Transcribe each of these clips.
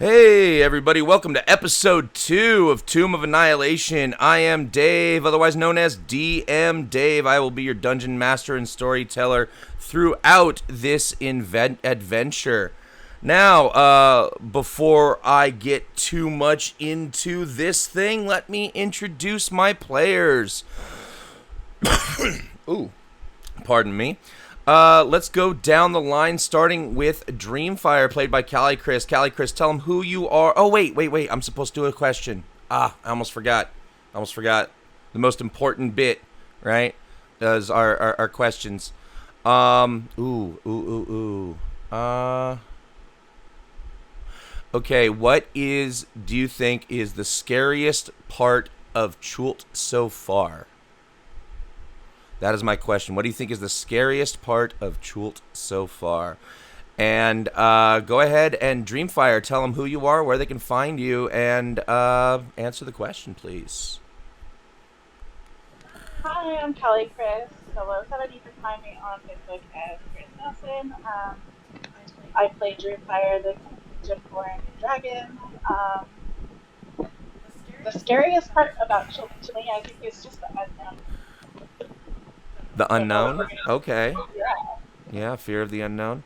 Hey everybody, welcome to episode 2 of Tomb of Annihilation. I am Dave, otherwise known as DM Dave. I will be your dungeon master and storyteller throughout this adventure. Now, before I get too much into this thing, let me introduce my players. Ooh, pardon me. Let's go down the line, starting with Dreamfire, played by Callie Chris. Callie Chris, tell them who you are. Oh, wait. I'm supposed to do a question. I almost forgot. The most important bit, right? Is our questions. Okay, what do you think is the scariest part of Chult so far? That is my question. What do you think is the scariest part of Chult so far? And go ahead and Dreamfire, tell them who you are, where they can find you, and answer the question, please. Hi, I'm Kelly Chris. Hello, somebody you can find me on Facebook as Chris Nelson. I play Dreamfire, the Gemborn Dragon. The scariest part about children to me, I think, is just the unknown. The unknown? Okay. Yeah, fear of the unknown.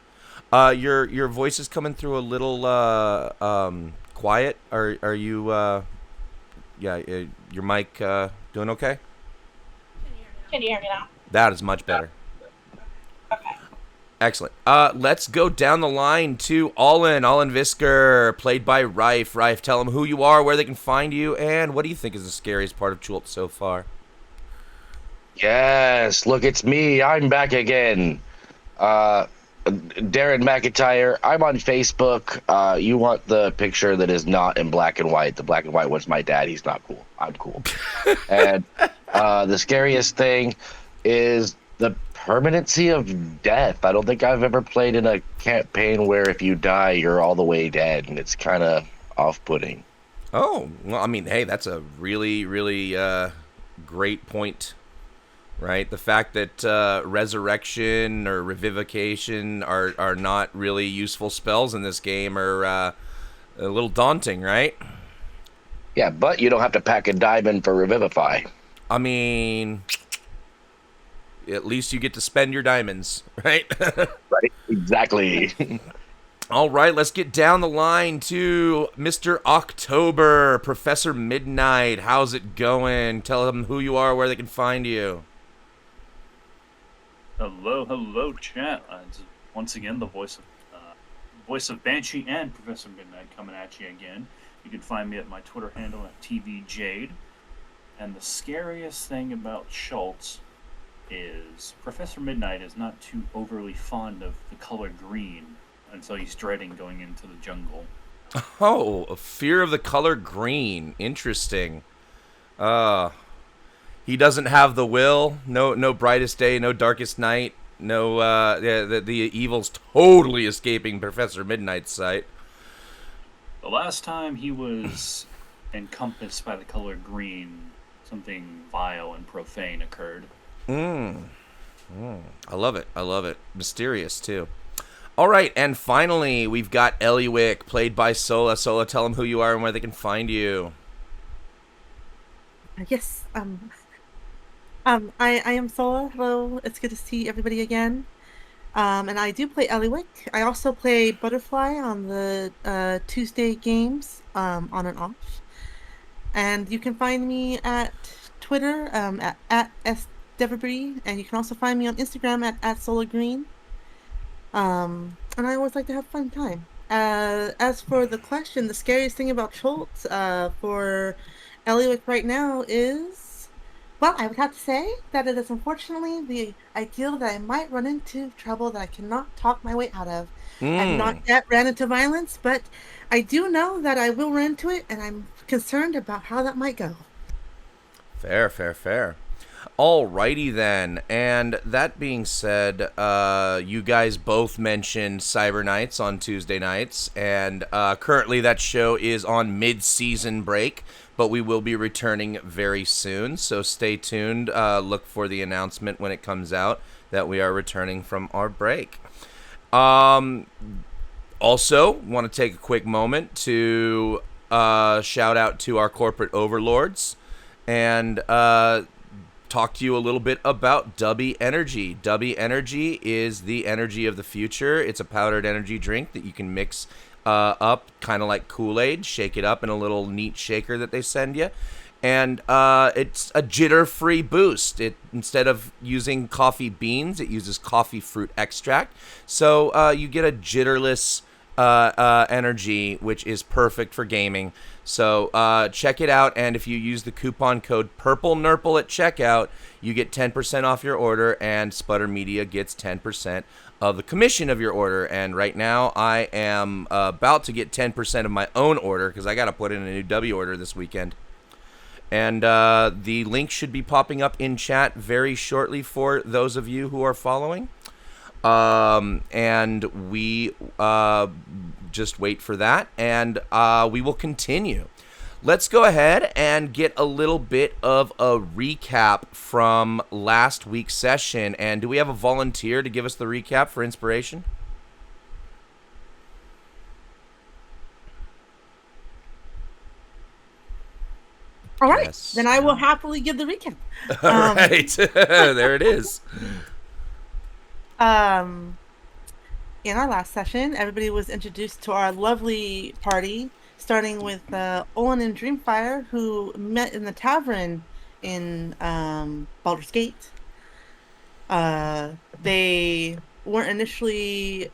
Your voice is coming through a little quiet. Are you your mic doing okay? Can you hear me now? That is much better. Okay. Excellent. Let's go down the line to Allen Visker, played by Rife. Rife, tell them who you are, where they can find you, and what do you think is the scariest part of Chult so Yes, look, it's me. I'm back again. Darren McIntyre. I'm on Facebook. You want the picture that is not in black and white. The black and white one's my dad. He's not cool. I'm cool. And the scariest thing is the permanency of death. I don't think I've ever played in a campaign where if you die, you're all the way dead, and it's kind of off-putting. Oh, well, I mean, hey, that's a really, really great point. Right, the fact that resurrection or revivification are not really useful spells in this game are a little daunting, right? Yeah, but you don't have to pack a diamond for revivify. I mean, at least you get to spend your diamonds, right? Right, exactly. All right, let's get down the line to Mr. October, Professor Midnight. How's it going? Tell them who you are, where they can find you. Hello, chat. Once again, the voice of Banshee and Professor Midnight coming at you again. You can find me at my Twitter handle at TVJade. And the scariest thing about Schultz is Professor Midnight is not too overly fond of the color green, and so he's dreading going into the jungle. Oh, a fear of the color green. Interesting. He doesn't have the will. No brightest day, no darkest night. No, the evil's totally escaping Professor Midnight's sight. The last time he was encompassed by the color green, something vile and profane occurred. I love it. Mysterious, too. All right, and finally, we've got Eliwick, played by Sola. Sola, tell them who you are and where they can find you. Yes, I am Sola. Hello, it's good to see everybody again. And I do play Eliwick. I also play Butterfly on the Tuesday games, on and off. And you can find me at Twitter, at sdeverbree, and you can also find me on Instagram at SolaGreen. And I always like to have a fun time. As for the question, the scariest thing about Schultz for Eliwick right now is, well, I would have to say that it is unfortunately the ideal that I might run into trouble that I cannot talk my way out of. I've not yet ran into violence, but I do know that I will run into it, and I'm concerned about how that might go. Fair. Alrighty then, and that being said, you guys both mentioned Cyber Nights on Tuesday nights, and currently that show is on mid-season break, but we will be returning very soon, so stay tuned. Look for the announcement when it comes out that we are returning from our break. Also, want to take a quick moment to shout out to our corporate overlords and talk to you a little bit about Dubby Energy. Dubby Energy is the energy of the future. It's a powdered energy drink that you can mix up, kind of like Kool-Aid, shake it up in a little neat shaker that they send you. And it's a jitter-free boost. Instead of using coffee beans, it uses coffee fruit extract. So you get a jitterless energy, which is perfect for gaming. So check it out, and if you use the coupon code PURPLENURPLE at checkout, you get 10% off your order, and Sputter Media gets 10% of the commission of your order. And right now, I am about to get 10% of my own order, because I got to put in a new W order this weekend. And the link should be popping up in chat very shortly for those of you who are following. And we just wait for that, and we will continue. Let's go ahead and get a little bit of a recap from last week's session. And do we have a volunteer to give us the recap for inspiration? All right, Yes. then I will happily give the recap. All right, there it is. In our last session, everybody was introduced to our lovely party, starting with Owen and Dreamfire, who met in the tavern in Baldur's Gate. They weren't initially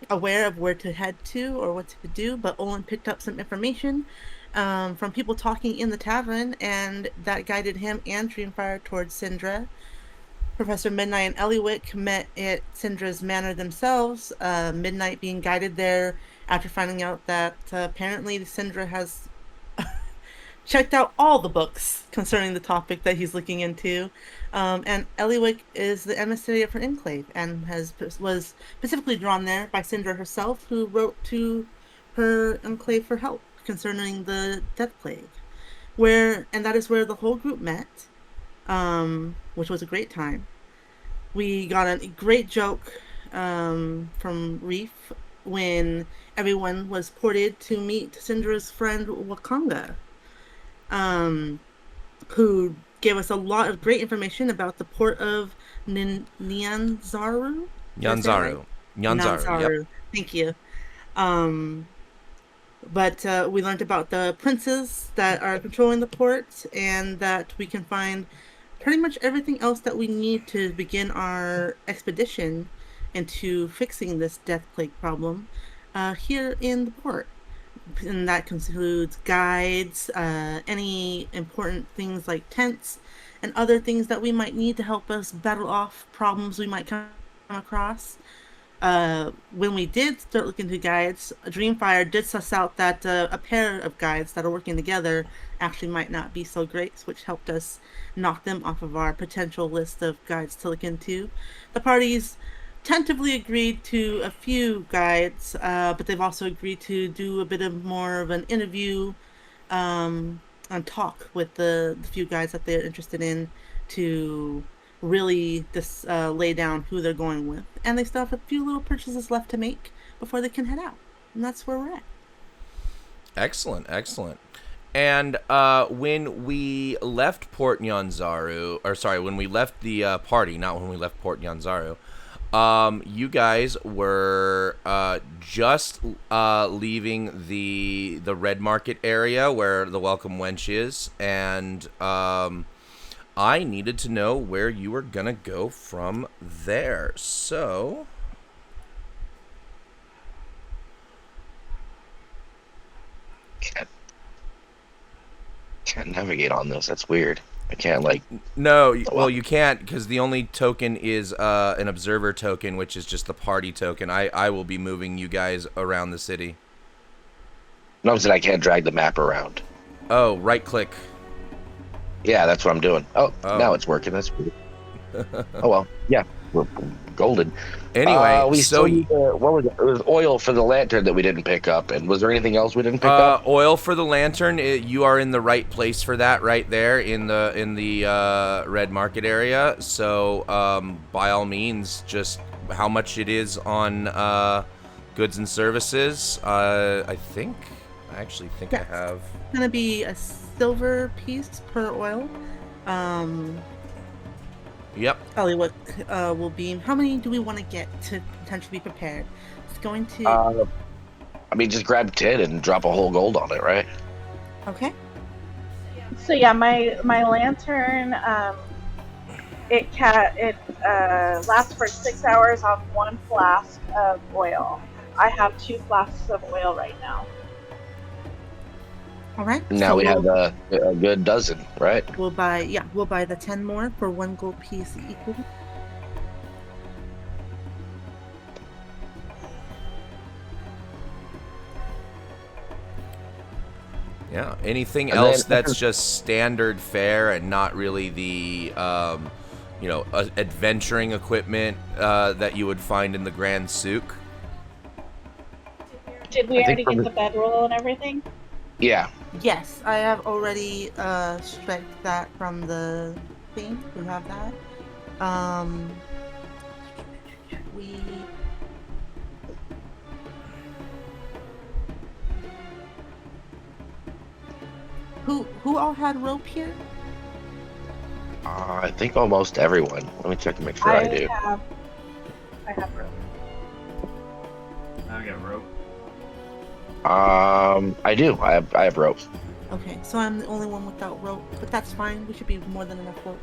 aware of where to head to or what to do, but Owen picked up some information from people talking in the tavern, and that guided him and Dreamfire towards Syndra. Professor Midnight and Eliwick met at Syndra's manor themselves, Midnight being guided there after finding out that apparently Syndra has checked out all the books concerning the topic that he's looking into. And Eliwick is the emissary of her enclave and was specifically drawn there by Syndra herself, who wrote to her enclave for help concerning the Death Plague. And that is where the whole group met, which was a great time. We got a great joke from Reef when everyone was ported to meet Syndra's friend Wakanga, who gave us a lot of great information about the port of Nyanzaru. Nyanzaru. Yep. Thank you. But we learned about the princes that are controlling the port, and that we can find pretty much everything else that we need to begin our expedition into fixing this death plague problem here in the port. And that includes guides, any important things like tents, and other things that we might need to help us battle off problems we might come across. When we did start looking to guides, Dreamfire did suss out that a pair of guides that are working together actually might not be so great, which helped us knock them off of our potential list of guides to look into. The parties tentatively agreed to a few guides, but they've also agreed to do a bit of more of an interview and talk with the few guides that they're interested in to really just lay down who they're going with. And they still have a few little purchases left to make before they can head out. And that's where we're at. Excellent. And when we left Port Nyanzaru, when we left the party, not when we left Port Nyanzaru, you guys were just leaving the Red Market area where the Welcome Wench is, and I needed to know where you were gonna go from there. So Can't navigate on this. That's weird. I can't No, well, you can't, because the only token is an observer token, which is just the party token. I will be moving you guys around the city. Notice that I can't drag the map around. Oh, right click. Yeah, that's what I'm doing. Oh. Now it's working. That's weird. Oh well, yeah, we're golden. Anyway, we still need what was it? It was oil for the lantern that we didn't pick up. And was there anything else we didn't pick up? Oil for the lantern. You are in the right place for that, right there in the Red Market area. So by all means, just how much it is on goods and services. I actually think Yes. I have. It's gonna be a silver piece per oil. Yep. Hollywood will be. How many do we want to get to potentially be prepared? It's going to. I mean, just grab 10 and drop a whole gold on it, right? Okay. So yeah, my lantern, it lasts for 6 hours on 1 flask of oil. I have 2 flasks of oil right now. All right. Now so we have we'll, a good dozen, right? we'll buy the 10 more for 1 gold piece equal. Yeah. Anything And else then- that's just standard fare and not really the adventuring equipment that you would find in the Grand Souk? Did we I think already for get me- the bedroll and everything? Yeah. Yes, I have already striked that from the thing. We have that. We who all had rope here? I think almost everyone. Let me check to make sure I do. I have rope. I got rope. I do. I have rope. Okay, so I'm the only one without rope, but that's fine. We should be more than enough rope.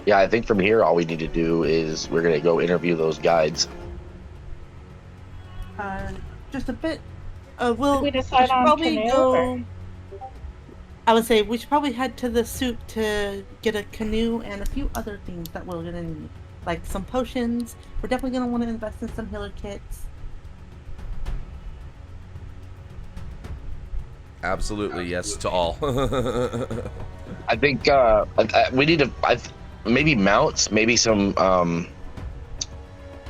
Yeah, I think from here all we need to do is we're gonna go interview those guides. Just a bit. We'll We decide should on probably canoe go. or- I would say we should probably head to the suit to get a canoe and a few other things that we're gonna need, like some potions. We're definitely gonna want to invest in some healer kits. Absolutely, yes to all. I think we need to maybe mounts, maybe some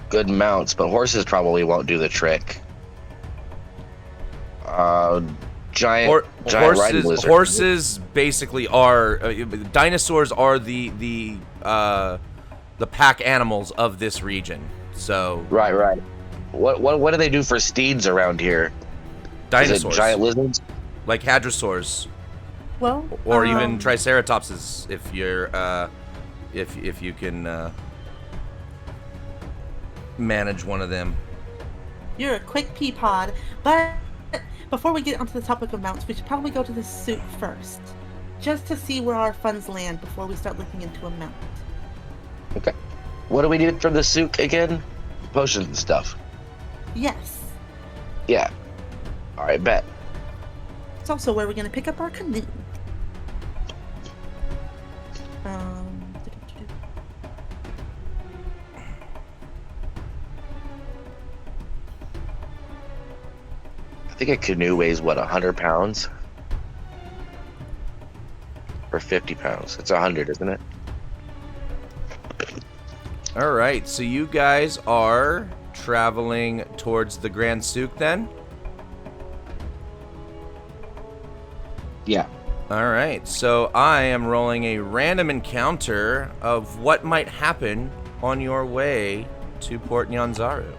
good mounts, but horses probably won't do the trick. Giant riding lizards. Horses basically are dinosaurs are the pack animals of this region. So Right. What do they do for steeds around here? Is dinosaurs, it giant lizards? like hadrosaurs, Well, or even triceratopses, if you're if you can manage one of them. you're a quick pea pod, but before we get onto the topic of mounts, we should probably go to the suit first, just to see where our funds land before we start looking into a mount. Okay. What do we need from the souk again? Potions and stuff. Yes. Yeah. All right, bet. It's also where we're gonna pick up our canoe. I think a canoe weighs what, 100 pounds? Or 50 pounds? It's 100, isn't it? All right, so you guys are traveling towards the Grand Souk then? Yeah. All right, so I am rolling a random encounter of what might happen on your way to Port Nyanzaru.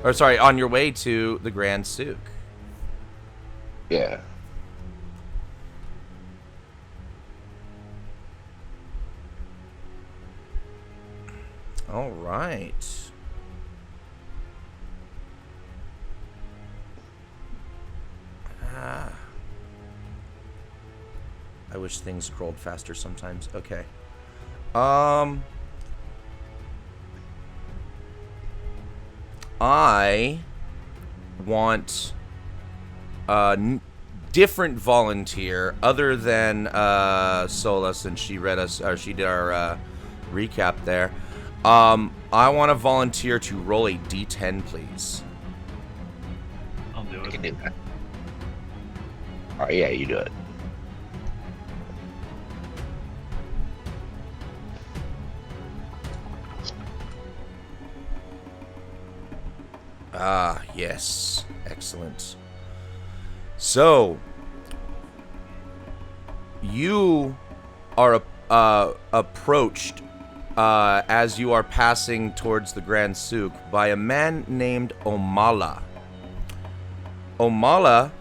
Or sorry, on your way to the Grand Souk. Yeah. All right. I wish things scrolled faster sometimes. Okay. I want a different volunteer other than Sola, since she read us, or she did our recap there. I want to volunteer to roll a D10, please. I'll do I it. can do that. All right, yeah, you do it. Ah, yes. Excellent. So, you are approached as you are passing towards the Grand Souk by a man named Omala. Omala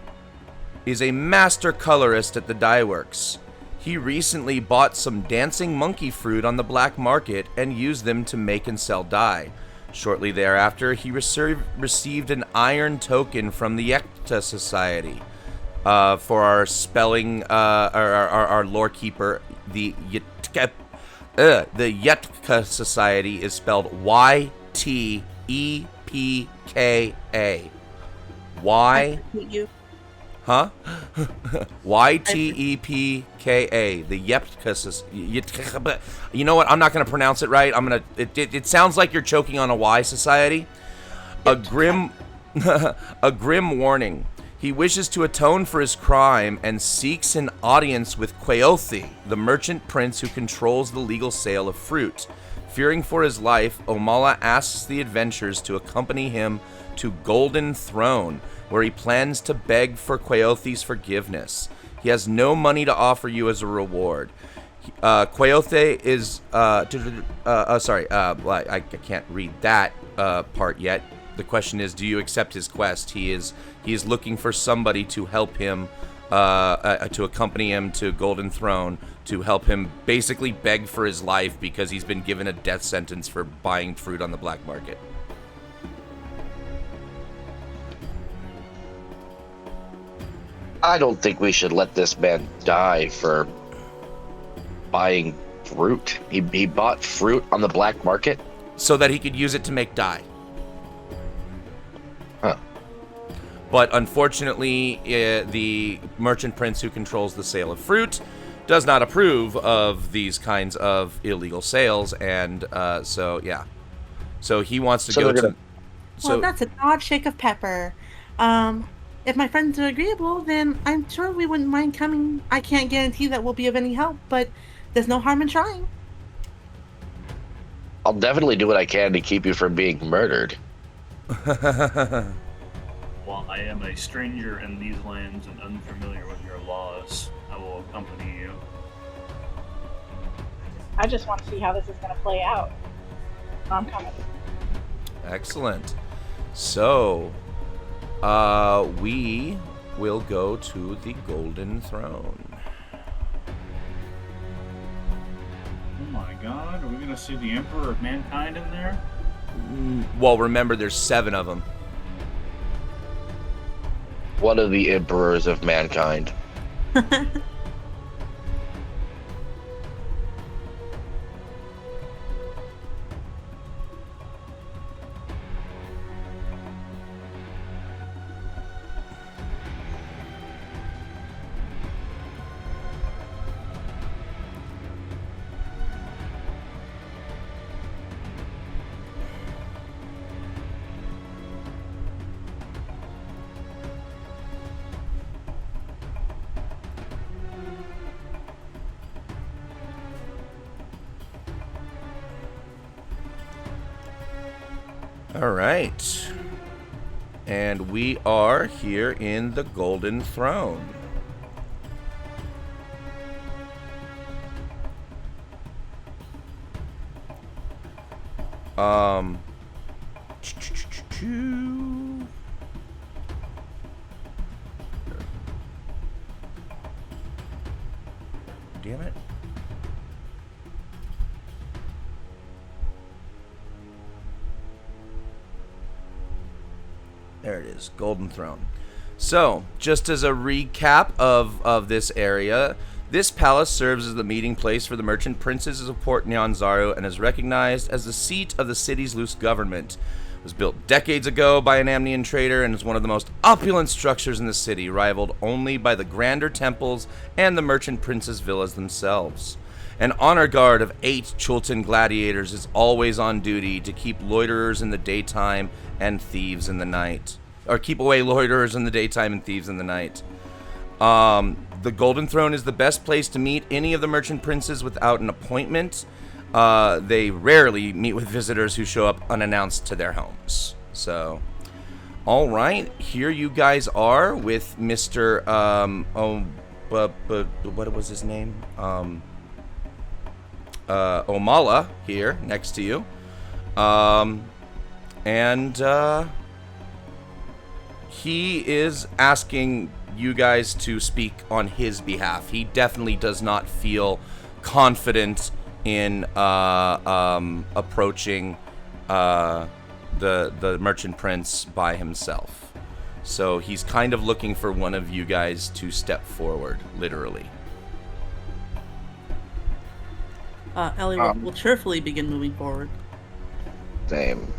is a master colorist at the dye works. He recently bought some dancing monkey fruit on the black market and used them to make and sell dye. Shortly thereafter, he received an iron token from the Yekta Society for our spelling, our lore keeper. The Yetka Society is spelled Y-T-E-P-K-A. I hate you. Huh? Y-T-E-P-K-A. The Yetka Society. You know what? I'm not going to pronounce it right. It sounds like you're choking on a Y society. A grim warning. He wishes to atone for his crime and seeks an audience with Quaothi, the merchant prince who controls the legal sale of fruit. Fearing for his life, Omala asks the adventurers to accompany him to Golden Throne, where he plans to beg for Quaothi's forgiveness. He has no money to offer you as a reward. Quaothi is... I can't read that part yet. The question is, do you accept his quest? He is looking for somebody to help him, to accompany him to Golden Throne, to help him basically beg for his life because he's been given a death sentence for buying fruit on the black market. I don't think we should let this man die for buying fruit. He bought fruit on the black market? So that he could use it to make dye. Huh. But unfortunately, the merchant prince who controls the sale of fruit does not approve of these kinds of illegal sales, and so he wants to go to... Well, that's an odd shake of pepper. If my friends are agreeable, then I'm sure we wouldn't mind coming. I can't guarantee that we'll be of any help, but there's no harm in trying. I'll definitely do what I can to keep you from being murdered. While I am a stranger in these lands and unfamiliar with your laws, I will accompany you. I just want to see how this is going to play out. I'm coming. Excellent. So, we will go to the Golden Throne. Oh my god, are we gonna see the Emperor of Mankind in there? Well, remember, there's 7 of them. One of the emperors of mankind. All right. And we are here in the Golden Throne. Damn it. There it is, Golden Throne. So, just as a recap of this area, this palace serves as the meeting place for the merchant princes of Port Nyanzaru and is recognized as the seat of the city's loose government. It was built decades ago by an Amnian trader and is one of the most opulent structures in the city, rivaled only by the grander temples and the merchant princes' villas themselves. An honor guard of 8 Chultan gladiators is always on duty to keep loiterers in the daytime and thieves in the night. Or keep away loiterers in the daytime and thieves in the night. The Golden Throne is the best place to meet any of the merchant princes without an appointment. They rarely meet with visitors who show up unannounced to their homes. So, all right, here you guys are with Mr. What was his name? Omala here next to you. And he is asking you guys to speak on his behalf. He definitely does not feel confident in approaching the Merchant Prince by himself. So he's kind of looking for one of you guys to step forward, literally. Ellie will cheerfully begin moving forward. Same.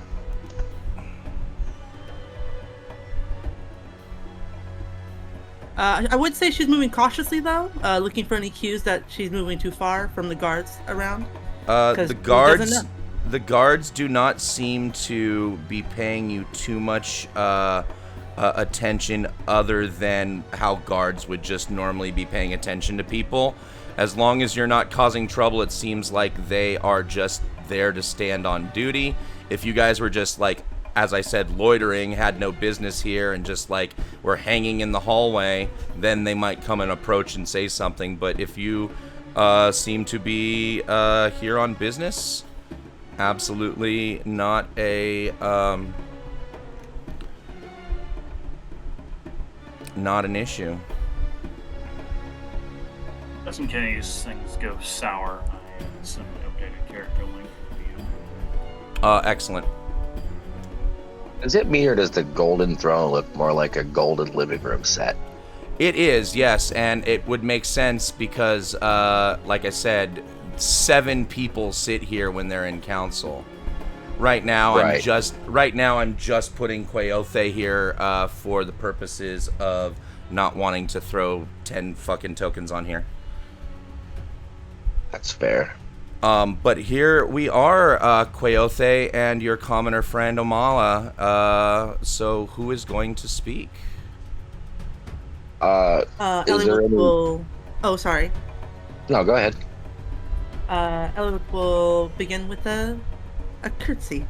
I would say she's moving cautiously, though, looking for any cues that she's moving too far from the guards around. The guards do not seem to be paying you too much attention, other than how guards would just normally be paying attention to people. As long as you're not causing trouble, it seems like they are just there to stand on duty. If you guys were just, like, as I said, loitering, had no business here, and just, like, were hanging in the hallway, then they might come and approach and say something. But if you seem to be here on business, absolutely not not an issue. Just in case things go sour, I send an updated character link for you. Excellent. Is it me, or does the golden throne look more like a golden living room set? It is, yes, and it would make sense because, like I said, 7 people sit here when they're in council. Right now, Right. I'm just putting Queothe here for the purposes of not wanting to throw 10 fucking tokens on here. That's fair. But here we are, Queothe and your commoner friend Omala. So who is going to speak? Is Ellie there any... will. Oh, sorry. No, go ahead. Ellie will begin with a curtsy.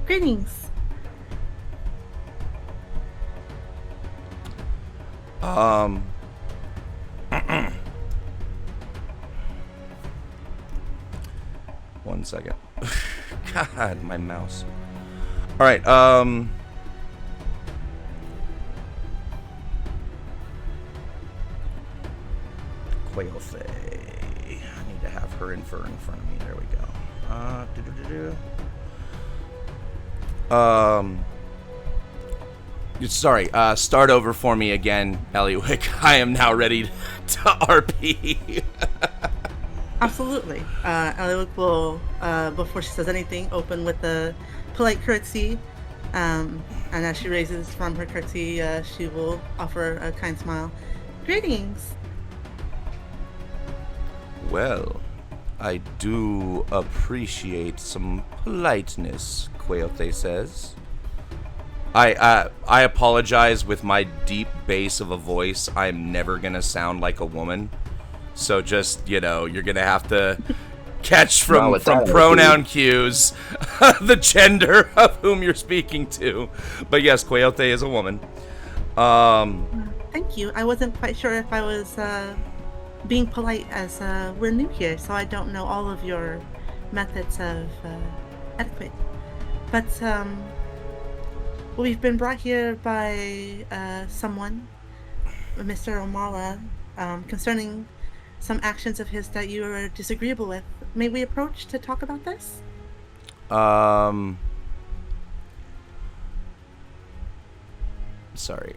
Greetings. One second. God, my mouse. All right. Quailthay. I need to have her in front of me. There we go. Sorry. Start over for me again, Eliwick. I am now ready to RP. Absolutely. Ellie will, before she says anything, open with a polite curtsy. And as she raises from her curtsy, she will offer a kind smile. Greetings. Well, I do appreciate some politeness, Quailthay says. I apologize, with my deep bass of a voice, I'm never gonna sound like a woman. So just, you're gonna have to catch from pronoun cues the gender of whom you're speaking to. But yes, Quailthay is a woman. Thank you. I wasn't quite sure if I was being polite, as we're new here, so I don't know all of your methods of etiquette. But we've been brought here by someone, Mr. Omala, concerning some actions of his that you are disagreeable with. May we approach to talk about this? Sorry.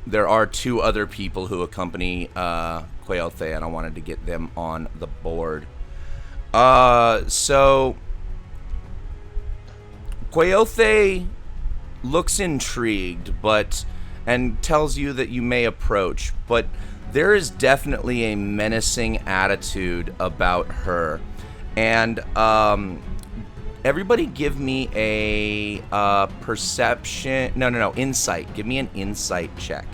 There are 2 other people who accompany Quailthay, and I wanted to get them on the board. So Quailthay looks intrigued, and tells you that you may approach, but there is definitely a menacing attitude about her. And everybody give me a perception. No, insight. Give me an insight check.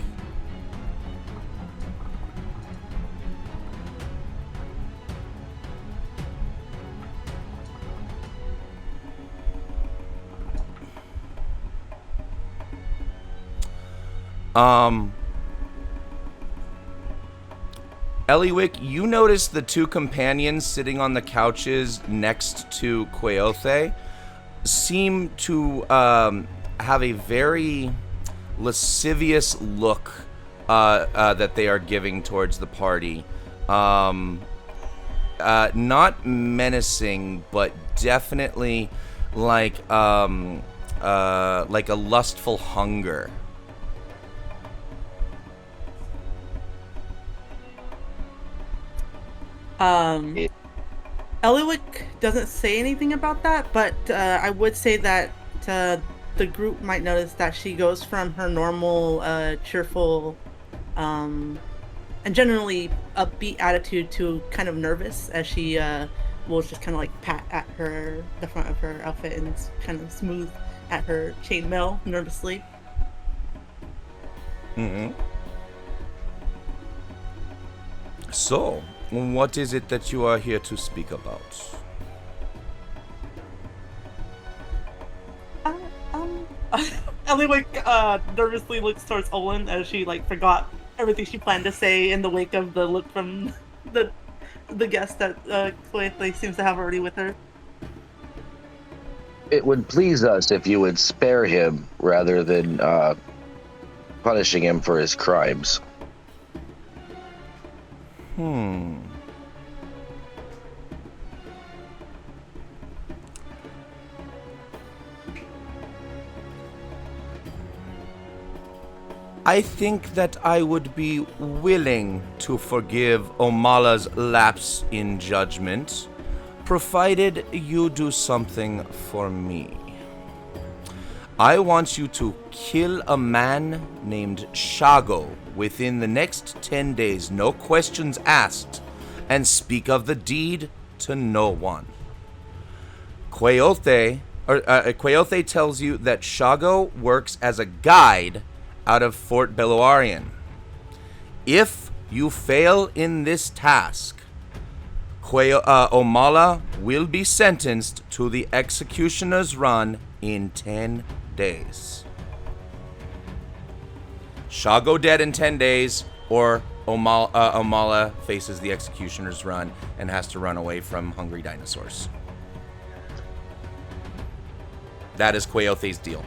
Eliwick, you notice the two companions sitting on the couches next to Queothe seem to have a very lascivious look that they are giving towards the party. Not menacing, but definitely like a lustful hunger. Eliwick doesn't say anything about that, but I would say that the group might notice that she goes from her normal cheerful and generally upbeat attitude to kind of nervous as she will just kind of like pat at the front of her outfit and kind of smooth at her chainmail nervously. Mm-hmm. So, what is it that you are here to speak about? Eliwick nervously looks towards Olin as she like forgot everything she planned to say in the wake of the look from the guest that Queothe seems to have already with her. It would please us if you would spare him rather than punishing him for his crimes. I think that I would be willing to forgive Omala's lapse in judgment, provided you do something for me. I want you to kill a man named Shago within the next 10 days, no questions asked, and speak of the deed to no one. Queothe tells you that Shago works as a guide out of Fort Beluarian. If you fail in this task, Omala will be sentenced to the executioner's run in 10 days. Shago dead in 10 days, or Omala faces the executioner's run and has to run away from hungry dinosaurs. That is Queothe's deal.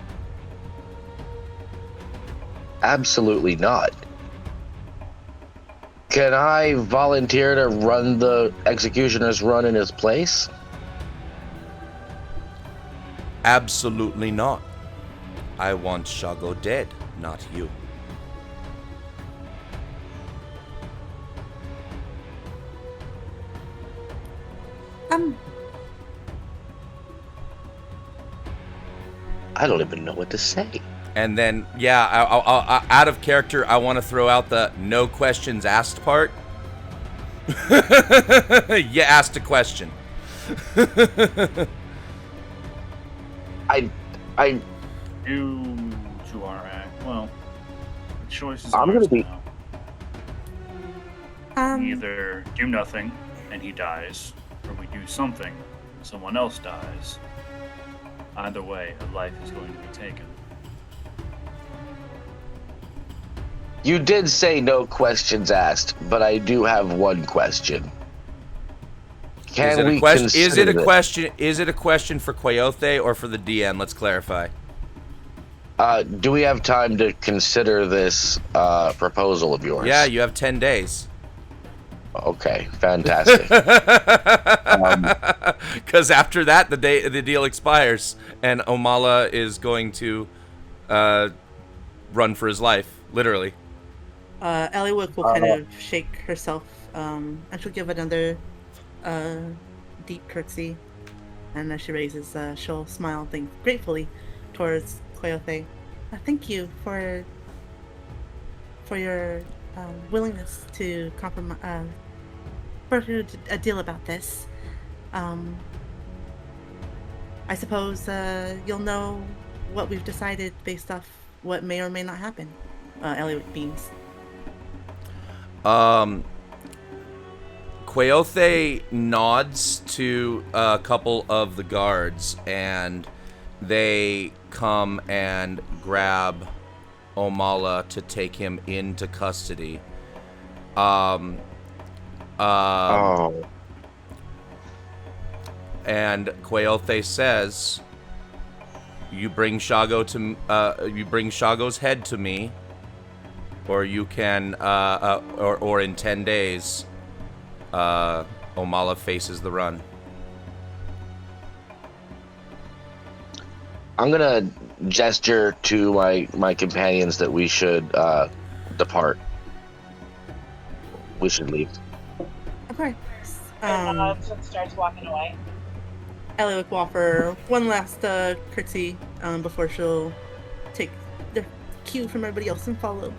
Absolutely not. Can I volunteer to run the executioner's run in his place? Absolutely not. I want Shago dead, not you. I don't even know what to say. And then, yeah, I out of character, I want to throw out the no questions asked part. You asked a question. I You two are well. The choice is I'm ours gonna be- now. We either do nothing and he dies, or we do something and someone else dies. Either way, a life is going to be taken. You did say no questions asked, but I do have one question. Is it a question for Queothe or for the DM? Let's clarify. Do we have time to consider this proposal of yours? Yeah, you have 10 days. Okay, fantastic. Because after that, the deal expires, and Omala is going to run for his life, literally. Eliwick will kind of shake herself, and she'll give another deep curtsy, and as she raises, she'll smile and think gratefully towards Queothe. Thank you for your willingness to compromise, for a deal about this. I suppose you'll know what we've decided based off what may or may not happen. Eliwick beams. Queothe nods to a couple of the guards, and they come and grab Omala to take him into custody. Oh. And Quaothe says, you bring Shago's head to me, or you can, or in 10 days, Omala faces the run. I'm gonna gesture to my companions that we should depart. We should leave. Okay. And nods and starts walking away. Ellie will offer one last curtsy before she'll take the cue from everybody else and follow.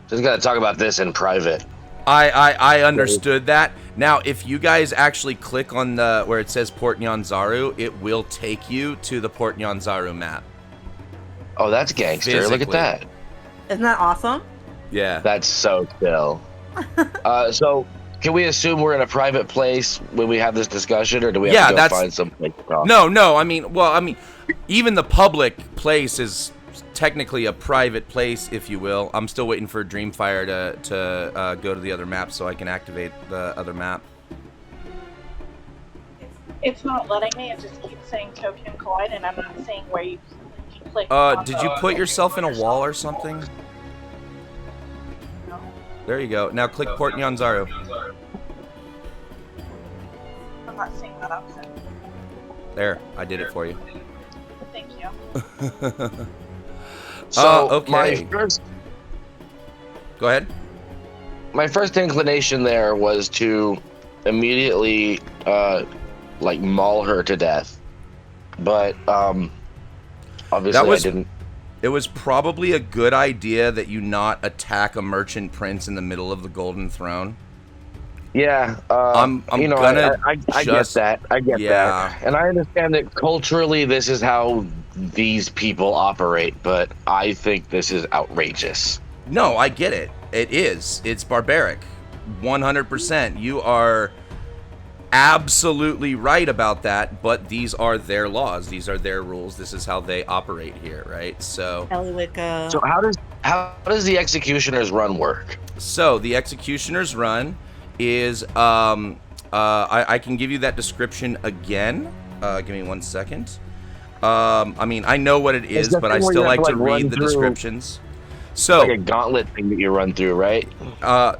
Just gotta talk about this in private. I understood that. Now, if you guys actually click on the where it says Port Nyanzaru, it will take you to the Port Nyanzaru map. Oh, that's gangster. Look at Physically. that. Isn't that awesome? Yeah. That's so chill. So, can we assume we're in a private place when we have this discussion, or do we have to go find some place to talk? No. I mean, even the public place is technically a private place, if you will. I'm still waiting for Dreamfire to go to the other map so I can activate the other map. It's not letting me. It just keeps saying Tokyo Collide, and I'm not seeing where you click. on Did the- you put yourself in a wall or something? No. There you go. Now click Port Nyanzaru. I'm not seeing that option. There, I did it for you. Thank you. So, okay. Go ahead. My first inclination there was to immediately, maul her to death. But, obviously I didn't. It was probably a good idea that you not attack a merchant prince in the middle of the Golden Throne. Yeah, I'm I get that. I get that. And I understand that culturally this is how these people operate, but I think this is outrageous. No, I get it. It is. It's barbaric. 100%. You are absolutely right about that, but these are their laws. These are their rules. This is how they operate here, right? So Eliwick, So how does the Executioner's Run work? So the Executioner's Run is I can give you that description again. Give me 1 second. I mean, I know what it is, but I still like to read the descriptions. So like a gauntlet thing that you run through, right?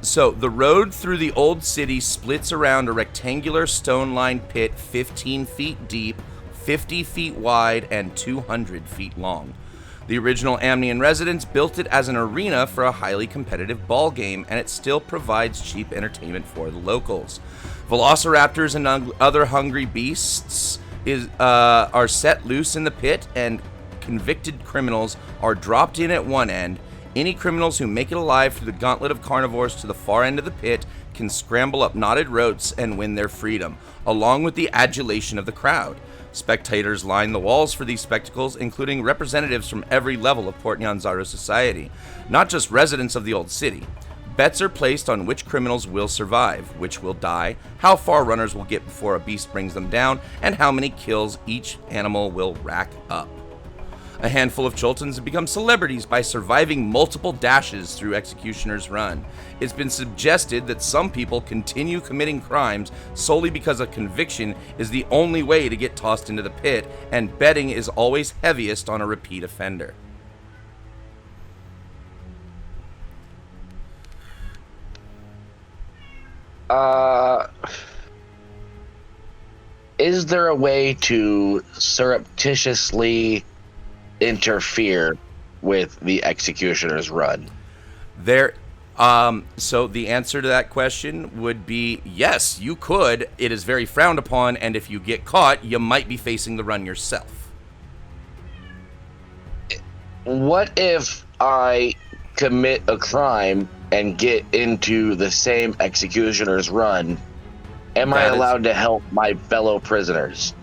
So the road through the old city splits around a rectangular stone-lined pit 15 feet deep, 50 feet wide, and 200 feet long. The original Amnian residents built it as an arena for a highly competitive ball game, and it still provides cheap entertainment for the locals. Velociraptors and other hungry beasts are set loose in the pit, and convicted criminals are dropped in at one end. Any criminals who make it alive through the gauntlet of carnivores to the far end of the pit can scramble up knotted ropes and win their freedom, along with the adulation of the crowd. Spectators line the walls for these spectacles, including representatives from every level of Port Nyanzaru society, not just residents of the old city. Bets are placed on which criminals will survive, which will die, how far runners will get before a beast brings them down, and how many kills each animal will rack up. A handful of Choltons have become celebrities by surviving multiple dashes through Executioner's Run. It's been suggested that some people continue committing crimes solely because a conviction is the only way to get tossed into the pit, and betting is always heaviest on a repeat offender. Is there a way to surreptitiously interfere with the Executioner's Run? So the answer to that question would be yes, you could. It is very frowned upon, and if you get caught, you might be facing the run yourself. What if I commit a crime and get into the same Executioner's Run? Am I allowed to help my fellow prisoners?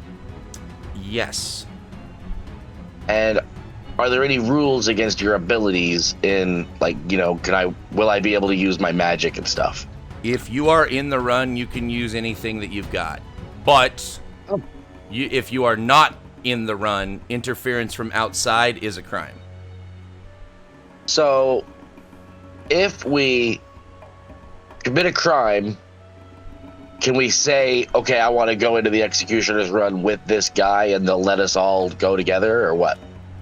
Yes. And are there any rules against your abilities in, like, you know, will I be able to use my magic and stuff? If you are in the run, you can use anything that you've got. But if you are not in the run, interference from outside is a crime. So, if we commit a crime, can we say, okay, I want to go into the executioner's run with this guy, and they'll let us all go together, or what?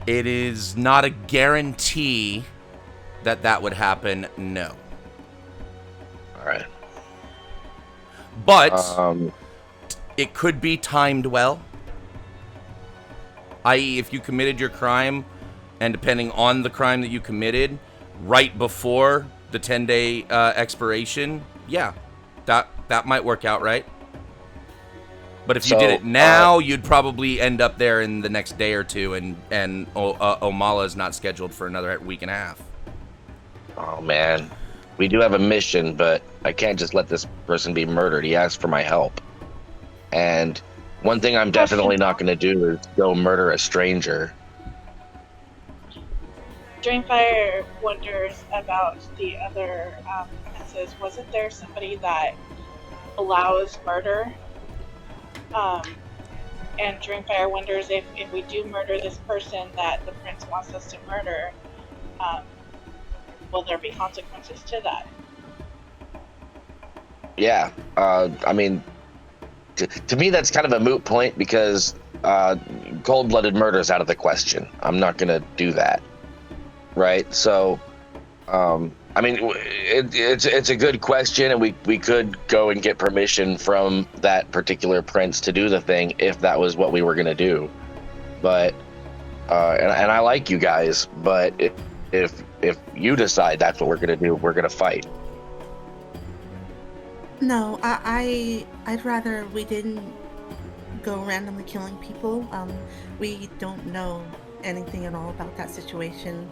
It is not a guarantee that that would happen, no. All right. But it could be timed well. I.e., if you committed your crime, and depending on the crime that you committed, right before the 10-day expiration, yeah, that might work out right. But if you did it now, you'd probably end up there in the next day or two, and Omala is not scheduled for another week and a half. Oh, man. We do have a mission, but I can't just let this person be murdered. He asked for my help. And one thing I'm definitely not going to do is go murder a stranger. Dreamfire wonders about the other princes. Wasn't there somebody that allows murder? And Dreamfire wonders if we do murder this person that the prince wants us to murder, will there be consequences to that? Yeah. I mean, to me, that's kind of a moot point because cold-blooded murder is out of the question. I'm not going to do that. Right? So, I mean, it's a good question, and we could go and get permission from that particular prince to do the thing if that was what we were going to do. But, and I like you guys, but if you decide that's what we're going to do, we're going to fight. No, I'd rather we didn't go randomly killing people. We don't know anything at all about that situation.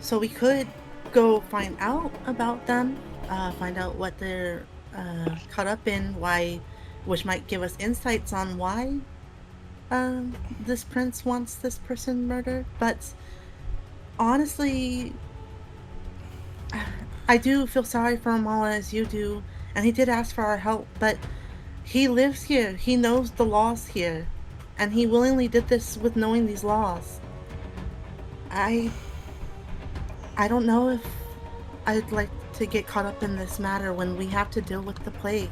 So we could go find out about them, find out what they're caught up in, which might give us insights on why this prince wants this person murdered. But honestly, I do feel sorry for Amala as you do, and he did ask for our help, but he lives here, he knows the laws here, and he willingly did this with knowing these laws. I don't know if I'd like to get caught up in this matter when we have to deal with the plague.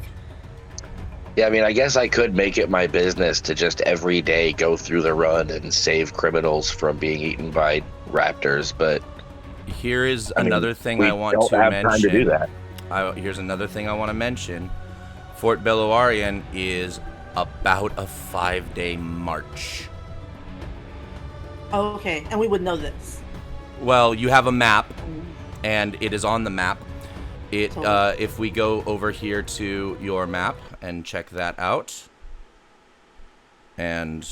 Yeah, I mean, I guess I could make it my business to just every day go through the run and save criminals from being eaten by raptors, but here is another thing I want to mention. Time to do that. Here's another thing I want to mention. Fort Beluarian is about a 5-day march. Oh, okay, and we would know this. Well, you have a map, and it is on the map. If we go over here to your map and check that out, and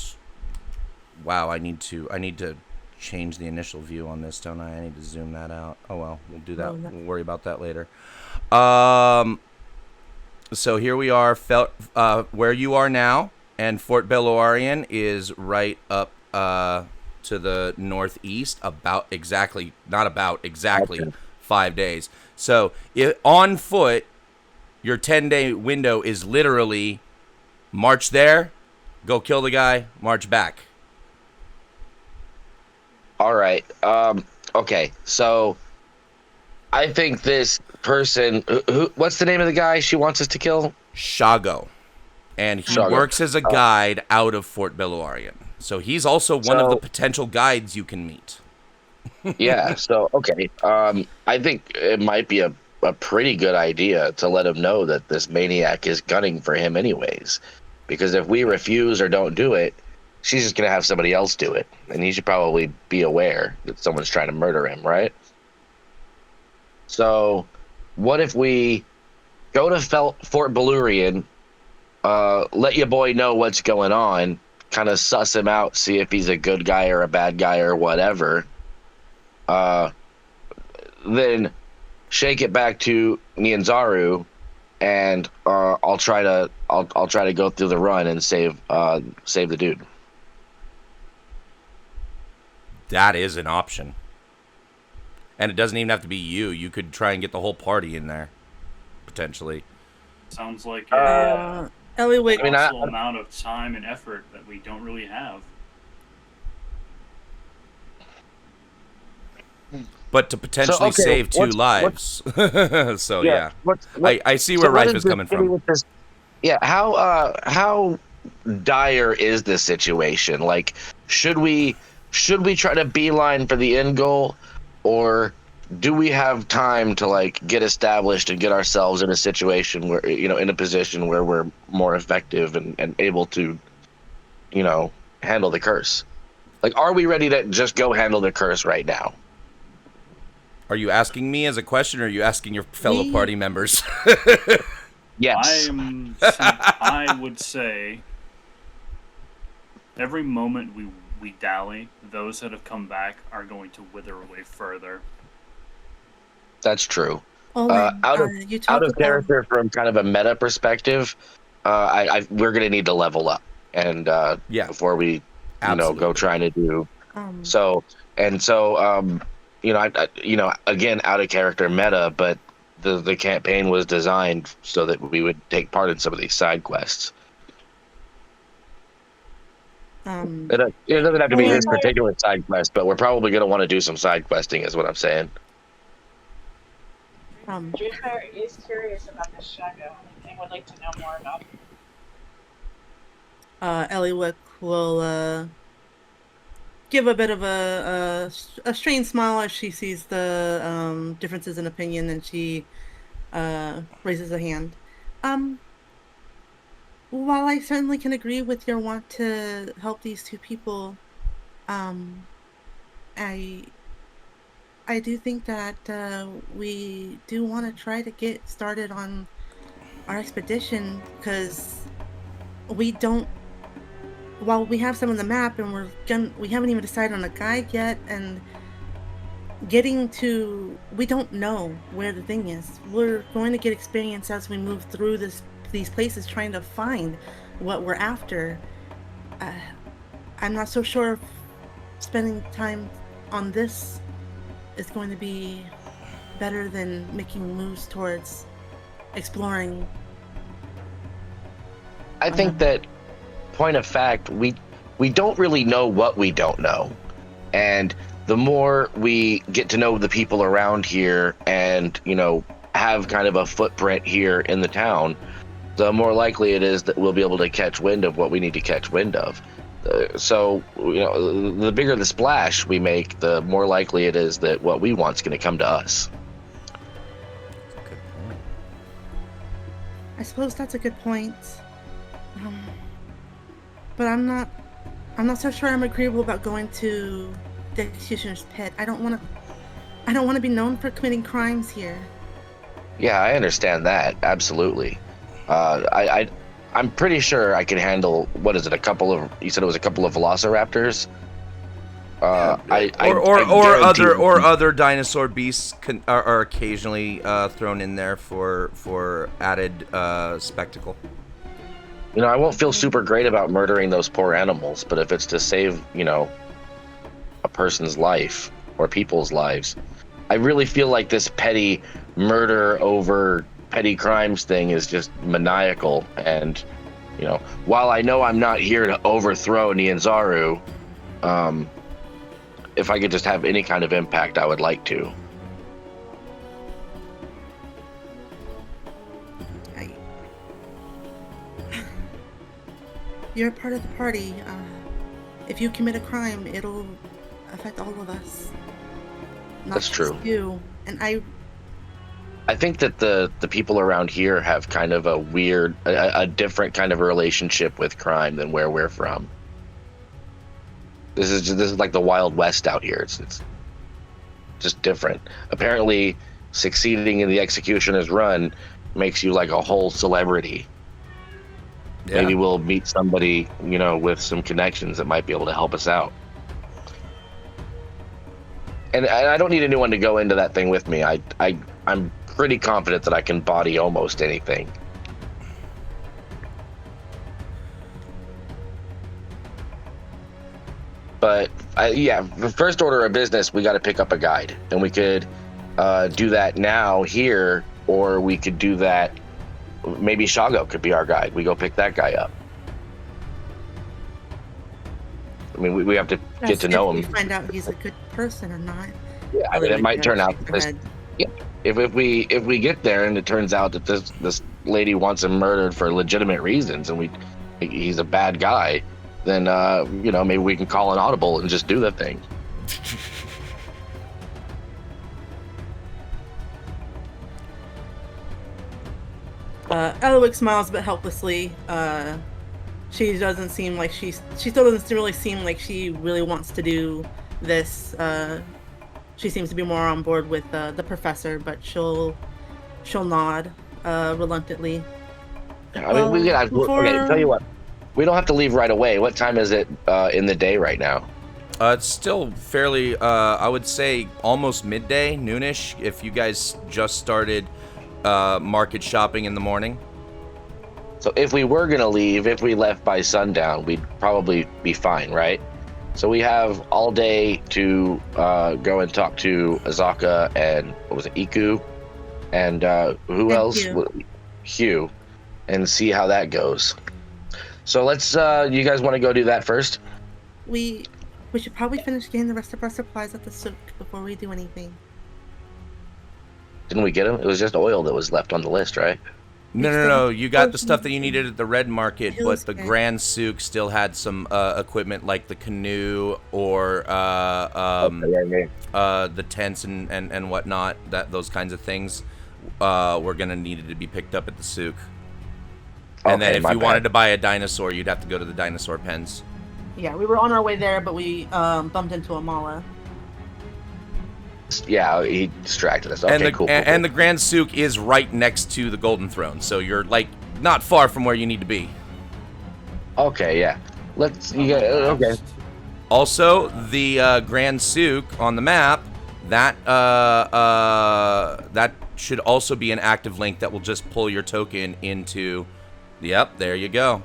wow, I need to change the initial view on this, don't I? I need to zoom that out. Oh well, we'll do that. We'll worry about that later. So here we are, where you are now, and Fort Beluarian is right up to the northeast, exactly 5 days. So on foot, your 10-day window is literally march there, go kill the guy, march back. All right. Okay. So I think this person, what's the name of the guy she wants us to kill? Shago. And he works as a guide out of Fort Beluarian. So he's also one of the potential guides you can meet. Yeah. So, okay. I think it might be a pretty good idea to let him know that this maniac is gunning for him anyways. Because if we refuse or don't do it, she's just going to have somebody else do it. And he should probably be aware that someone's trying to murder him, right? So what if we go to Fort Beluarian, let your boy know what's going on, kind of suss him out, see if he's a good guy or a bad guy or whatever. Then shake it back to Nyanzaru, and I'll try to go through the run and save the dude. That is an option. And it doesn't even have to be you. You could try and get the whole party in there, potentially. Sounds like Eliwick. Amount of time and effort that we don't really have. but to potentially okay, save 2 what's- lives. So yeah, What, I see where what Rife is is this coming getting from. with this- Yeah, how dire is this situation? Like, should we try to beeline for the end goal, or do we have time to like get established and get ourselves in a situation where in a position where we're more effective and able to handle the curse? Like, are we ready to just go handle the curse right now? Are you asking me as a question, or are you asking your fellow We- party members? Yes. I would say every moment we dally, those that have come back are going to wither away further. That's true. Owen, Out of you talked about character from kind of a meta perspective, we're gonna need to level up and Yeah. before we Absolutely. go trying to do um, so again, out of character meta, but the campaign was designed so that we would take part in some of these side quests. It doesn't have to be this particular side quest, but we're probably going to want to do some side questing, is what I'm saying. Dreamfire is curious about this Shadow and would like to know more about it. Eliwick will give a bit of a strange smile as she sees the differences in opinion, and she raises a hand. While I certainly can agree with your want to help these 2 people, I do think that we do want to try to get started on our expedition, because we don't. While we have some on the map, and we haven't even decided on a guide yet, and we don't know where the thing is. We're going to get experience as we move through these places, trying to find what we're after. I'm not so sure if spending time on this is going to be better than making moves towards exploring. I think that, point of fact, we don't really know what we don't know, and the more we get to know the people around here and have kind of a footprint here in the town, the more likely it is that we'll be able to catch wind of what we need to catch wind of. So the bigger the splash we make, the more likely it is that what we want is going to come to us. I suppose that's a good point. But I'm not so sure I'm agreeable about going to the executioner's pit. I don't want to be known for committing crimes here. Yeah, I understand that, absolutely. I'm pretty sure I can handle, what is it, you said it was a couple of velociraptors? Other dinosaur beasts are occasionally thrown in there for added spectacle. I won't feel super great about murdering those poor animals, but if it's to save, a person's life or people's lives, I really feel like this petty murder over petty crimes thing is just maniacal. And, while I know I'm not here to overthrow Nianzaru, if I could just have any kind of impact, I would like to. You're part of the party. If you commit a crime, it'll affect all of us. Not That's true. just you. And I think that the people around here have kind of a different kind of relationship with crime than where we're from. This is like the Wild West out here. It's just different. Apparently, succeeding in the executioner's run makes you like a whole celebrity. Yeah. Maybe we'll meet somebody, with some connections that might be able to help us out. And I don't need anyone to go into that thing with me. I'm pretty confident that I can body almost anything. But the first order of business, we got to pick up a guide, and we could do that now here, or we could do that. Maybe Shago could be our guide. We go pick that guy up. I mean, we have to get to know him. We find out he's a good person or not. Yeah, I mean, it Eloy might turn out shakes her this. head. Yeah, if we get there and it turns out that this lady wants him murdered for legitimate reasons, and he's a bad guy, then maybe we can call an audible and just do the thing. Eloy smiles a bit helplessly. She doesn't seem like she still doesn't really seem like she really wants to do this. She seems to be more on board with the professor, but she'll nod reluctantly. I mean, okay. Tell you what, we don't have to leave right away. What time is it in the day right now? It's still fairly, I would say, almost midday, noonish, if you guys just started market shopping in the morning. So if we were gonna leave, if we left by sundown, we'd probably be fine, right? So we have all day to go and talk to Azaka and what was it, Iku, and who else? Hugh, and see how that goes. So let's. You guys want to go do that first? We should probably finish getting the rest of our supplies at the souk before we do anything. Didn't we get them? It was just oil that was left on the list, right? No. You got the stuff that you needed at the red market, but the Grand Souk still had some equipment like the canoe or the tents and whatnot. Those kinds of things were gonna need to be picked up at the souk. And then if you wanted to buy a dinosaur, you'd have to go to the dinosaur pens. Yeah, we were on our way there, but we bumped into Amala. Yeah, he distracted us. Okay, cool. And the Grand Souk is right next to the Golden Throne, so you're like not far from where you need to be. Okay, yeah. Okay. Also, the Grand Souk on the map, that should also be an active link that will just pull your token into. Yep, there you go.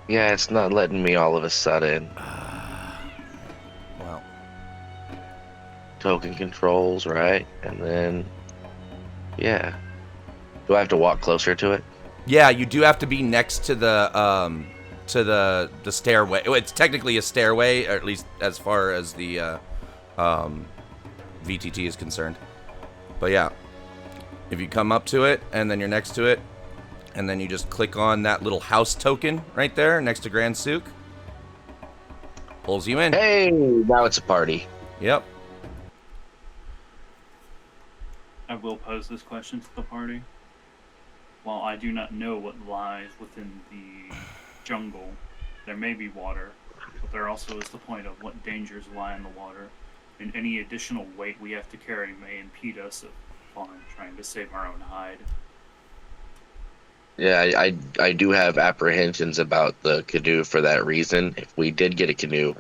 Yeah, it's not letting me all of a sudden. Well, token controls, right? And then, yeah. Do I have to walk closer to it? yeah, you do have to be next to the stairway. It's technically a stairway, or at least as far as the VTT is concerned. But yeah, if you come up to it and then you're next to it, and then you just click on that little house token right there next to Grand Souk, pulls you in. Hey, now it's a party. Yep. I will pose this question to the party. While I do not know what lies within the jungle, there may be water, but there also is the point of what dangers lie in the water, and any additional weight we have to carry may impede us upon trying to save our own hide. Yeah, I do have apprehensions about the canoe for that reason. If we did get a canoe,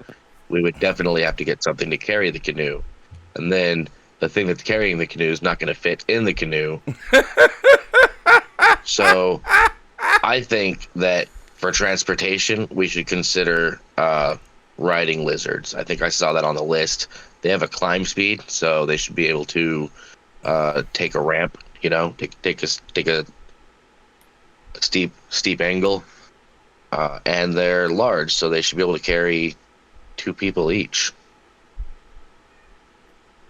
we would definitely have to get something to carry the canoe. And then the thing that's carrying the canoe is not going to fit in the canoe. So I think that for transportation, we should consider riding lizards. I think I saw that on the list. They have a climb speed, so they should be able to take a ramp, take a steep angle, and they're large, so they should be able to carry 2 people each.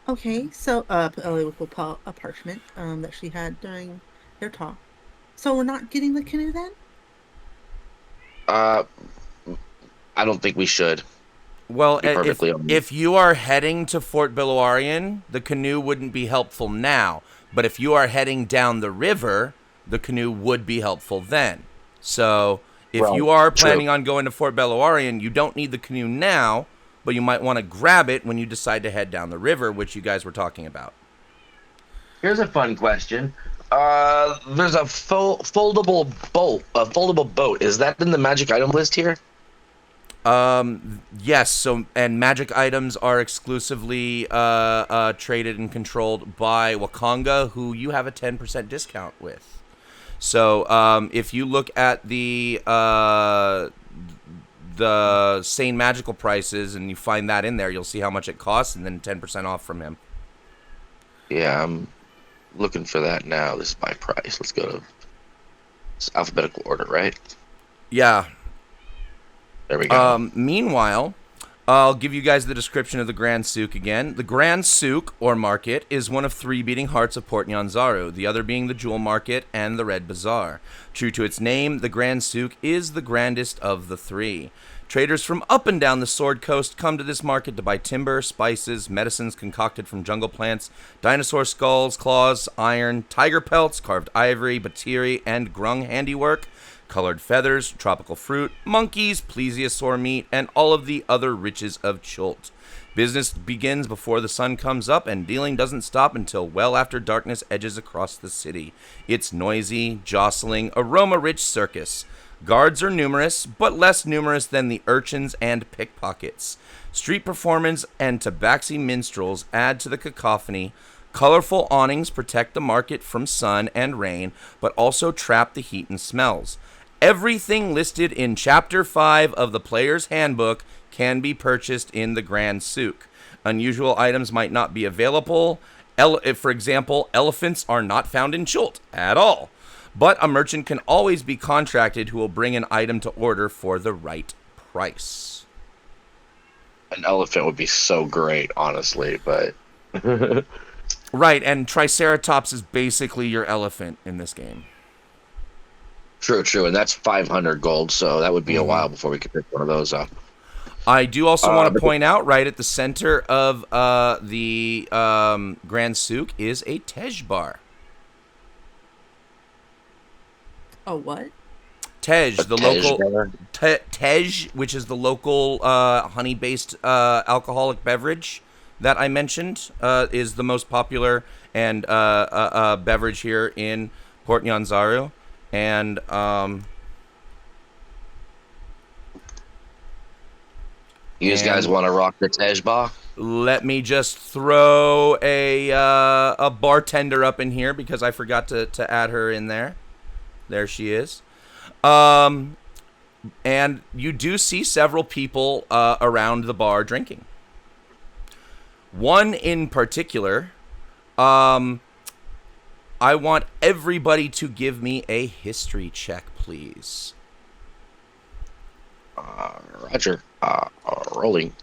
Okay, so Ellie will pull out a parchment that she had during their talk. So we're not getting the canoe then? I don't think we should. Well, Be perfectly honest. if you are heading to Fort Billoarian, the canoe wouldn't be helpful now. But if you are heading down the river, the canoe would be helpful then. So if you are planning on going to Fort Billoarian, you don't need the canoe now, but you might want to grab it when you decide to head down the river, which you guys were talking about. Here's a fun question. There's a foldable boat. Is that in the magic item list here? Yes. So, and magic items are exclusively traded and controlled by Wakanga, who you have a 10% discount with. So, if you look at the sane magical prices and you find that in there, you'll see how much it costs, and then 10% off from him. Yeah, I'm looking for that now. This is my price. Let's go to alphabetical order, right? Yeah. There we go. Meanwhile, I'll give you guys the description of the Grand Souk again. The Grand Souk, or market, is one of 3 beating hearts of Port Nyanzaru, the other being the Jewel Market and the Red Bazaar. True to its name, the Grand Souk is the grandest of the 3. Traders from up and down the Sword Coast come to this market to buy timber, spices, medicines concocted from jungle plants, dinosaur skulls, claws, iron, tiger pelts, carved ivory, batiri, and grung handiwork, colored feathers, tropical fruit, monkeys, plesiosaur meat, and all of the other riches of Chult. Business begins before the sun comes up, and dealing doesn't stop until well after darkness edges across the city. It's noisy, jostling, aroma-rich circus. Guards are numerous, but less numerous than the urchins and pickpockets. Street performers and tabaxi minstrels add to the cacophony. Colorful awnings protect the market from sun and rain, but also trap the heat and smells. Everything listed in Chapter 5 of the Player's Handbook can be purchased in the Grand Souk. Unusual items might not be available. For example, elephants are not found in Chult at all. But a merchant can always be contracted who will bring an item to order for the right price. An elephant would be so great, honestly, but... Right, and Triceratops is basically your elephant in this game. True, and that's 500 gold, so that would be a while before we could pick one of those up. I do also want to point out, right at the center of the Grand Souk is a Tej bar. Oh, what? Tej, the local bar? Tej, which is the local honey-based alcoholic beverage that I mentioned, is the most popular and beverage here in Port Nyanzaru. And you guys want to rock the Tej bar? Let me just throw a bartender up in here because I forgot to add her in there. There she is. And you do see several people around the bar drinking. One in particular, I want everybody to give me a history check, please. Roger. Rolling.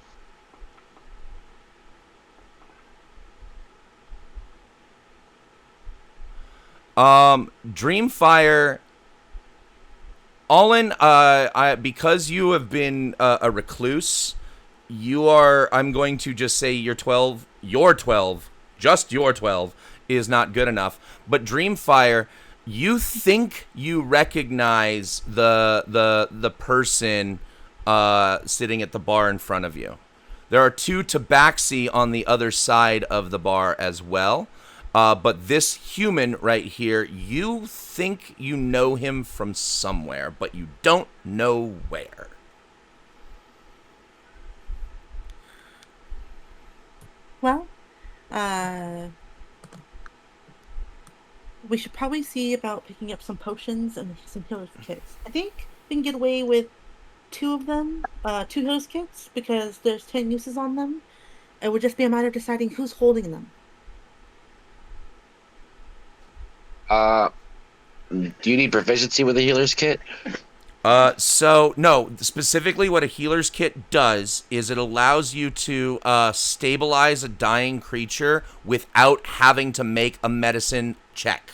Dreamfire, Allin, because you have been a recluse, I'm going to just say your 12 is not good enough. But Dreamfire, you think you recognize the person sitting at the bar in front of you. There are 2 tabaxi on the other side of the bar as well. But this human right here, you think you know him from somewhere, but you don't know where. Well, we should probably see about picking up some potions and some healer's kits. I think we can get away with 2 of them, 2 healer's kits, because there's 10 uses on them. It would just be a matter of deciding who's holding them. Do you need proficiency with a healer's kit? So, no, specifically what a healer's kit does is it allows you to stabilize a dying creature without having to make a medicine check.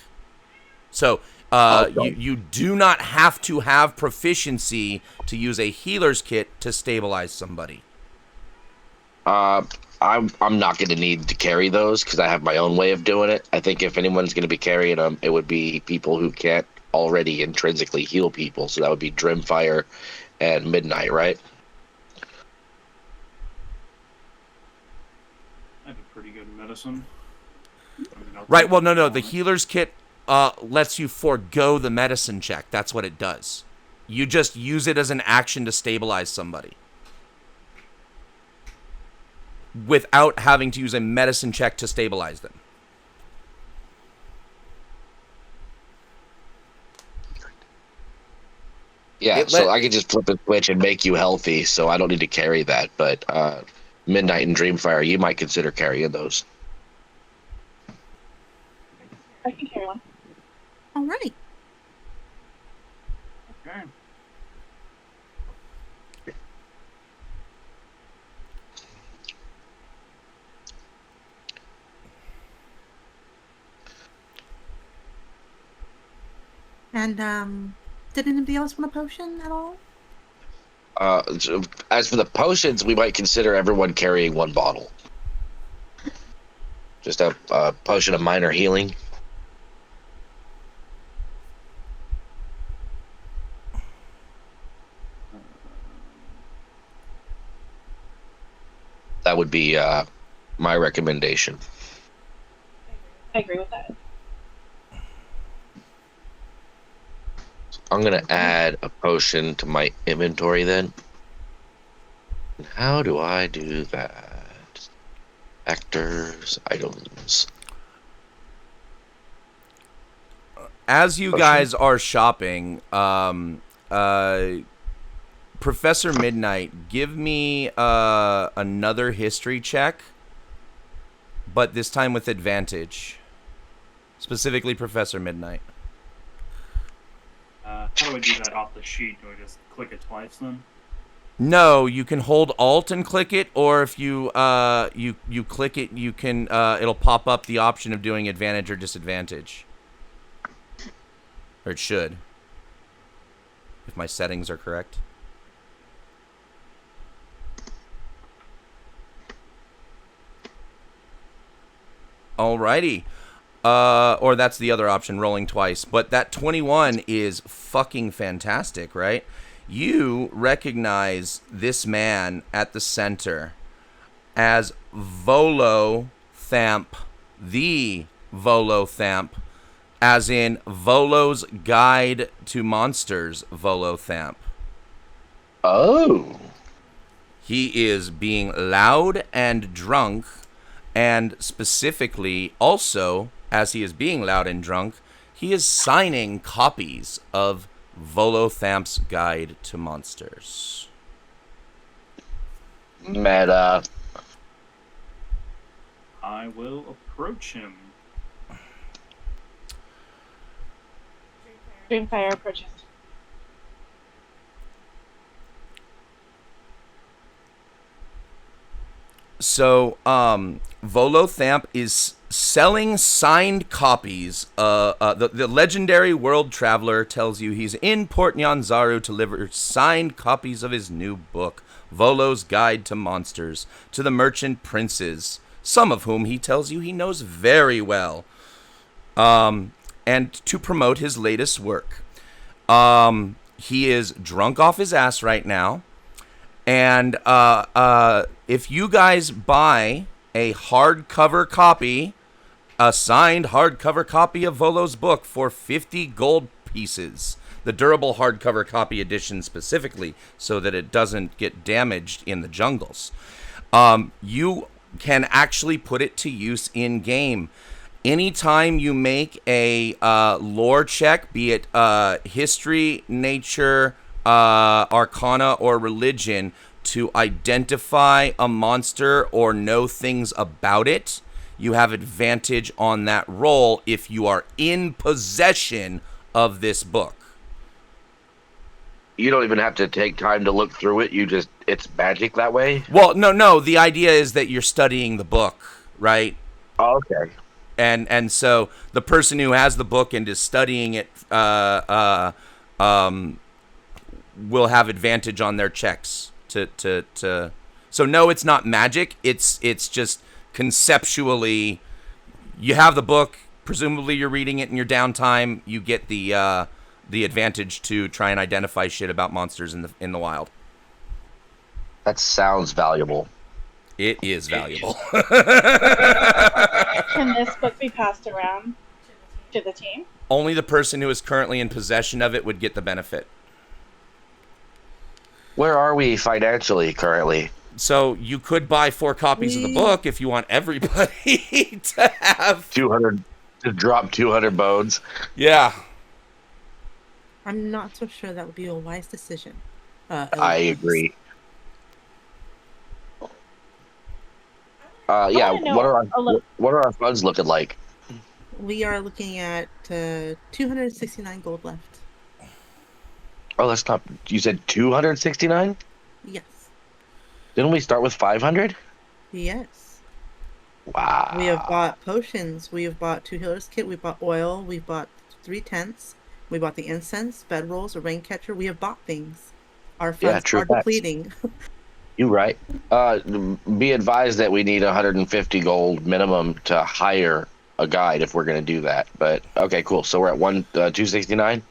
So, you do not have to have proficiency to use a healer's kit to stabilize somebody. I'm not going to need to carry those because I have my own way of doing it. I think if anyone's going to be carrying them, it would be people who can't already intrinsically heal people. So that would be Dreamfire and Midnight, right? I have a pretty good medicine. Right, well, no, the healer's kit lets you forego the medicine check. That's what it does. You just use it as an action to stabilize somebody, without having to use a medicine check to stabilize them. Yeah, so I could just flip a switch and make you healthy, so I don't need to carry that. But Midnight and Dreamfire, you might consider carrying those. I can carry one. All right. Okay. And did anybody else want a potion at all? So as for the potions, we might consider everyone carrying one bottle. Just a potion of minor healing. That would be my recommendation. I agree with that. I'm going to add a potion to my inventory then. How do I do that? Factors, items. As you Potion? guys are shopping, Professor Midnight, give me another history check, but this time with advantage. Specifically, Professor Midnight. How do I do that off the sheet? Do I just click it twice then? No, you can hold Alt and click it, or if you you click it, you can it'll pop up the option of doing advantage or disadvantage. Or it should, if my settings are correct. Alrighty. Or that's the other option, rolling twice. But that 21 is fucking fantastic, right? You recognize this man at the center as Volo Thamp, the Volo Thamp, as in Volo's Guide to Monsters, Volo Thamp. Oh. He is being loud and drunk, and specifically also, as he is being loud and drunk, he is signing copies of Volo Thamp's Guide to Monsters. Meta. I will approach him. Dreamfire approaches. So, Volo Thamp is selling signed copies. The legendary world traveler tells you he's in Port Nyanzaru to deliver signed copies of his new book, Volo's Guide to Monsters, to the merchant princes, some of whom he tells you he knows very well, and to promote his latest work. He is drunk off his ass right now. And if you guys buy a hardcover copy, a signed hardcover copy of Volo's book for 50 gold pieces, the durable hardcover copy edition specifically, so that it doesn't get damaged in the jungles, you can actually put it to use in game. Anytime you make a lore check, be it history, nature, arcana, or religion, to identify a monster or know things about it, you have advantage on that roll if you are in possession of this book. You don't even have to take time to look through it. It's magic that way? Well, no. The idea is that you're studying the book, right? Oh, okay. And so the person who has the book and is studying it will have advantage on their checks to so no, it's not magic. It's just conceptually, you have the book, presumably you're reading it in your downtime, you get the advantage to try and identify shit about monsters in the wild. That sounds valuable. It is valuable. Can this book be passed around to the team? Only the person who is currently in possession of it would get the benefit. Where are we financially currently? So you could buy 4 copies of the book if you want everybody to have 200, to drop 200 bones. Yeah. I'm not so sure that would be a wise decision. I agree. Yeah, wanna know what are our funds looking like? We are looking at 269 gold left. Oh, that's not. You said 269? Yes. Didn't we start with 500? Yes. Wow. We have bought potions. We have bought 2 healers kit. We bought oil. We bought 3 tents, We bought the incense, bedrolls, a rain catcher. We have bought things. Our Yeah, funds true are facts. depleting. You right. Be advised that we need 150 gold minimum to hire a guide if we're going to do that. But okay, cool. So we're at 269.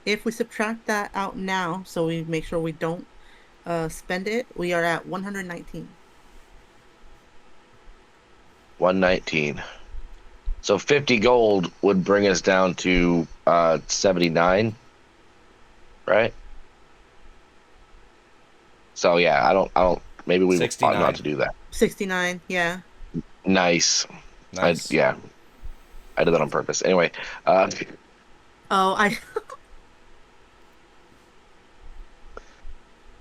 If we subtract that out now, so we make sure we don't spend it, we are at 119. 119. So 50 gold would bring us down to 79, right? So yeah, I don't. Maybe we ought 69. not to do that. 69, yeah. Nice. Nice. Yeah, I did that on purpose. Anyway, Oh, I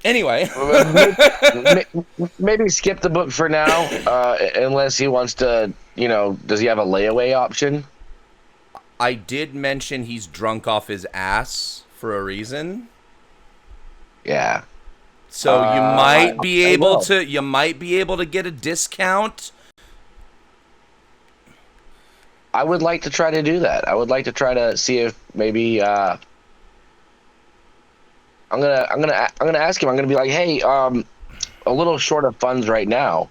Anyway. maybe skip the book for now, unless he wants to. Does he have a layaway option? I did mention he's drunk off his ass for a reason. Yeah. So you might be I able will. to get a discount. I would like to try to do that. I would like to try to see if maybe I'm gonna ask him. I'm gonna be like, hey, a little short of funds right now.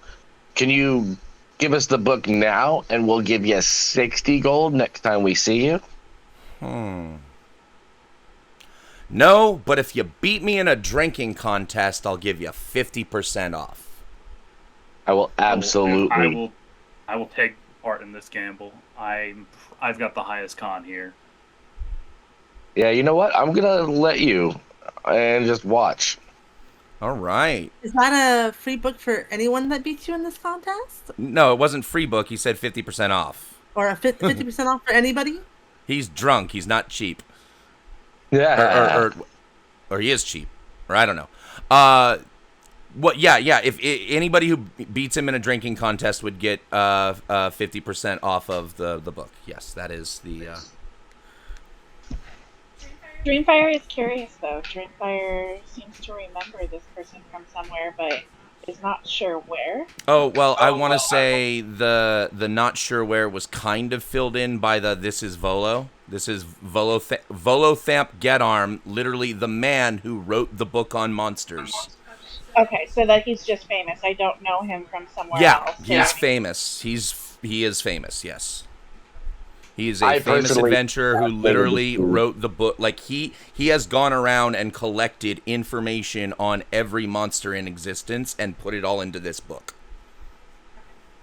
Can you give us the book now, and we'll give you 60 gold next time we see you? No, but if you beat me in a drinking contest, I'll give you 50% off. I will absolutely. I will take part in this gamble. I've got the highest con here. Yeah, you know what? I'm gonna let you and just watch. All right. Is that a free book for anyone that beats you in this contest? No, it wasn't free book. He said 50% off. Or a 50% off for anybody? He's drunk. He's not cheap. Yeah. Or he is cheap. Or I don't know. Yeah. If anybody who beats him in a drinking contest would get 50% off of the book. Yes, that is the. Dreamfire is curious though. Dreamfire seems to remember this person from somewhere, but is not sure where. Oh well, I want to say the not sure where was kind of filled in by this is Volo. This is Volothamp Gedarm, literally the man who wrote the book on monsters. Okay, so that he's just famous. I don't know him from somewhere Yeah, else. he's famous. He is famous. Yes, he is a I famous personally- adventurer who literally wrote the book. Like he has gone around and collected information on every monster in existence and put it all into this book.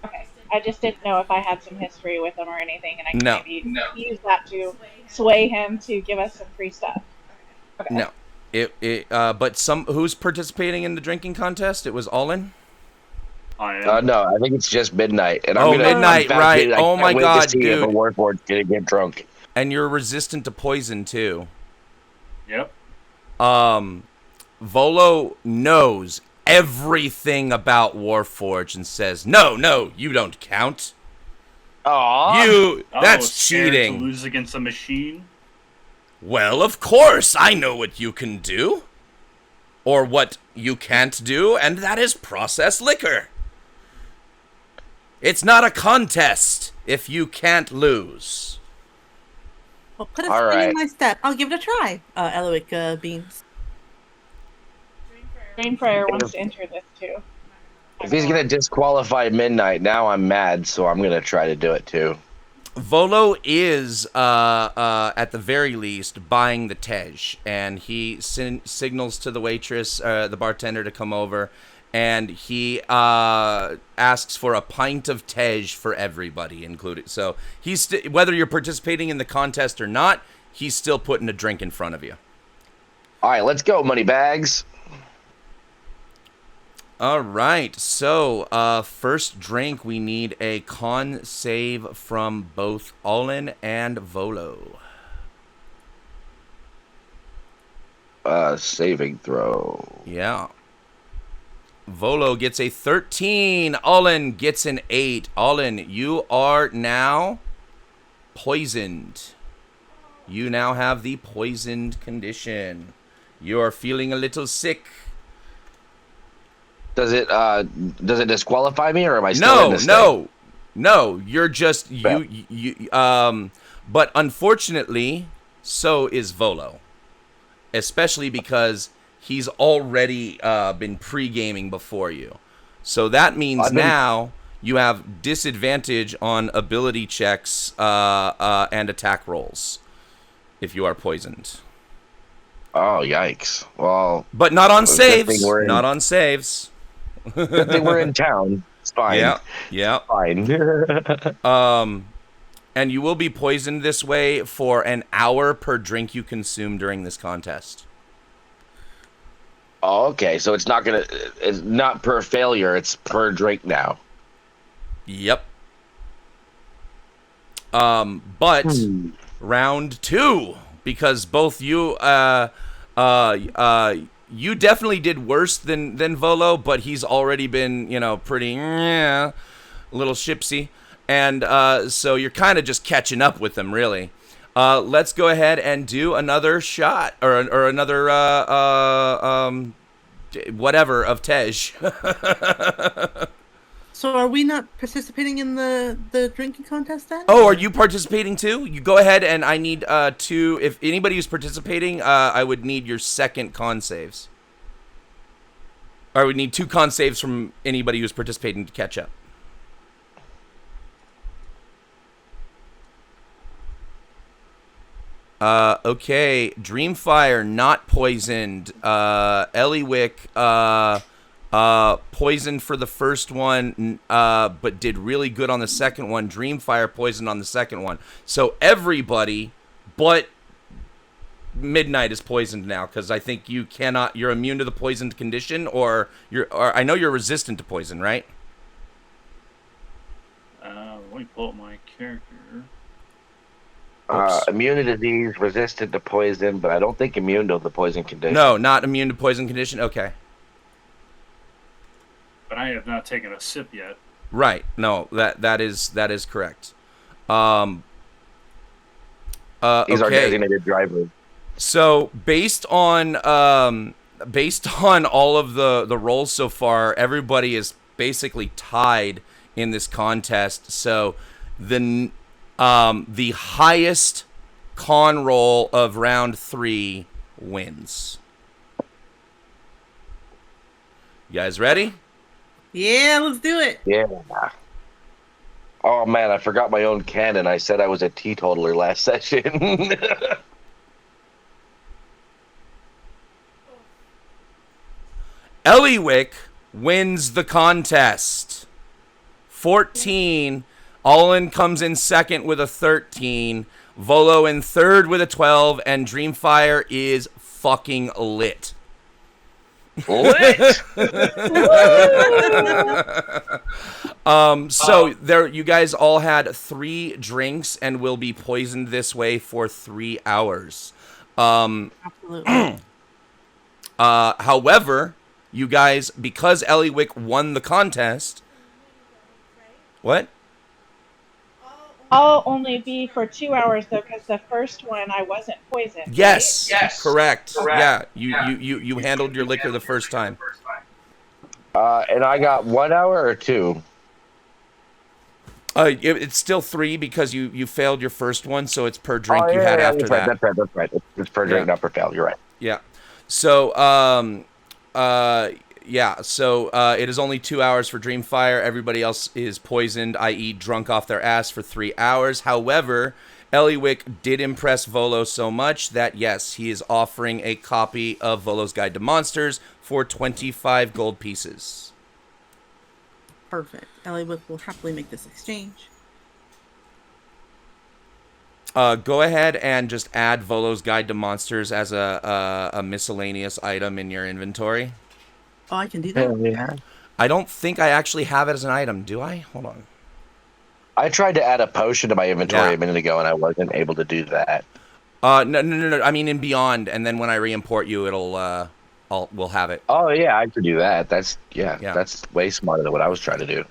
Okay, I just didn't know if I had some history with him or anything, and I could No. maybe use that to sway him to give us some free stuff. Okay. No, but who's participating in the drinking contest? It was Olin. I am. No, I think it's just midnight. And Oh, I'm gonna, midnight, I'm right. fascinated. I Oh can't my wait God, to see if dude. a Warforged's gonna get drunk. And you're resistant to poison too. Yep. Volo knows everything about Warforged and says, "No, you don't count. Aww. That's scared cheating." To lose against a machine. Well, of course, I know what you can do. Or what you can't do, and that is process liquor. It's not a contest if you can't lose. Well, put a All spin right. in my step. I'll give it a try, Eloic Beans. Dreamfire wants to enter this too. If he's gonna disqualify midnight, now I'm mad, so I'm gonna try to do it too. Volo is, at the very least, buying the Tej, and he signals to the waitress, the bartender, to come over, and he asks for a pint of Tej for everybody, included. So he's whether you're participating in the contest or not, he's still putting a drink in front of you. All right, let's go, money bags. All right, so first drink, we need a con save from both Olin and Volo. Saving throw. Yeah. Volo gets a 13. Olin gets an 8. Olin, you are now poisoned. You now have the poisoned condition. You are feeling a little sick. Does it disqualify me, or am I still in this thing? No. You're just you. But unfortunately, so is Volo. Especially because he's already been pre-gaming before you. So that means now you have disadvantage on ability checks and attack rolls if you are poisoned. Oh, yikes. Well, But not on good thing saves. we're in- Not on saves. good thing we're in town. It's fine. Yeah. Fine. And you will be poisoned this way for an hour per drink you consume during this contest. Oh, okay. So it's not per failure. It's per drink now. Yep. But round 2, because both you you definitely did worse than Volo, but he's already been, pretty a little shipsy. And so you're kind of just catching up with him, really. Let's go ahead and do another shot or another whatever of Tej. So are we not participating in the drinking contest then? Oh, are you participating too? You go ahead, and I need two. If anybody who's participating, I would need your second con saves. Or I would need 2 con saves from anybody who's participating to catch up. Okay, Dreamfire not poisoned. Eliwick poisoned for the first one, but did really good on the second one. Dreamfire poisoned on the second one. So everybody but Midnight is poisoned now, because I think you're immune to the poisoned condition, or I know you're resistant to poison, right? Let me pull up my character. Immune to disease, resistant to poison, but I don't think immune to the poison condition. No, not immune to poison condition. Okay. But I have not taken a sip yet. Right. No, that is correct. He's our Okay. designated driver. So based on all of the rolls so far, everybody is basically tied in this contest. So the highest con roll of round 3 wins. You guys ready? Yeah, let's do it. Yeah. Oh man, I forgot my own canon. I said I was a teetotaler last session. Eliwick wins the contest. 14. Olin comes in second with a 13. Volo in third with a 12. And Dreamfire is fucking lit. Lit. So there, you guys all had 3 drinks and will be poisoned this way for 3 hours. Absolutely. However, you guys, because Eliwick won the contest. What? I'll only be for 2 hours though, because the first one I wasn't poisoned. Yes. Right? Correct. Yeah. You handled your liquor the first time. And I got 1 hour or 2. It's still 3 because you failed your first one, so it's per drink you had after that. That's right. It's per drink, not per fail. You're right. Yeah. So, it is only 2 hours for Dreamfire. Everybody else is poisoned, i.e. drunk off their ass for 3 hours. However, Eliwick did impress Volo so much that, yes, he is offering a copy of Volo's Guide to Monsters for 25 gold pieces. Perfect. Eliwick will happily make this exchange. Go ahead and just add Volo's Guide to Monsters as a miscellaneous item in your inventory. Oh, I can do that? Yeah. I don't think I actually have it as an item, do I? Hold on. I tried to add a potion to my inventory Yeah. a minute ago, and I wasn't able to do that. No. I mean in Beyond, and then when I re-import you, we'll have it. Oh yeah, I could do that. That's Yeah. That's way smarter than what I was trying to do.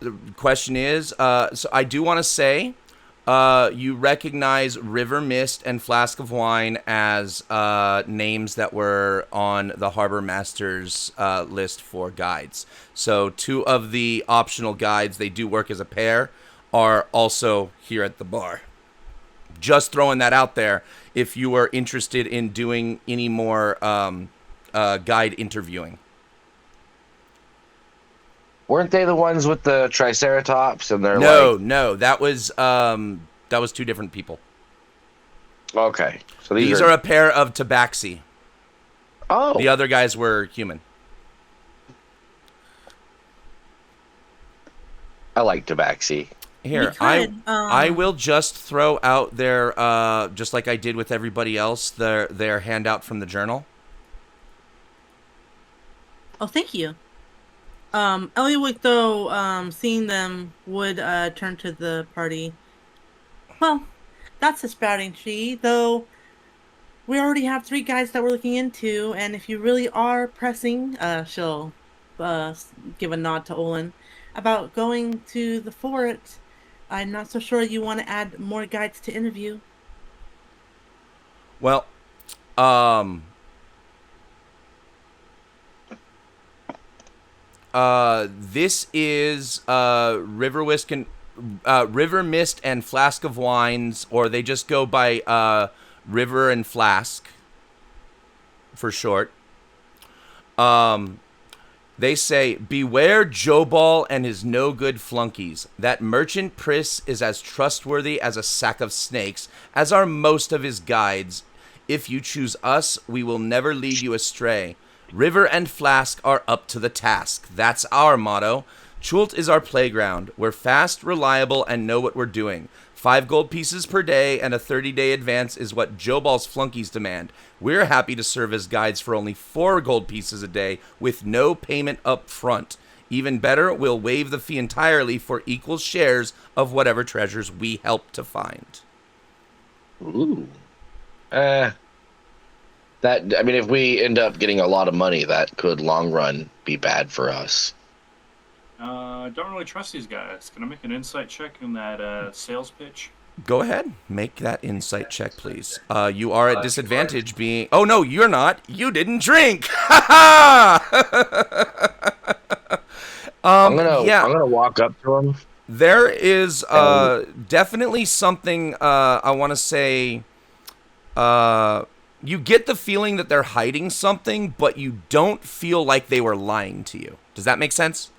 The question is, so I do want to say, you recognize River Mist and Flask of Wine as names that were on the Harbor Master's list for guides. So 2 of the optional guides, they do work as a pair, are also here at the bar. Just throwing that out there if you are interested in doing any more guide interviewing. Weren't they the ones with the Triceratops? And they're No, that was 2 different people. Okay, so These are a pair of tabaxi. Oh, The other guys were human. I like Tabaxi. Here, I will just throw out their just like I did with everybody else, their handout from the journal. Oh, thank you. Eliwick, though, seeing them would turn to the party. Well, that's a sprouting tree, though we already have 3 guys that we're looking into, and if you really are pressing, she'll give a nod to Olin, about going to the fort, I'm not so sure you want to add more guides to interview. Well, this is River Mist and Flask of Wines, or they just go by River and Flask for short. They say, beware Jobal and his no-good flunkies. That merchant Priss is as trustworthy as a sack of snakes, as are most of his guides. If you choose us, we will never lead you astray. River and Flask are up to the task. That's our motto. Chult is our playground. We're fast, reliable, and know what we're doing. 5 gold pieces per day and a 30-day advance is what Jobal's flunkies demand. We're happy to serve as guides for only 4 gold pieces a day with no payment up front. Even better, we'll waive the fee entirely for equal shares of whatever treasures we help to find. Ooh. If we end up getting a lot of money, that could long run be bad for us. Don't really trust these guys. Can I make an insight check on that sales pitch? Go ahead. Make that insight check, please. You are at disadvantage being... Oh, no, you're not. You didn't drink. Ha ha! I'm gonna walk up to him. There is definitely something I want to say... you get the feeling that they're hiding something, but you don't feel like they were lying to you. Does that make sense?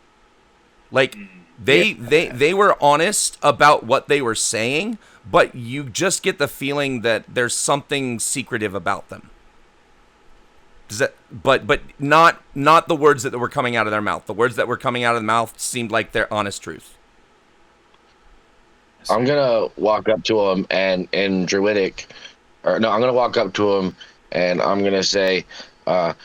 Like, they were honest about what they were saying, but you just get the feeling that there's something secretive about them. Does that? But not the words that were coming out of their mouth. The words that were coming out of the mouth seemed like their honest truth. I'm gonna walk up to him and in Druidic, I'm gonna walk up to him and I'm gonna say, I'm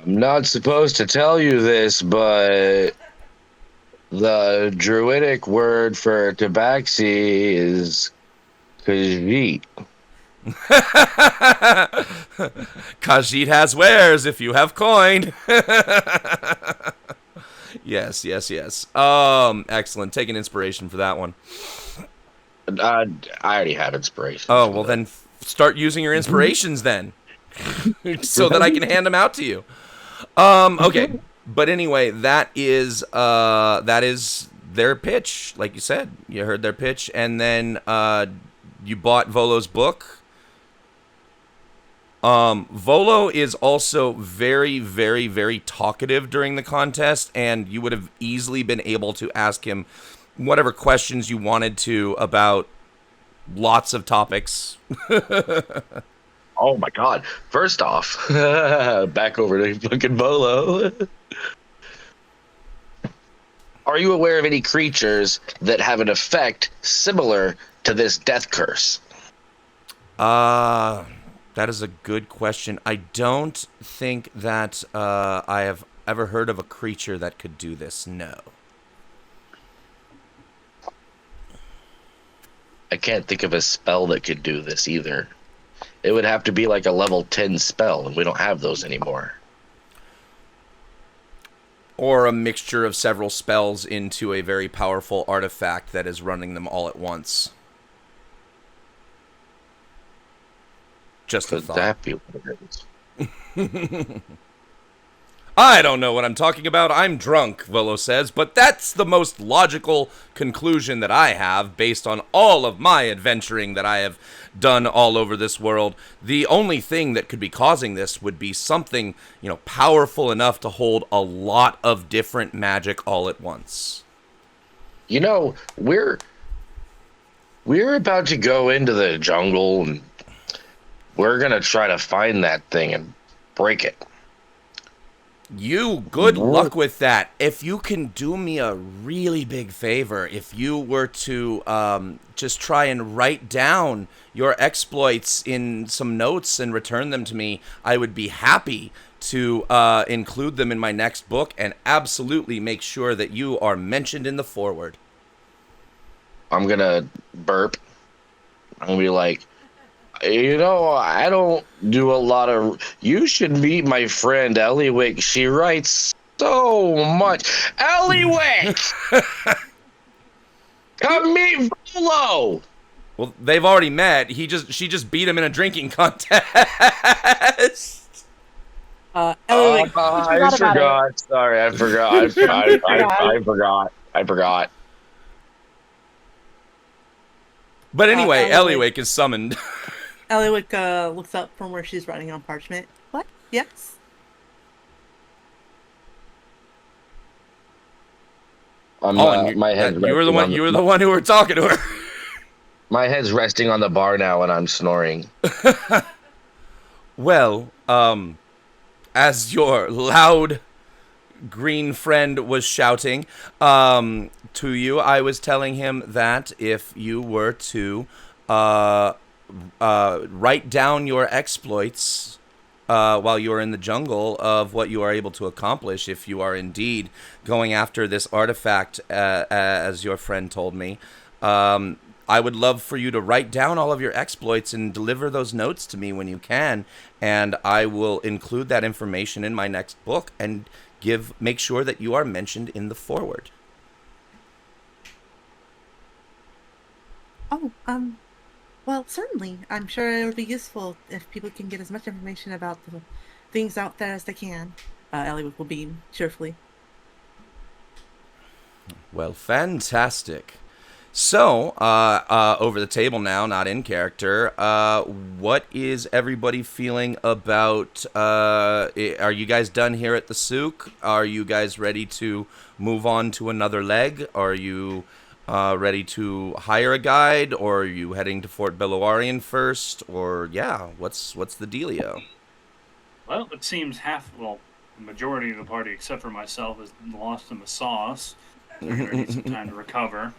not supposed to tell you this, but the Druidic word for tabaxi is Khajiit. Khajiit has wares if you have coin. Yes. Excellent. Taking inspiration for that one. I already have inspiration. Oh, well then start using your inspirations then. So that I can hand them out to you. Okay. But anyway, that is their pitch. Like you said, you heard their pitch, and then you bought Volo's book. Volo is also very, very, very talkative during the contest, and you would have easily been able to ask him whatever questions you wanted to about lots of topics. Oh my god. First off, back over to fucking Volo. Are you aware of any creatures that have an effect similar to this death curse? That is a good question. I don't think that I have ever heard of a creature that could do this, no. I can't think of a spell that could do this either. It would have to be like a level 10 spell, and we don't have those anymore. or a mixture of several spells into a very powerful artifact that is running them all at once. Just a Could thought. that be what it is? I don't know what I'm talking about. I'm drunk, Volo says, but that's the most logical conclusion that I have based on all of my adventuring that I have done all over this world. The only thing that could be causing this would be something, powerful enough to hold a lot of different magic all at once. We're about to go into the jungle, and we're going to try to find that thing and break it. Good luck with that. If you can do me a really big favor, if you were to just try and write down your exploits in some notes and return them to me, I would be happy to include them in my next book and absolutely make sure that you are mentioned in the foreword. I'm going to burp. I'm going to be like, I don't do a lot of... You should meet my friend Eliwick. She writes so much. Eliwick! Come meet Volo! Well, they've already met. She just beat him in a drinking contest. Eliwick, I forgot. Sorry, I forgot. I forgot. But anyway, Eliwick is summoned. Eliwick looks up from where she's writing on parchment. What? Yes? My head. You were the one who were talking to her. My head's resting on the bar now, and I'm snoring. Well, as your loud green friend was shouting to you, I was telling him that if you were to write down your exploits while you are in the jungle of what you are able to accomplish, if you are indeed going after this artifact, as your friend told me, I would love for you to write down all of your exploits and deliver those notes to me when you can, and I will include that information in my next book and make sure that you are mentioned in the foreword. Oh, well, certainly. I'm sure it would be useful if people can get as much information about the things out there as they can. Eliwick will beam cheerfully. Well, fantastic. So, over the table now, not in character, what is everybody feeling about, are you guys done here at the souk? Are you guys ready to move on to another leg? Are you ready to hire a guide, or are you heading to Fort Beluarian first? Or, what's the dealio? Well, it seems the majority of the party, except for myself, is lost in the sauce. They're going to need some time to recover.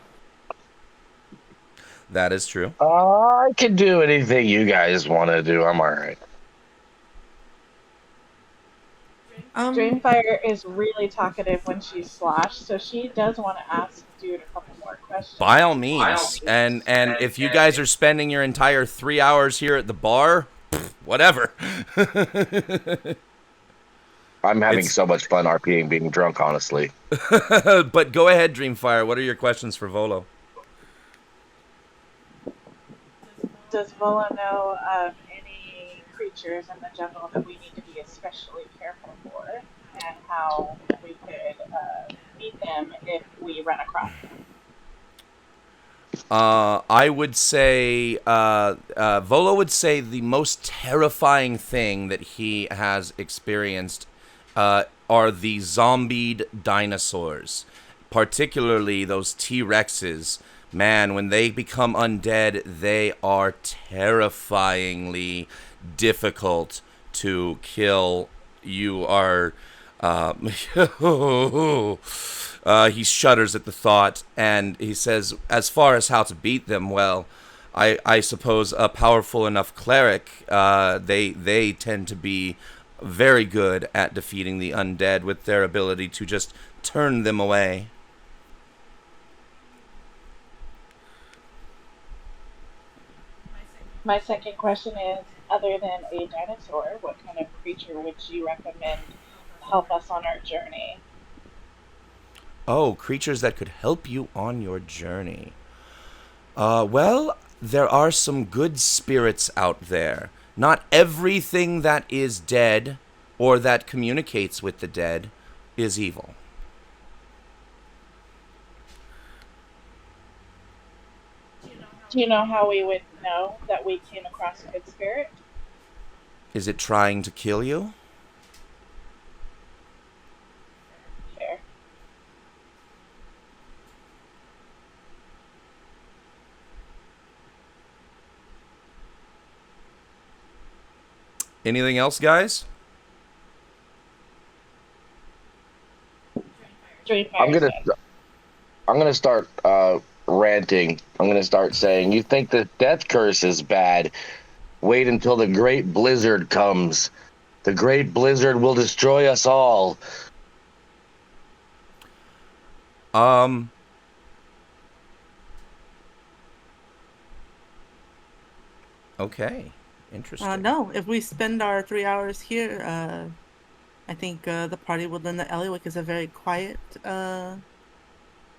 That is true. I can do anything you guys want to do. I'm all right. Dreamfire is really talkative when she's sloshed, so she does want to ask dude a couple more questions. By all means. And if you guys are spending your entire 3 hours here at the bar, whatever. I'm having so much fun RPing being drunk, honestly. But go ahead, Dreamfire. What are your questions for Volo? Does Volo know of any creatures in the jungle that we need to be especially careful for, and how we could meet them if we run across them? I would say, Volo would say the most terrifying thing that he has experienced are the zombied dinosaurs, particularly those T-Rexes. Man, when they become undead, they are terrifyingly difficult to kill. You are... he shudders at the thought, and he says, as far as how to beat them, well, I suppose a powerful enough cleric, they tend to be very good at defeating the undead with their ability to just turn them away. My second question is, other than a dinosaur, what kind of creature would you recommend to help us on our journey? Oh, creatures that could help you on your journey. Well, there are some good spirits out there. Not everything that is dead or that communicates with the dead is evil. Do you know how we would know that we came across a good spirit? Is it trying to kill you? Fair. Anything else, guys? I'm gonna start ranting. I'm gonna start saying, "You think the death curse is bad? Wait until the great blizzard comes. The great blizzard will destroy us all." Okay. Interesting. No, if we spend our 3 hours here, I think the party would learn that Eliwick is a very quiet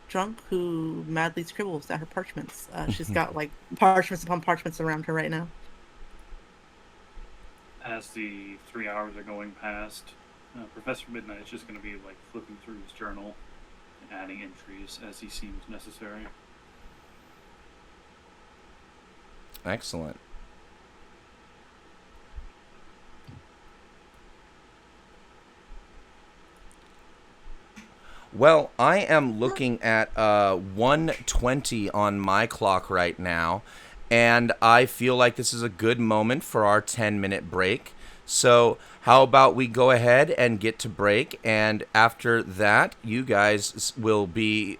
drunk who madly scribbles at her parchments. She's got like parchments upon parchments around her right now. As the 3 hours are going past, Professor Midnight is just going to be like flipping through his journal and adding entries as he seems necessary. Excellent. Well, I am looking at 1:20 on my clock right now, and I feel like this is a good moment for our 10-minute break. So how about we go ahead and get to break, and after that, you guys will be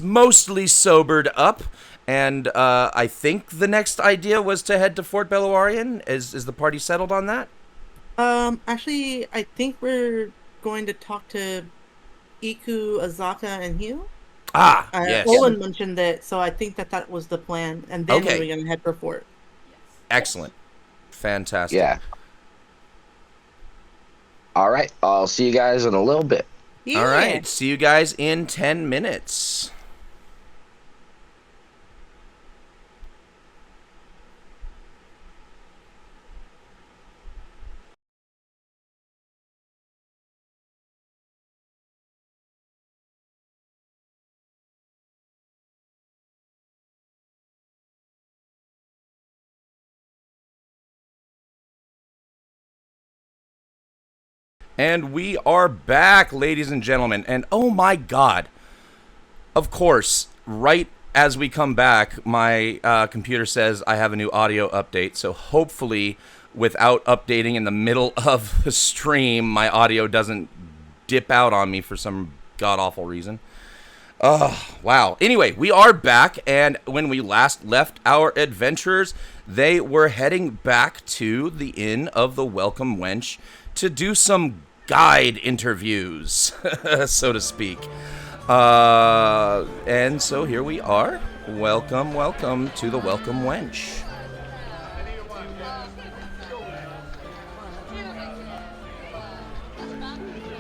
mostly sobered up, and I think the next idea was to head to Fort Beluarian. Is the party settled on that? Actually, I think we're going to talk to Iku, Azaka, and Hugh. Yes. Olin mentioned that, so I think that was the plan, and then Okay. we were going to head for Fort. Excellent. Fantastic. Yeah. All right. I'll see you guys in a little bit. Yeah. All right. See you guys in 10 minutes. And we are back, ladies and gentlemen. And oh my God. Of course, right as we come back, my computer says I have a new audio update. So hopefully, without updating in the middle of the stream, my audio doesn't dip out on me for some god-awful reason. Oh, wow. Anyway, we are back, and when we last left our adventurers, they were heading back to the Inn of the Welcome Wench to do some guide interviews, so to speak. And so here we are. Welcome, welcome to the Welcome Wench.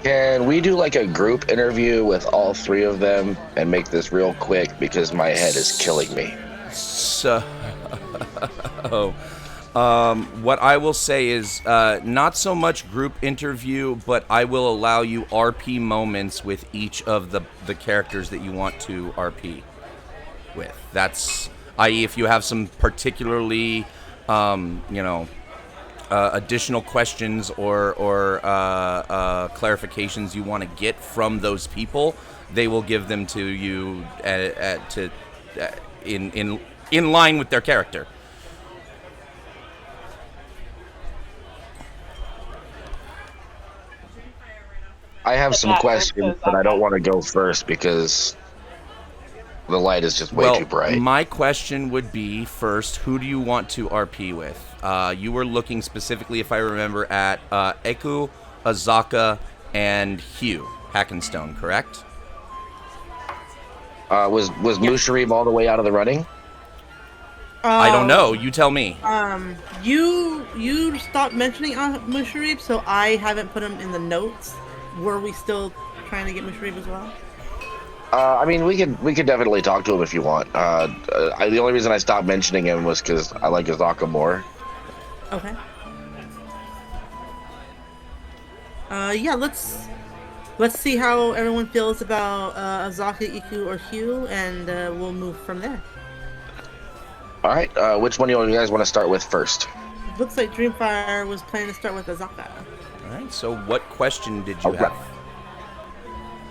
Can we do like a group interview with all three of them and make this real quick because my head is killing me? So, what I will say is not so much group interview, but I will allow you RP moments with each of the characters that you want to RP with. That's, i.e., if you have some particularly, additional questions or clarifications you want to get from those people, they will give them to you in line with their character. I have some questions, but I don't want to go first because the light is just way too bright. My question would be first, who do you want to RP with? You were looking specifically, if I remember, at Eku, Azaka, and Hugh Hackenstone, correct? Was Musharib all the way out of the running? I don't know. You tell me. You stopped mentioning Musharib, so I haven't put him in the notes. Were we still trying to get Musharib as well? I mean, we could definitely talk to him if you want. The only reason I stopped mentioning him was because I like Azaka more. Okay. Yeah, let's see how everyone feels about Azaka, Iku, or Hugh, and we'll move from there. All right, which one do you guys want to start with first? Looks like Dreamfire was planning to start with Azaka. All right. So, what question did you Okay. have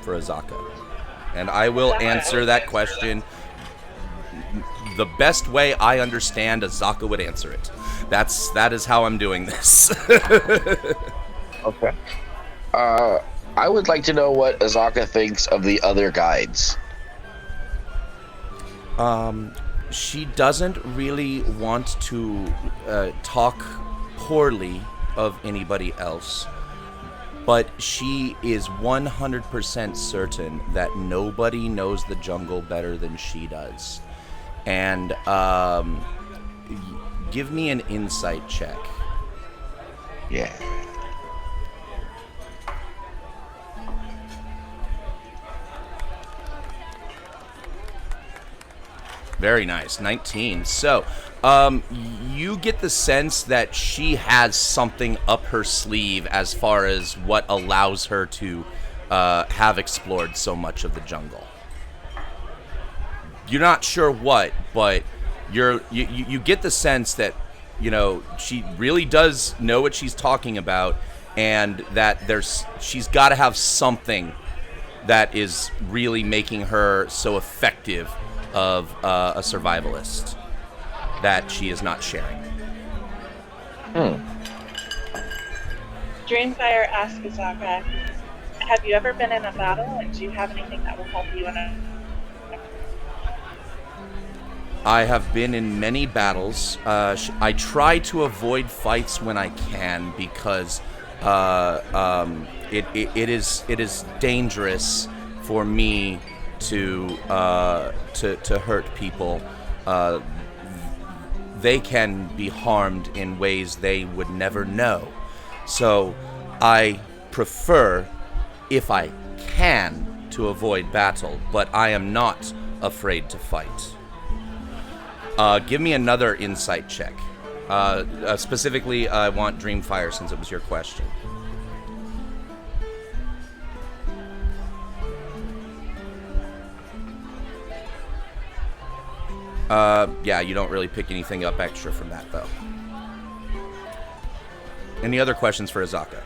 for Azaka? And I will answer that question the best way I understand Azaka would answer it. That is how I'm doing this. Okay. I would like to know what Azaka thinks of the other guides. She doesn't really want to talk poorly of anybody else, but she is 100% certain that nobody knows the jungle better than she does. And give me an insight check. Yeah. Very nice. 19. So, you get the sense that she has something up her sleeve as far as what allows her to have explored so much of the jungle. You're not sure what, but you get the sense that, you know, she really does know what she's talking about, and that she's got to have something that is really making her so effective of a survivalist that she is not sharing. Dreamfire asks Azaka, have you ever been in a battle, and do you have anything that will help you in a... I have been in many battles. I try to avoid fights when I can because it is dangerous for me to hurt people. They can be harmed in ways they would never know. So I prefer, if I can, to avoid battle, but I am not afraid to fight. Give me another insight check. Specifically, I want Dreamfire since it was your question. Yeah, you don't really pick anything up extra from that, though. Any other questions for Azaka?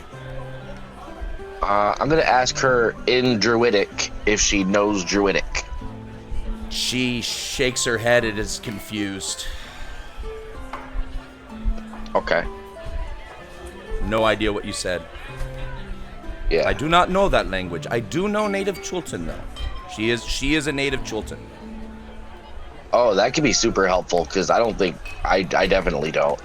I'm going to ask her in Druidic if she knows Druidic. She shakes her head and is confused. Okay. No idea what you said. Yeah. I do not know that language. I do know native Chultan, though. She is a native Chultan. Oh, that could be super helpful, because I definitely don't.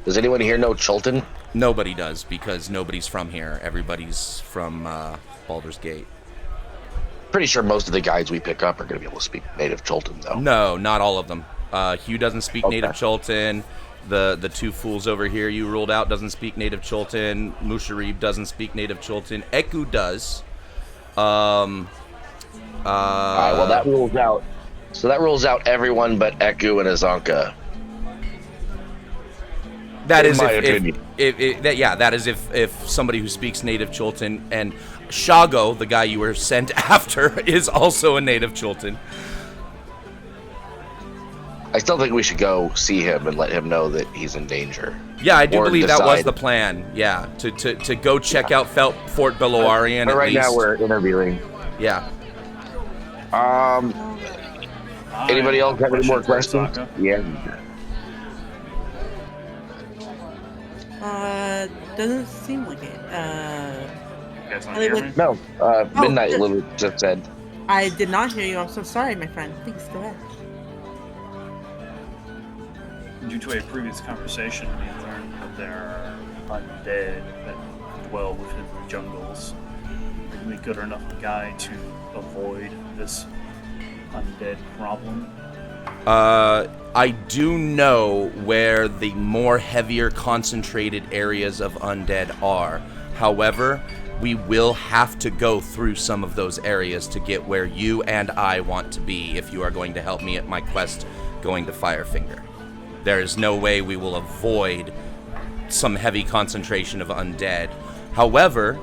Does anyone here know Chultan? Nobody does, because nobody's from here. Everybody's from Baldur's Gate. Pretty sure most of the guides we pick up are going to be able to speak native Chultan, though. No, not all of them. Hugh doesn't speak Okay. native Chultan. The two fools over here you ruled out doesn't speak native Chultan. Musharib doesn't speak native Chultan. Eku does. Alright, well, that rules out. So that rules out everyone but Eku and Azanka. That in is my if opinion. that is if somebody who speaks native Chultan, and Shago, the guy you were sent after, is also a native Chultan. I still think we should go see him and let him know that he's in danger. Yeah, I do Or believe that was decide. the plan. Yeah, to go check out Fort Beloarian But at right least. now we're interviewing. Yeah. Anybody else have any more question questions? for Azaka? Yeah. Doesn't seem like it. You guys want to Ellie hear would- me? No, Midnight good. Lily just said. I did not hear you. I'm so sorry, my friend. Please go ahead. Due to a previous conversation, we learned that there are undead that dwell within the jungles. Are you a good enough guy to avoid this undead problem? I do know where the more heavier concentrated areas of undead are. However, we will have to go through some of those areas to get where you and I want to be if you are going to help me at my quest going to Firefinger. There is no way we will avoid some heavy concentration of undead. However,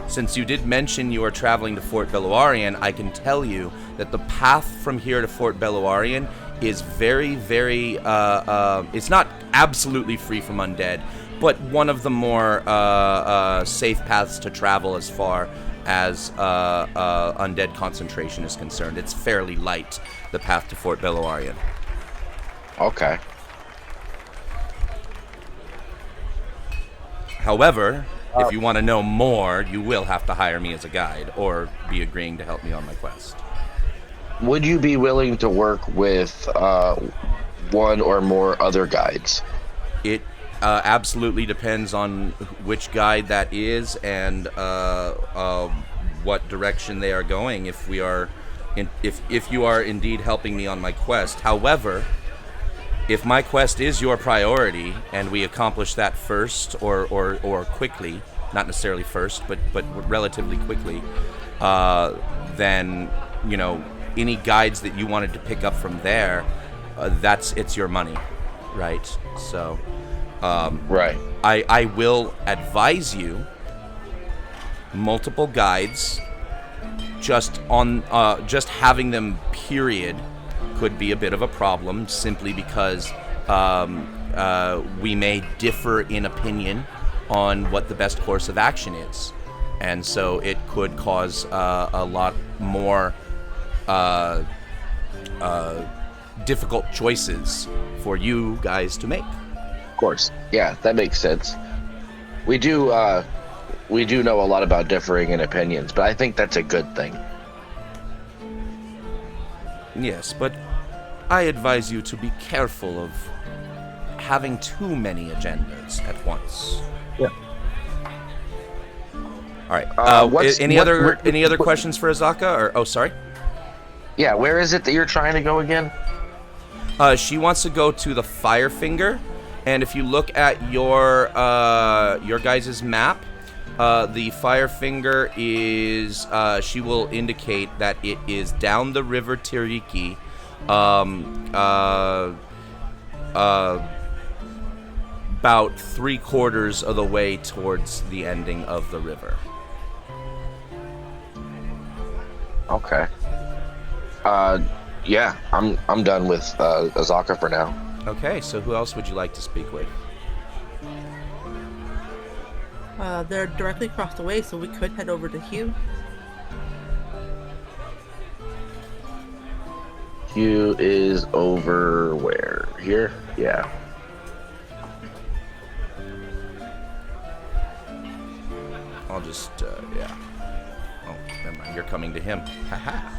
since you did mention you are traveling to Fort Beluarian, I can tell you that the path from here to Fort Beluarian is very, very, it's not absolutely free from undead, but one of the more safe paths to travel as far as undead concentration is concerned. It's fairly light, the path to Fort Beluarian. Okay. However, if you want to know more, you will have to hire me as a guide or be agreeing to help me on my quest. Would you be willing to work with one or more other guides? It absolutely depends on which guide that is and what direction they are going. If you are indeed helping me on my quest. However, if my quest is your priority and we accomplish that first or quickly, not necessarily first, but relatively quickly, then any guides that you wanted to pick up from there, it's your money, right? So. Right. I will advise you multiple guides. Just having them, period, could be a bit of a problem simply because we may differ in opinion on what the best course of action is, and so it could cause a lot more difficult choices for you guys to make. Of course. Yeah, that makes sense. We do know a lot about differing in opinions, but I think that's a good thing. Yes, but I advise you to be careful of having too many agendas at once. Yeah. All right. Any other questions for Azaka? Or sorry. Yeah, where is it that you're trying to go again? She wants to go to the Firefinger, and if you look at your guys' map, the Firefinger is, she will indicate that it is down the river Tiriki, about 3/4 of the way towards the ending of the river. Okay. Yeah, I'm done with Azaka for now. Okay, so who else would you like to speak with? They're directly across the way, so we could head over to Hugh. Hugh is over where? Here? Yeah. I'll just, yeah. Oh, never mind. You're coming to him. Haha.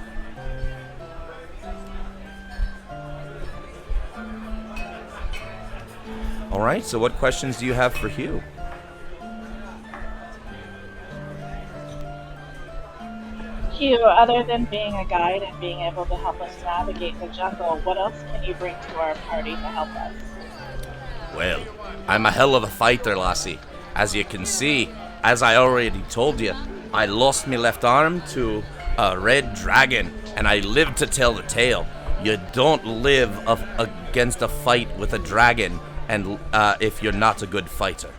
All right, so what questions do you have for Hugh? Hugh, other than being a guide and being able to help us navigate the jungle, what else can you bring to our party to help us? Well, I'm a hell of a fighter, lassie. As you can see, as I already told you, I lost my left arm to a red dragon, and I live to tell the tale. You don't live against a fight with a dragon, and if you're not a good fighter.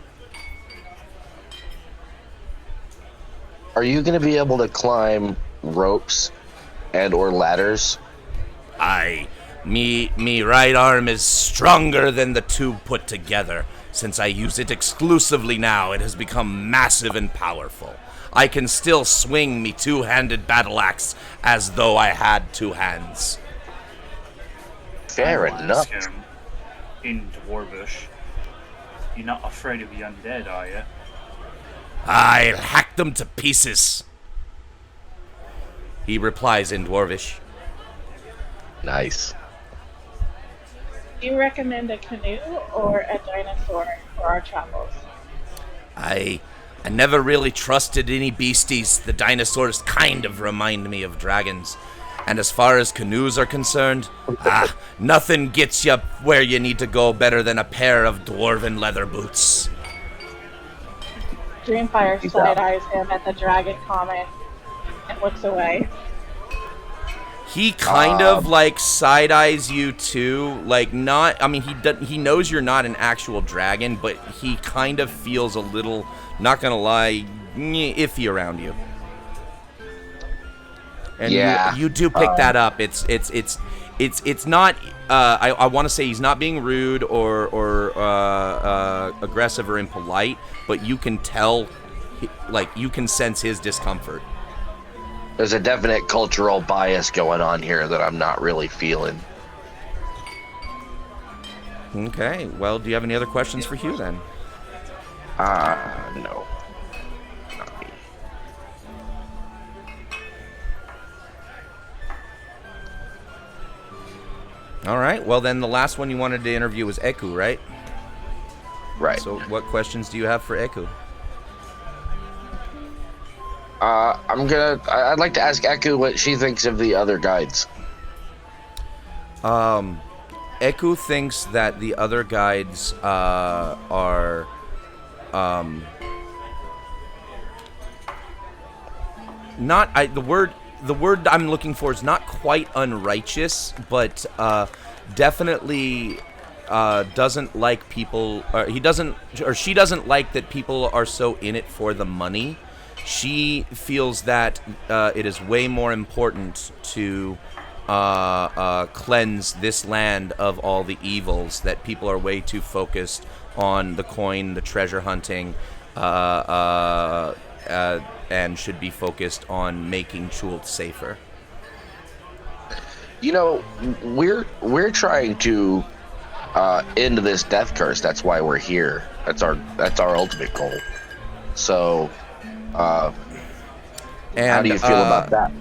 Are you going to be able to climb ropes and or ladders? Aye, me right arm is stronger than the two put together. Since I use it exclusively now, it has become massive and powerful. I can still swing me two-handed battle axe as though I had two hands. Fair I'll enough. ask him in Dwarvish. You're not afraid of the undead, are you? I'll hack them to pieces. He replies in Dwarvish. Nice. Do you recommend a canoe or a dinosaur for our travels? I never really trusted any beasties. The dinosaurs kind of remind me of dragons. And as far as canoes are concerned, nothing gets you where you need to go better than a pair of dwarven leather boots. Dreamfire He's side out. eyes him at the dragon comment and looks away. He kind of like side eyes you too, like not. I mean, he knows you're not an actual dragon, but he kind of feels a little, not gonna lie, iffy around you. And Yeah. you do pick that up. It's not. I want to say he's not being rude or aggressive or impolite, but you can tell, like you can sense his discomfort. There's a definite cultural bias going on here that I'm not really feeling. Okay. Well, do you have any other questions for Hugh then? No. Not me. All right. Well, then the last one you wanted to interview was Eku, right? Right. So, what questions do you have for Eku? I'd like to ask Eku what she thinks of the other guides. Eku thinks that the other guides are not. The word I'm looking for is not quite unrighteous, but definitely doesn't like people. She doesn't like that people are so in it for the money. She feels that it is way more important to cleanse this land of all the evils, that people are way too focused on the coin, the treasure hunting, and should be focused on making Chult safer. You know, we're trying to end this death curse. That's why we're here. That's our ultimate goal. So, how do you feel about that?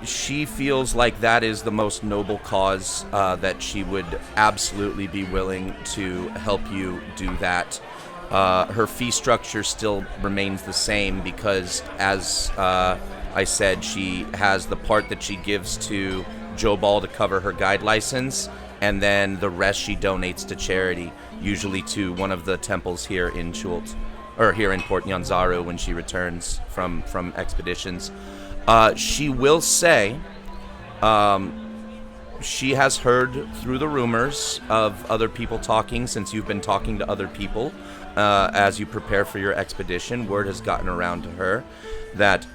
She feels like that is the most noble cause, that she would absolutely be willing to help you do that. Her fee structure still remains the same because, as I said, she has the part that she gives to Joe Ball to cover her guide license, and then the rest she donates to charity, usually to one of the temples here in Chult, or here in Port Nyanzaru when she returns from expeditions. She will say she has heard through the rumors of other people talking, since you've been talking to other people as you prepare for your expedition. Word has gotten around to her that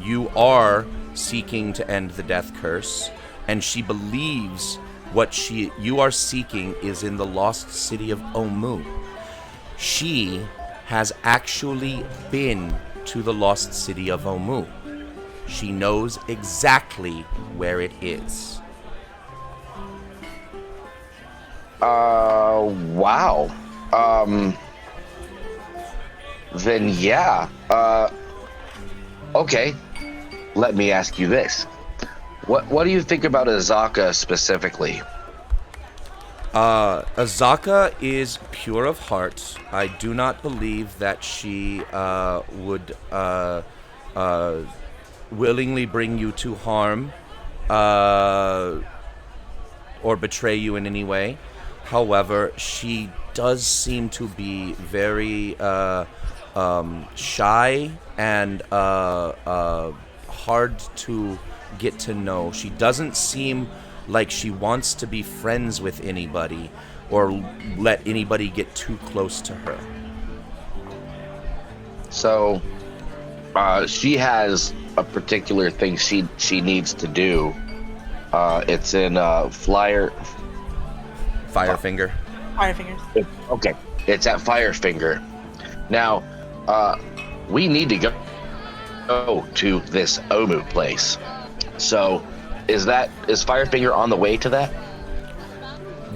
you are seeking to end the death curse, and she believes what you are seeking is in the lost city of Omu. She has actually been to the lost city of Omu. She knows exactly where it is. Wow. Then yeah. Okay. Let me ask you this. What do you think about Azaka specifically? Azaka is pure of heart. I do not believe that she would willingly bring you to harm or betray you in any way. However, she does seem to be very shy and hard to get to know. She doesn't seem like she wants to be friends with anybody or let anybody get too close to her. So, she has a particular thing she needs to do. It's in Firefinger. Firefingers. Okay, it's at Firefinger. Now, we need to go to this Omu place. So, is Firefinger on the way to that?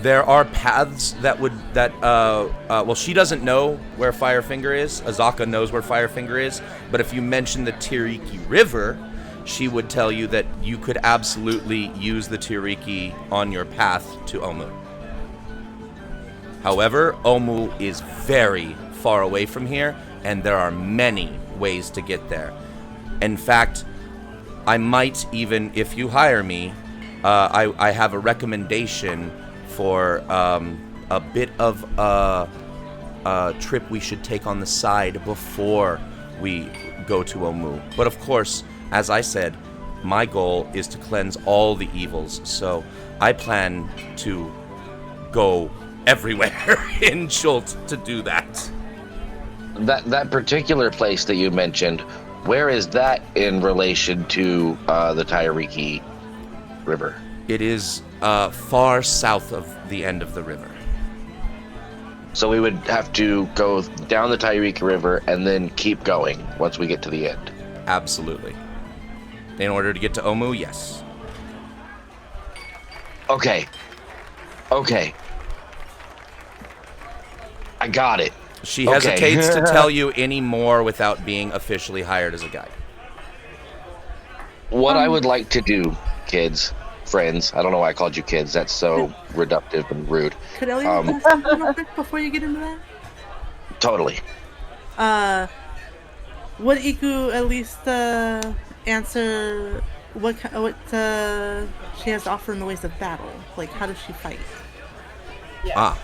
There are paths well, she doesn't know where Firefinger is. Azaka knows where Firefinger is, but if you mention the Tiriki River, she would tell you that you could absolutely use the Tiriki on your path to Omu. However, Omu is very far away from here, and there are many ways to get there. In fact, I might even, if you hire me, I have a recommendation for a bit of trip we should take on the side before we go to Omu. But of course, as I said, my goal is to cleanse all the evils, so I plan to go everywhere in Schult to do that. That particular place that you mentioned, where is that in relation to the Tairiki River? It is far south of the end of the river. So we would have to go down the Tairiki River and then keep going once we get to the end. Absolutely. In order to get to Omu, yes. Okay. I got it. She hesitates to tell you any more without being officially hired as a guide. What I would like to do, kids, friends, I don't know why I called you kids. That's so reductive and rude. Could Elliot do something real quick before you get into that? Totally. Would Iku at least answer what she has to offer in the ways of battle? Like, how does she fight? Yes.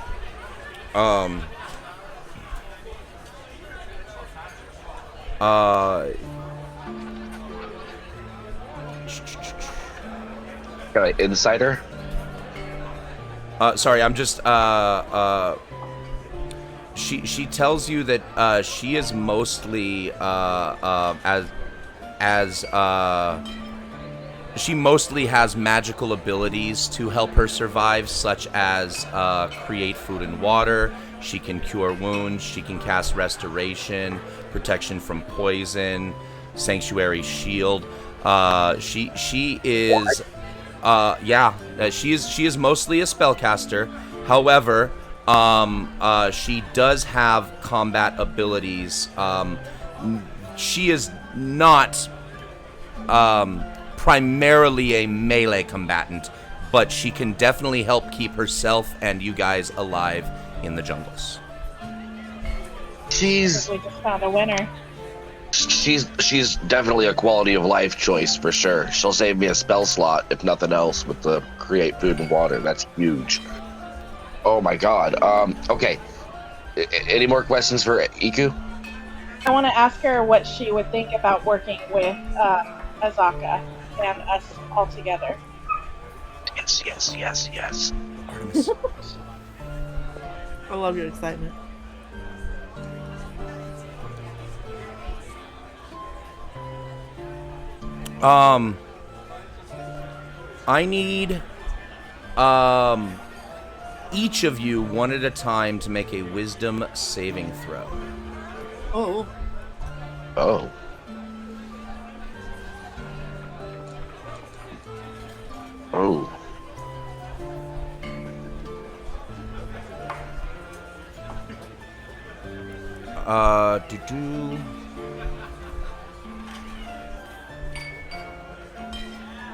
Insider? Sorry, I'm just, she tells you that, she is mostly, she mostly has magical abilities to help her survive, such as, create food and water. She can cure wounds, she can cast restoration, protection from poison, sanctuary shield. She is, she is mostly a spellcaster. However, she does have combat abilities. She is not primarily a melee combatant, but she can definitely help keep herself and you guys alive in the jungles. We just found a winner. She's definitely a quality of life choice for sure. She'll save me a spell slot if nothing else with the create food and water. That's huge. Oh my god. Okay. Any more questions for Iku? I want to ask her what she would think about working with Azaka and us all together. Yes. Artemis. I love your excitement. I need each of you one at a time to make a wisdom saving throw. Oh. Oh.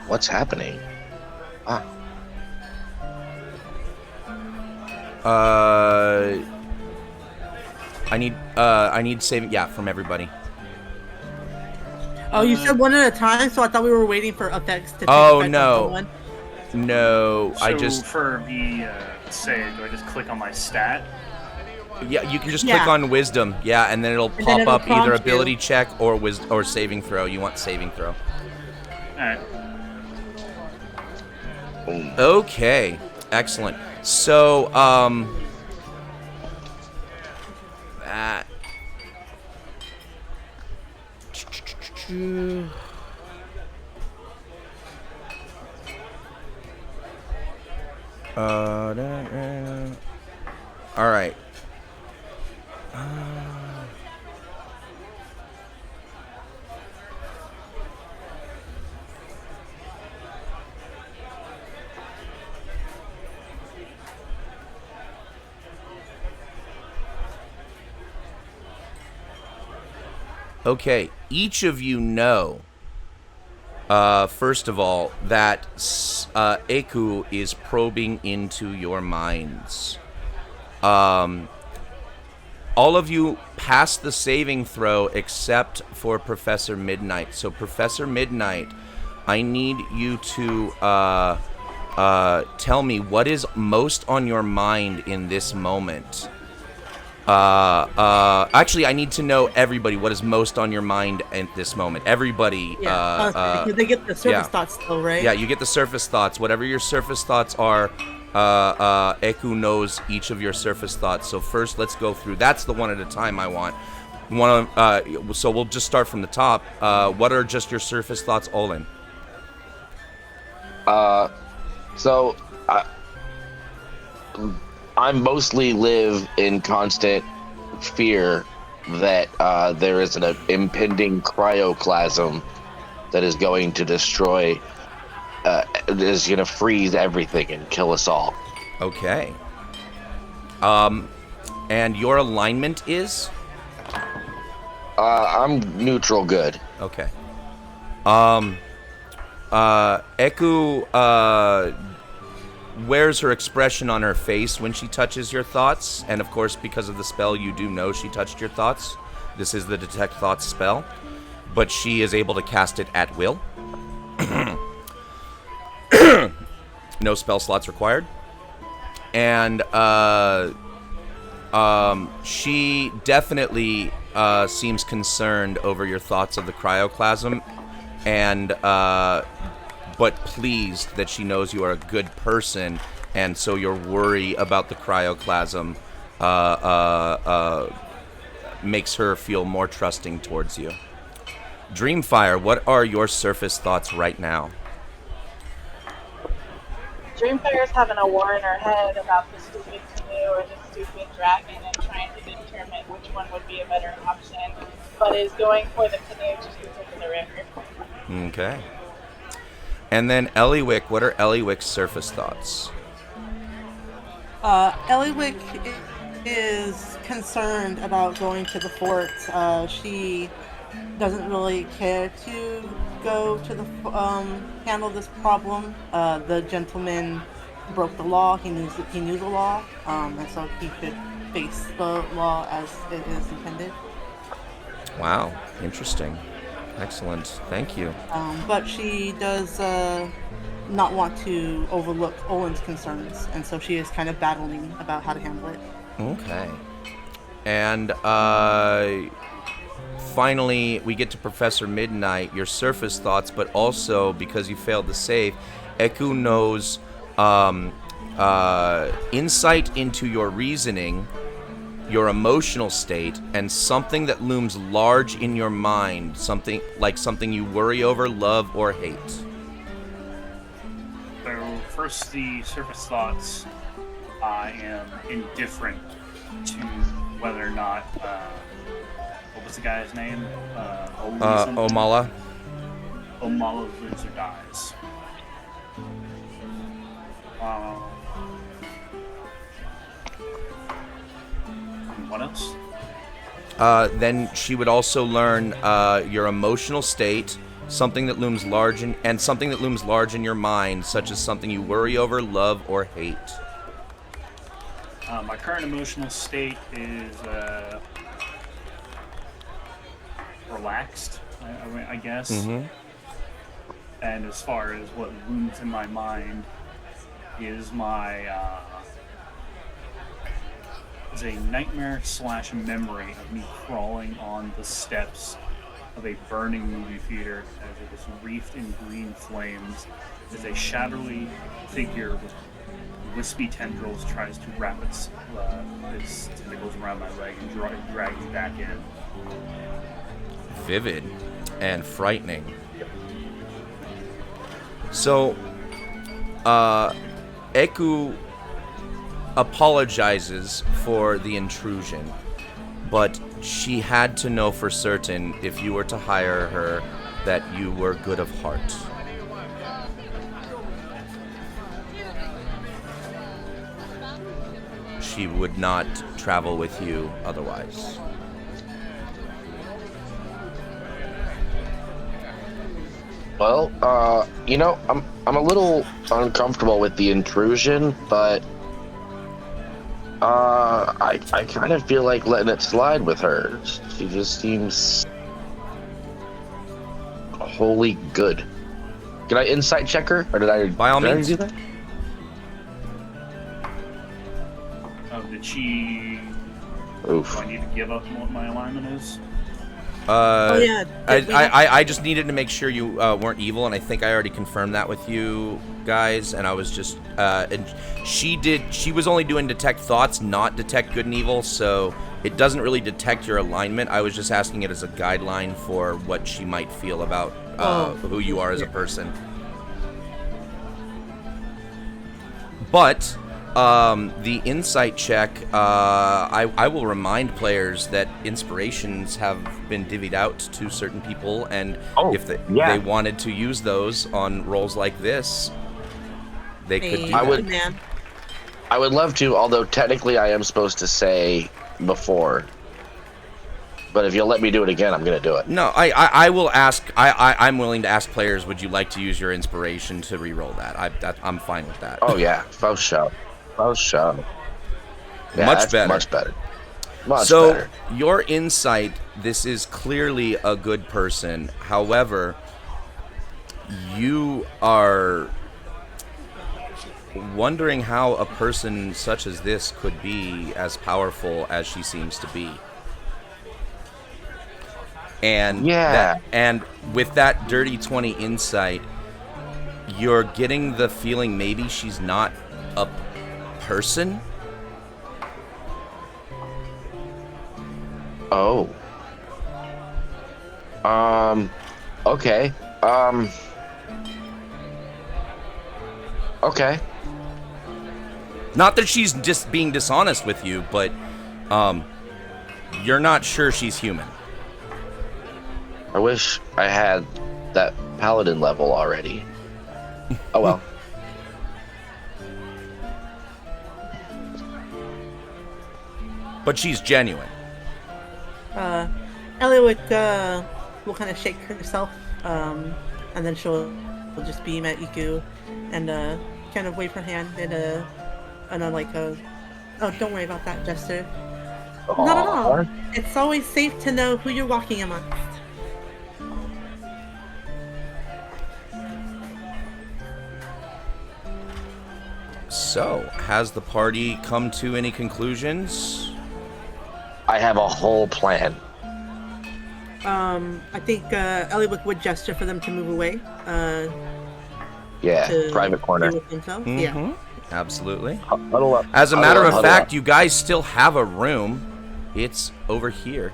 What's happening? I need saving, from everybody. Oh, you said one at a time, so I thought we were waiting for effects to take Oh, effect no. on someone. No, So I just, for the save, do I just click on my stat? you can just click on wisdom, and then it'll And pop then it'll up either prompt ability you. check or saving throw. You want saving throw. Alright. Okay, excellent. So, that. All right. Okay, each of you know, first of all, that Eku is probing into your minds. All of you passed the saving throw except for Professor Midnight. So, Professor Midnight, I need you to tell me what is most on your mind in this moment. Actually, I need to know everybody what is most on your mind at this moment. Everybody. Because they get the surface yeah. thoughts still, right? Yeah, you get the surface thoughts. Whatever your surface thoughts are, Eku knows each of your surface thoughts. So first, let's go through. That's the one at a time I want. So we'll just start from the top. What are just your surface thoughts, Olin? So I mostly live in constant fear that there is an impending cryoclasm that is going to destroy, is going to freeze everything and kill us all. Okay. And your alignment is? I'm neutral good. Okay. Eku wears her expression on her face when she touches your thoughts, and of course, because of the spell, you do know she touched your thoughts. This is the Detect Thoughts spell, but she is able to cast it at will. No spell slots required. And she definitely seems concerned over your thoughts of the cryoclasm, and but pleased that she knows you are a good person, and so your worry about the cryoclasm makes her feel more trusting towards you. Dreamfire, what are your surface thoughts right now? Dreamfire's having a war in her head about the stupid canoe or the stupid dragon and trying to determine which one would be a better option, but is going for the canoe just because of the river. Okay. And then Eliwick, what are Eliwick's surface thoughts? Eliwick is concerned about going to the fort. She doesn't really care to go to the handle this problem. The gentleman broke the law. He knew the law, and so he should face the law as it is intended. Wow, interesting. Excellent. Thank you. But she does not want to overlook Olin's concerns, and so she is kind of battling about how to handle it. Okay. And finally, we get to Professor Midnight, your surface thoughts, but also, because you failed the save, Eku knows insight into your reasoning, your emotional state, and something that looms large in your mind, something you worry over, love, or hate. So first, the surface thoughts. I am indifferent to whether or not what was the guy's name? Omala. Omala lives or dies. What else? Then she would also learn your emotional state, something that looms large and something that looms large in your mind, such as something you worry over, love, or hate. My current emotional state is relaxed, I guess. Mm-hmm. And as far as what looms in my mind is is a nightmare / memory of me crawling on the steps of a burning movie theater as it is wreathed in green flames as a shadowy figure with wispy tendrils tries to wrap its tentacles around my leg and drag me back in. Vivid and frightening. So, Eku apologizes for the intrusion, but she had to know for certain, if you were to hire her, that you were good of heart. She would not travel with you otherwise. Well, I'm a little uncomfortable with the intrusion, but I kind of feel like letting it slide with her. She just seems wholly good. Can I insight check her, or did I? By all means. Do that? Did she Oof. Do I need to give up what my alignment is? Oh yeah. I just needed to make sure you weren't evil, and I think I already confirmed that with you guys. And I was just, and she was only doing detect thoughts, not detect good and evil, so it doesn't really detect your alignment. I was just asking it as a guideline for what she might feel about who you are as a person. But the insight check, I will remind players that inspirations have been divvied out to certain people, and if they wanted to use those on roles like this, they could do that. I would love to, although technically I am supposed to say before. But if you'll let me do it again, I'm going to do it. No, I will ask. I'm willing to ask players, would you like to use your inspiration to re-roll that? I'm fine with that. Oh, yeah. For sure. For sure. Yeah, Much better. Much better. Much so, better. Your insight, this is clearly a good person. However, you are wondering how a person such as this could be as powerful as she seems to be. And and with that dirty 20 insight, you're getting the feeling maybe she's not a person. Oh. Okay. Okay. Not that she's just being dishonest with you, but you're not sure she's human. I wish I had that paladin level already. Oh well. But she's genuine. Eliwick will kind of shake herself, and then she'll just beam at Iku, and kind of wave her hand, and like, oh, don't worry about that, Jester. Aww. Not at all. It's always safe to know who you're walking amongst. So, has the party come to any conclusions? I have a whole plan. I think Eliwick would gesture for them to move away. Private corner. Mm-hmm. Yeah. Absolutely. Huddle up. As a matter of fact, you guys still have a room. It's over here.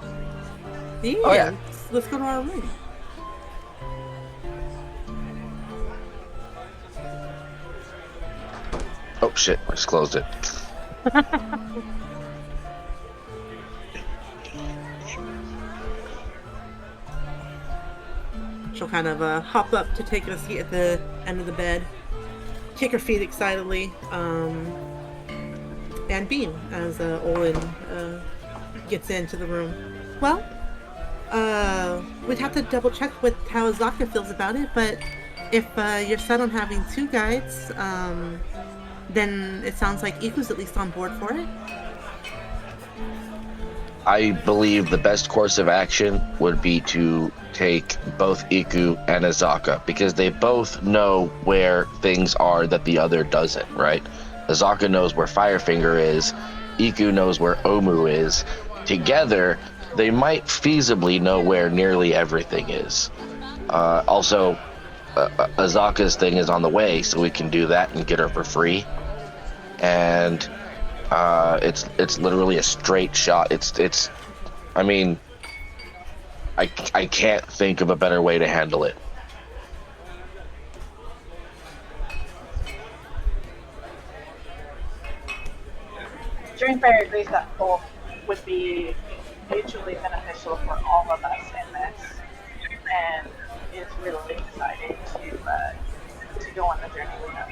Yeah, oh, yeah. Let's go to our room. Oh shit, I just closed it. She'll kind of hop up to take a seat at the end of the bed, kick her feet excitedly, and beam as Olin gets into the room. Well, we'd have to double check with how Azaka feels about it, but if you're set on having two guides, then it sounds like Iku's at least on board for it. I believe the best course of action would be to take both Iku and Azaka, because they both know where things are that the other doesn't, right? Azaka knows where Firefinger is, Iku knows where Omu is. Together, they might feasibly know where nearly everything is. Also, Azaka's thing is on the way, so we can do that and get her for free. And it's literally a straight shot. It's I mean, I can't think of a better way to handle it. Dreamfire agrees that both would be mutually beneficial for all of us in this, and is really excited to go on the journey with us.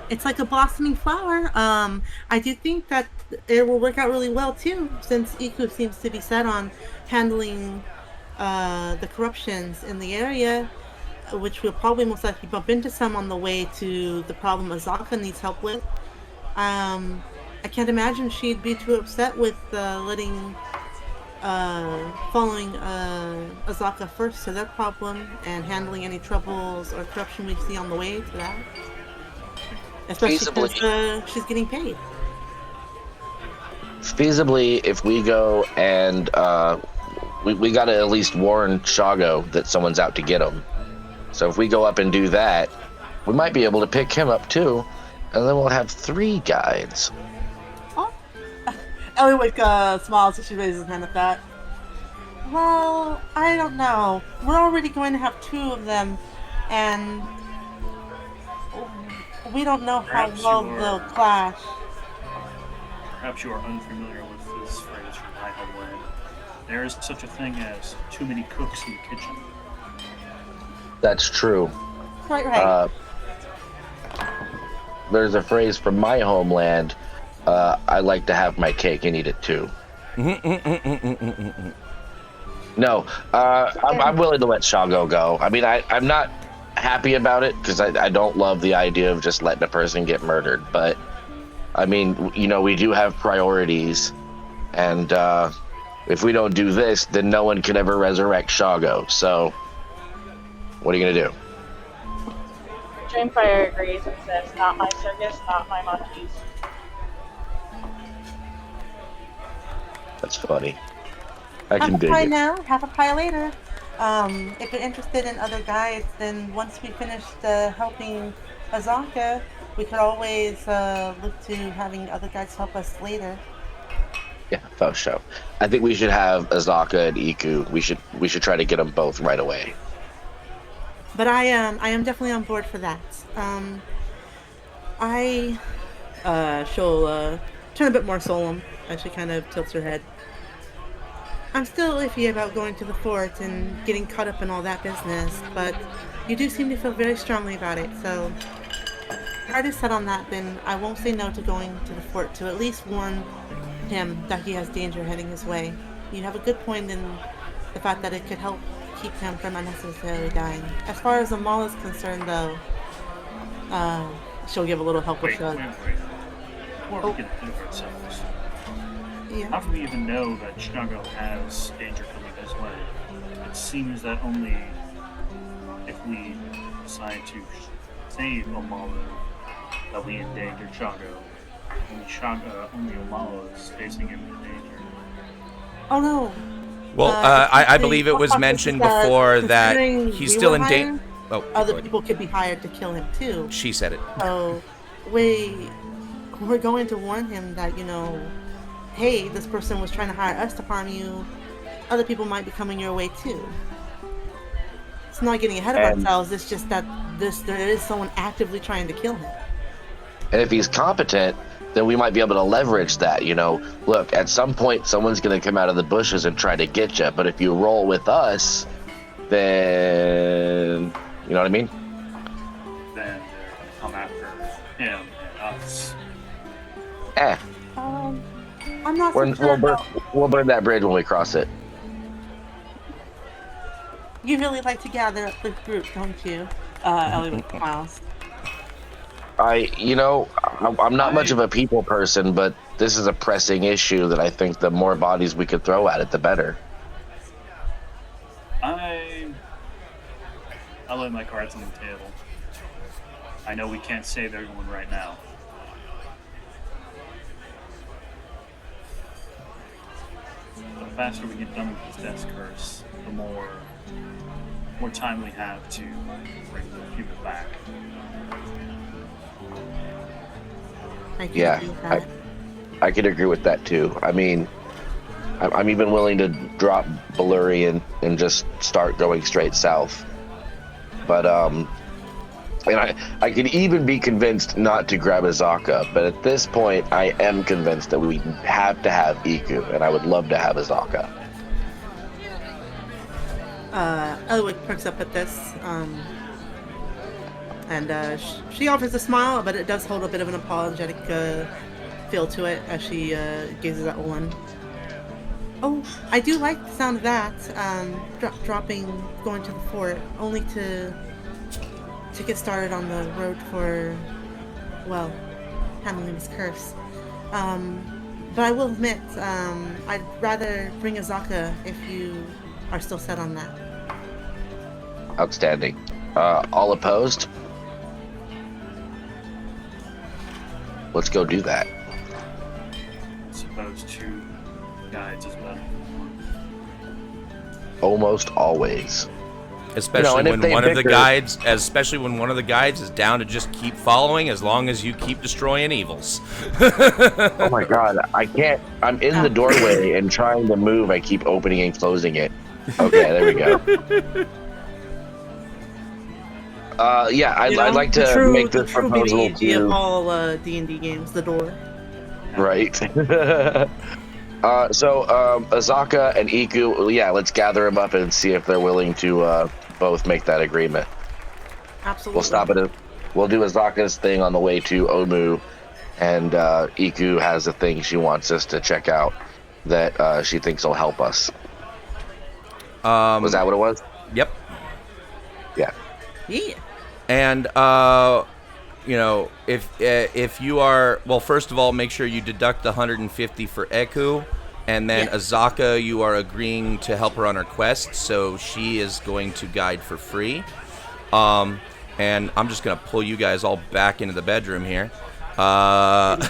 It's like a blossoming flower. I do think that it will work out really well too, since Iku seems to be set on handling the corruptions in the area, which we'll probably most likely bump into some on the way to the problem Azaka needs help with. I can't imagine she'd be too upset with letting following Azaka first to their problem and handling any troubles or corruption we see on the way to that. Especially because she's getting paid. Feasibly, if we go and we got to at least warn Shago that someone's out to get him. So if we go up and do that, we might be able to pick him up too, and then we'll have 3 guides. Oh. Ellie smiles as she raises her hand at that. Well, I don't know. We're already going to have 2 of them, and we don't know how well they'll clash. Perhaps you are unfamiliar with this phrase from my homeland. There is such a thing as too many cooks in the kitchen. That's true. Right. There's a phrase from my homeland. I like to have my cake and eat it too. No, I'm willing to let Shago go. I mean, I'm not happy about it because I don't love the idea of just letting a person get murdered. But I mean, you know, we do have priorities, and if we don't do this, then no one can ever resurrect Shago. So, what are you gonna do? Dreamfire agrees and says, "Not my circus, not my monkeys." That's funny. I can Half a dig pie it. now, half a pie later. If you're interested in other guides, then once we finish helping Azaka, we could always look to having other guides help us later. Yeah, for sure. I think we should have Azaka and Iku. We should try to get them both right away. But I am definitely on board for that. She'll turn a bit more solemn as she kind of tilts her head. I'm still iffy about going to the fort and getting caught up in all that business, but you do seem to feel very strongly about it, so if I already set on that, then I won't say no to going to the fort to at least warn him that he has danger heading his way. You have a good point in the fact that it could help keep him from unnecessarily dying. As far as Amal is concerned, though, she'll give a little helpful shrug. Wait. Before we get into ourselves, Yeah. how do we even know that Shago has danger coming his way? It seems that only if we decide to save Omalo that we endanger Shago. Only Omalo is facing imminent danger. Oh no. Well, I believe it was mentioned before that he's still in danger. Oh, other people could be hired to kill him too. She said it. So we're going to warn him that, you know, hey, this person was trying to hire us to harm you. Other people might be coming your way too. It's not getting ahead of ourselves. It's just that there is someone actively trying to kill him. And if he's competent, then we might be able to leverage that. You know, look, at some point, someone's going to come out of the bushes and try to get you. But if you roll with us, then you know what I mean. Then they're going to come after him and us. I'm not so sure. We'll burn that bridge when we cross it. You really like to gather up the group, don't you? Ellie smiles. I'm not much of a people person, but this is a pressing issue that I think the more bodies we could throw at it, the better. I'll lay my cards on the table. I know we can't save everyone right now. The faster we get done with this death curse, the more time we have to bring the people back. I could agree with that too. I mean, I'm even willing to drop Baluri and just start going straight south. But and I could even be convinced not to grab Azaka, but at this point I am convinced that we have to have Iku, and I would love to have Azaka. Elwick perks up at this, and she offers a smile, but it does hold a bit of an apologetic feel to it as she gazes at Olin. Oh, I do like the sound of that, going to the fort, only to get started on the road for, well, handling this curse. But I will admit, I'd rather bring Azaka if you are still set on that. Outstanding. All opposed? Let's go do that. I suppose 2 guides as well. Almost always. Especially and if when they one of the bicker- guides, especially when one of the guides is down to just keep following, as long as you keep destroying evils. Oh my god, I can't. I'm in the doorway and trying to move. I keep opening and closing it. Okay, there we go. Yeah, I'd like to make this proposal BDG of to. all D&D games, the door. Right. So Azaka and Iku, yeah, let's gather them up and see if they're willing to both make that agreement. Absolutely. We'll stop it. We'll do Azaka's thing on the way to Omu, and Iku has a thing she wants us to check out that she thinks will help us. Was that what it was? Yep. Yeah. Yeah. And if you are, well, first of all, make sure you deduct the 150 for Eku, and then Yeah. Azaka, you are agreeing to help her on her quest, so she is going to guide for free. And I'm just gonna pull you guys all back into the bedroom here. Brown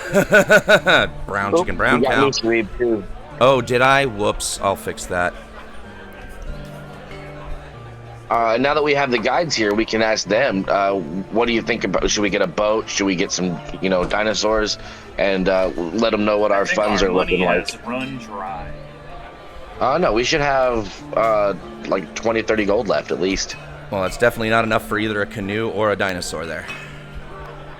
chicken, brown You got cow. me sleep too. Oh, did I? Whoops. I'll fix that. Now that we have the guides here, we can ask them. What do you think about? Should we get a boat? Should we get some, dinosaurs, and let them know what our I think funds our are looking money like? has run dry. No, we should have like 20, 30 gold left at least. Well, that's definitely not enough for either a canoe or a dinosaur there.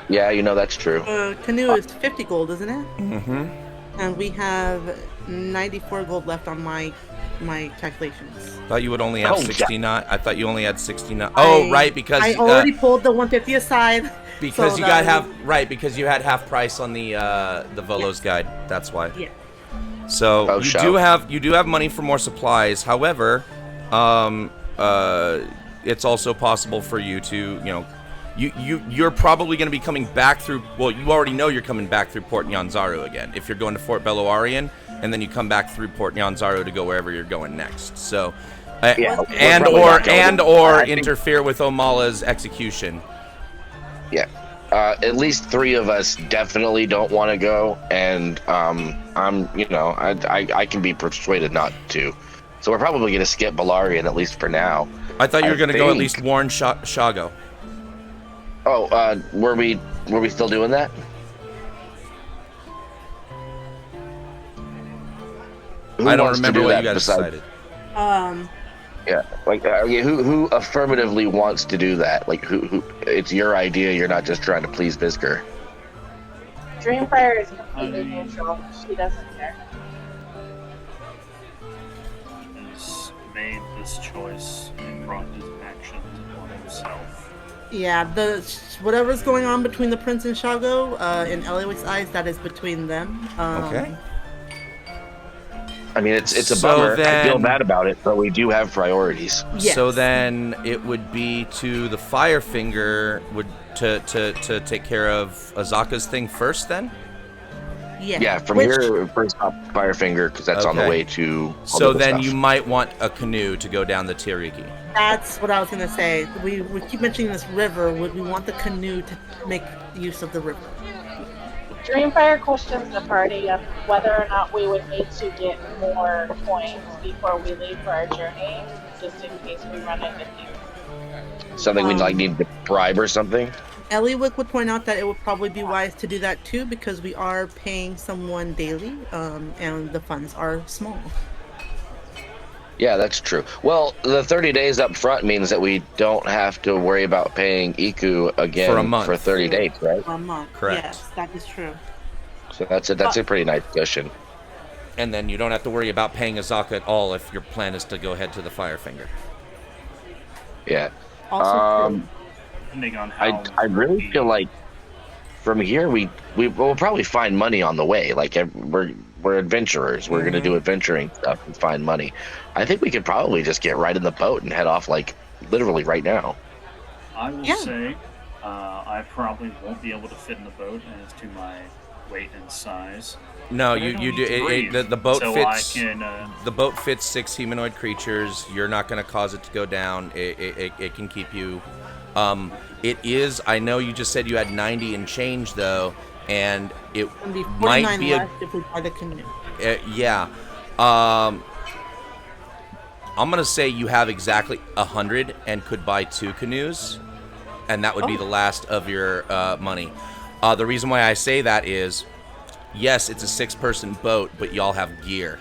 Yeah, that's true. Canoe is 50 gold, isn't it? Mm-hmm. And we have 94 gold left on my calculations. Thought you would only have Oh, yeah. 69. I thought you only had 69. Oh, right, because I already pulled the 150 aside. because so you that got would- because you had half price on the Volo's guide. That's why. Yeah. So Oh, you show. do have money for more supplies. However, it's also possible for you to, you're probably going to be coming back through. Well, you already know you're coming back through Port Nyanzaru again. If you're going to Fort Beloarian, and then you come back through Port Nyanzaru to go wherever you're going next. So, Yeah, we're and probably or not going. and or I think- interfere with Omala's execution. Yeah. At least 3 of us definitely don't want to go, and I can be persuaded not to. So we're probably going to skip Balarian, at least for now. I thought you were I going to go at think- least warn Shago. Oh, were we still doing that? Who I don't wants to remember do what that you guys besides- decided. Yeah, like who affirmatively wants to do that? Like who? It's your idea. You're not just trying to please Bizker. Dreamfire is completely neutral. She doesn't care. Has made this choice and brought his actions upon himself. Yeah, whatever's going on between the prince and Shago, in Eliwick's eyes, that is between them. Okay. I mean, it's a So bummer. I feel then- bad about it, but we do have priorities. Yes. So then it would be to the Firefinger to take care of Azaka's thing first then? Yeah, from Which- here, first stop Firefinger, because that's on the Okay. way to. all So the then stuff. you might want a canoe to go down the Tiriki. That's what I was gonna say. We keep mentioning this river. Would we want the canoe to make use of the river? Dreamfire questions the party of whether or not we would need to get more coins before we leave for our journey, just in case we run into things. Something we'd like need to bribe or something. Eliwick would point out that it would probably be wise to do that too, because we are paying someone daily, and the funds are small. Yeah, that's true. Well, the 30 days up front means that we don't have to worry about paying Iku again For a month. for 30 days, right? A month. Correct. Yes, that is true. So that's a pretty nice cushion. And then you don't have to worry about paying Azaka at all if your plan is to go head to the Firefinger. Yeah. Also true. Depending on how I really feel like from here we'll probably find money on the way. Like we're adventurers. We're gonna do adventuring stuff and find money. I think we could probably just get right in the boat and head off like literally right now. I will Yeah. say I probably won't be able to fit in the boat, as to my weight and size. No, But I you don't you need to do. breathe The boat until fits. I can, The boat fits 6 humanoid creatures. You're not going to cause it to go down. It can keep you. It is. I know you just said you had 90 and change though, and it It's gonna be might 49 be a left if we buy the canoe. yeah. I'm gonna say you have exactly 100 and could buy 2 canoes, and that would be Oh. the last of your money. The reason why I say that is, yes, it's a 6-person boat, but y'all have gear.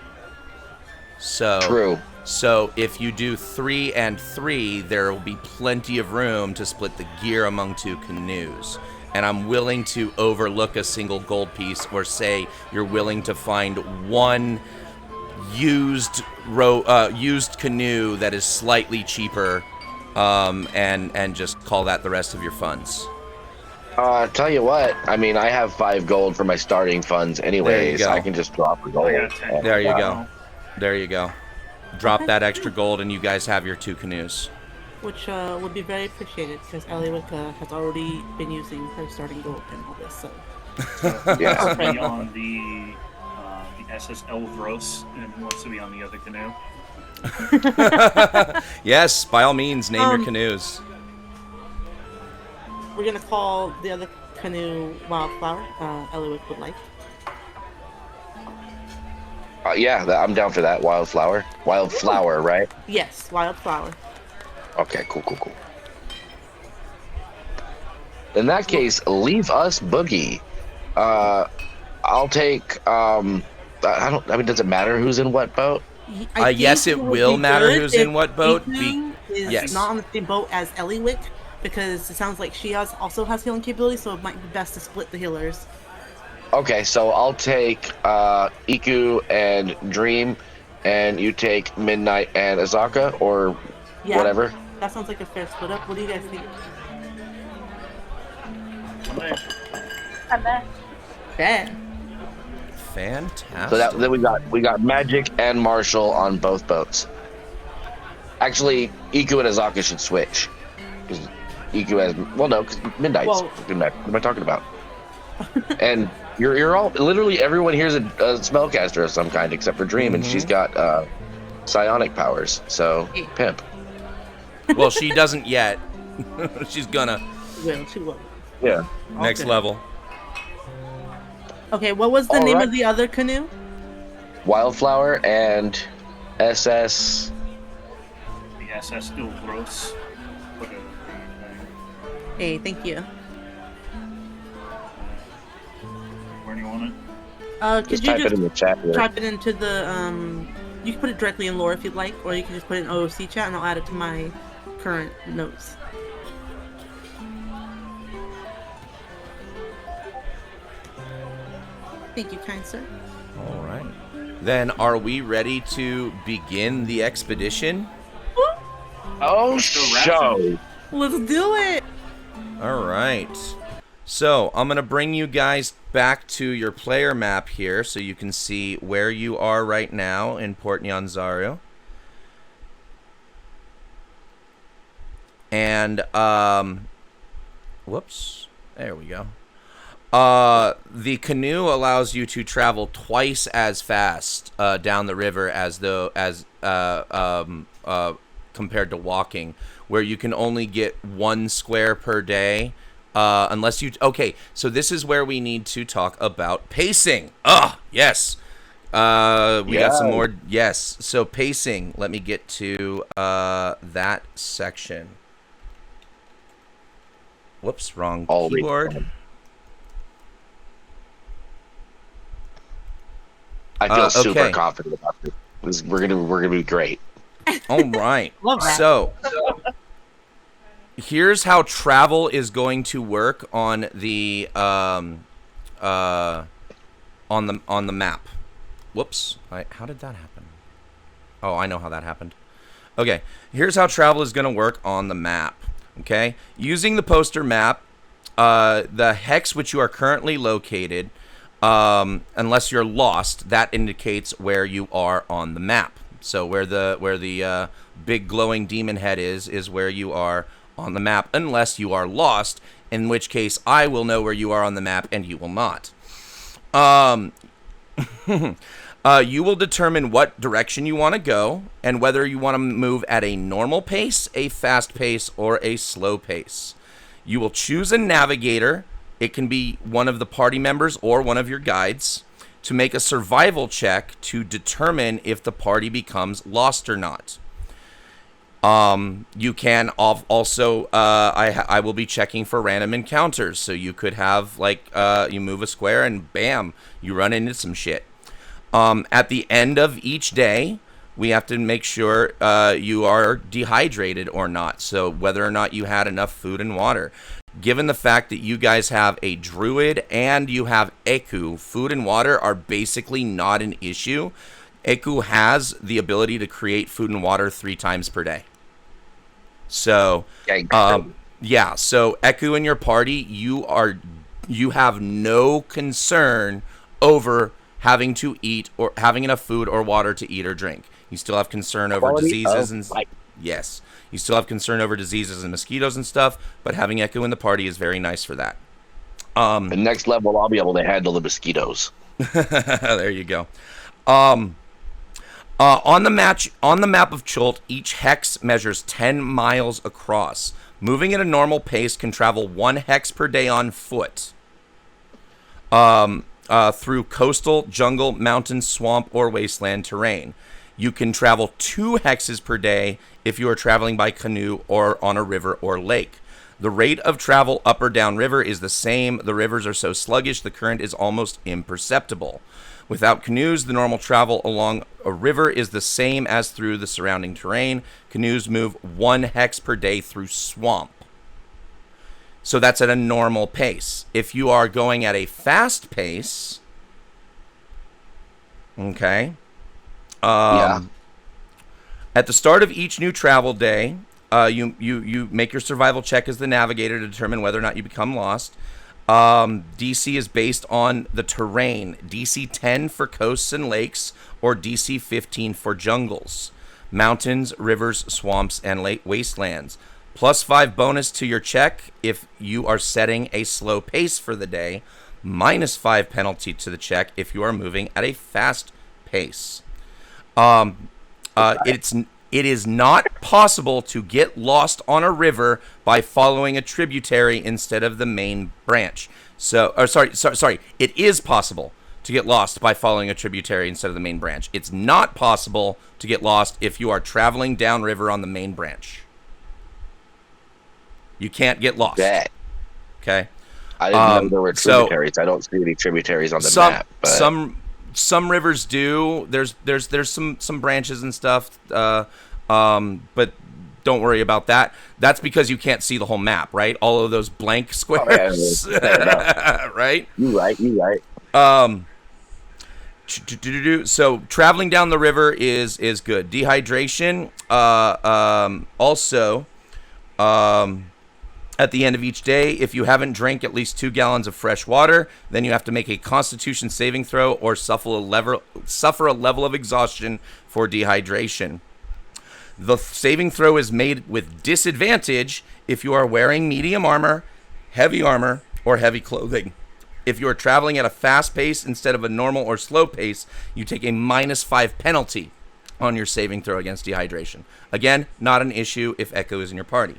True. So if you do 3 and 3, there will be plenty of room to split the gear among 2 canoes. And I'm willing to overlook a single gold piece, or say you're willing to find one used canoe that is slightly cheaper, and just call that the rest of your funds. Tell you what, I mean, I have 5 gold for my starting funds anyways. go. I can just drop a gold. I got 10. There you And, go. There you go. Drop Okay. that extra gold, and you guys have your 2 canoes. Which would be very appreciated because Eliwick has already been using her starting gold and all this. So Yeah. Be on the SS Elvros and wants to be on the other canoe. Yes, by all means, name your Um, canoes. we're gonna call the other canoe Wildflower. Eliwick would like. Yeah, I'm down for that. Wildflower, right? Yes, Wildflower. Okay, cool. In that case, leave us Boogie. I'll take. I mean, does it matter who's in what boat? I Yes, think it would will be matter good who's if in what boat. Iku is yes. not on the same boat as Eliwick because it sounds like she also has healing capability, so it might be best to split the healers. Okay, so I'll take Iku and Dream, and you take Midnight and Azaka, or Yeah, whatever. that sounds like a fair split up. What do you guys think? I'm there. I'm there. Bad. Fantastic. So then we got Magic and Marshall on both boats. Actually, Iku and Azaka should switch, because Iku has because Midnight's. Well- Midnight. What am I talking about? And you're all literally everyone here's a spellcaster of some kind except for Dream, and she's got psionic powers. So Hey. pimp. Well, she doesn't yet. She's gonna. She will. Yeah. Next Okay. level. Okay, what was the All name right. of the other canoe? Wildflower and SS. The SS Elvros. Whatever the thing. Hey, thank you. Where do you want it? Could Just you type it just in the chat here. type it into the you can put it directly in lore if you'd like, or you can just put it in OOC chat and I'll add it to my current notes. Thank you, kind sir. All right. Then, are we ready to begin the expedition? Oh, Let's go show. Let's do it! All right. So, I'm going to bring you guys back to your player map here so you can see where you are right now in Port Nyanzaru. And, whoops. There we go. The canoe allows you to travel twice as fast down the river as compared to walking, where you can only get 1 square per day. Unless you... Okay, so this is where we need to talk about pacing. Yes. We got some more... Yes. So pacing. Let me get to that section. Whoops, wrong keyboard. I feel super okay. confident about this. We're gonna be great. All right. Love that. So here's how travel is going to work on the on the map. Whoops. How did that happen? Oh, I know how that happened. Okay. Here's how travel is going to work on the map. Okay. Using the poster map, the hex which you are currently located, unless you're lost, that indicates where you are on the map. So where the big glowing demon head is where you are on the map, unless you are lost, in which case I will know where you are on the map and you will not. Um, you will determine what direction you want to go and whether you want to move at a normal pace, a fast pace, or a slow pace. You will choose a navigator. It can be one of the party members or one of your guides to make a survival check to determine if the party becomes lost or not. You can also, I will be checking for random encounters. So you could have, like, you move a square and bam, you run into some shit. At the end of each day, we have to make sure you are dehydrated or not. So whether or not you had enough food and water. Given the fact that you guys have a druid and you have Eku, food and water are basically not an issue. Eku has the ability to create food and water 3 times per day. So, yeah. So Eku in your party, you have no concern over having to eat or having enough food or water to eat or drink. You still have concern over diseases and yes, you still have concern over diseases and mosquitoes and stuff. But having Eku in the party is very nice for that. The next level, I'll be able to handle the mosquitoes. There you go. On the map of Chult, each hex measures 10 miles across. Moving at a normal pace can travel 1 hex per day on foot. Through coastal, jungle, mountain, swamp, or wasteland terrain. You can travel 2 hexes per day if you are traveling by canoe or on a river or lake. The rate of travel up or down river is the same. The rivers are so sluggish the current is almost imperceptible. Without canoes, the normal travel along a river is the same as through the surrounding terrain. Canoes move 1 hex per day through swamp. So that's at a normal pace. If you are going at a fast pace, okay, at the start of each new travel day, you make your survival check as the navigator to determine whether or not you become lost. DC is based on the terrain. DC 10 for coasts and lakes, or DC 15 for jungles, mountains, rivers, swamps, and wastelands. +5 bonus to your check if you are setting a slow pace for the day. -5 penalty to the check if you are moving at a fast pace. It is not possible to get lost on a river by following a tributary instead of the main branch. Sorry. It is possible to get lost by following a tributary instead of the main branch. It's not possible to get lost if you are traveling downriver on the main branch. You can't get lost. Okay. I didn't know there were tributaries. I don't see any tributaries on the map. But... Some rivers do. There's some branches and stuff. But don't worry about that. That's because you can't see the whole map, right? All of those blank squares. Right? You're right. So traveling down the river is good. Dehydration. Also. At the end of each day, if you haven't drank at least 2 gallons of fresh water, then you have to make a Constitution saving throw or suffer a level of exhaustion for dehydration. The saving throw is made with disadvantage if you are wearing medium armor, heavy armor, or heavy clothing. If you are traveling at a fast pace instead of a normal or slow pace, you take a -5 penalty on your saving throw against dehydration. Again, not an issue if Echo is in your party.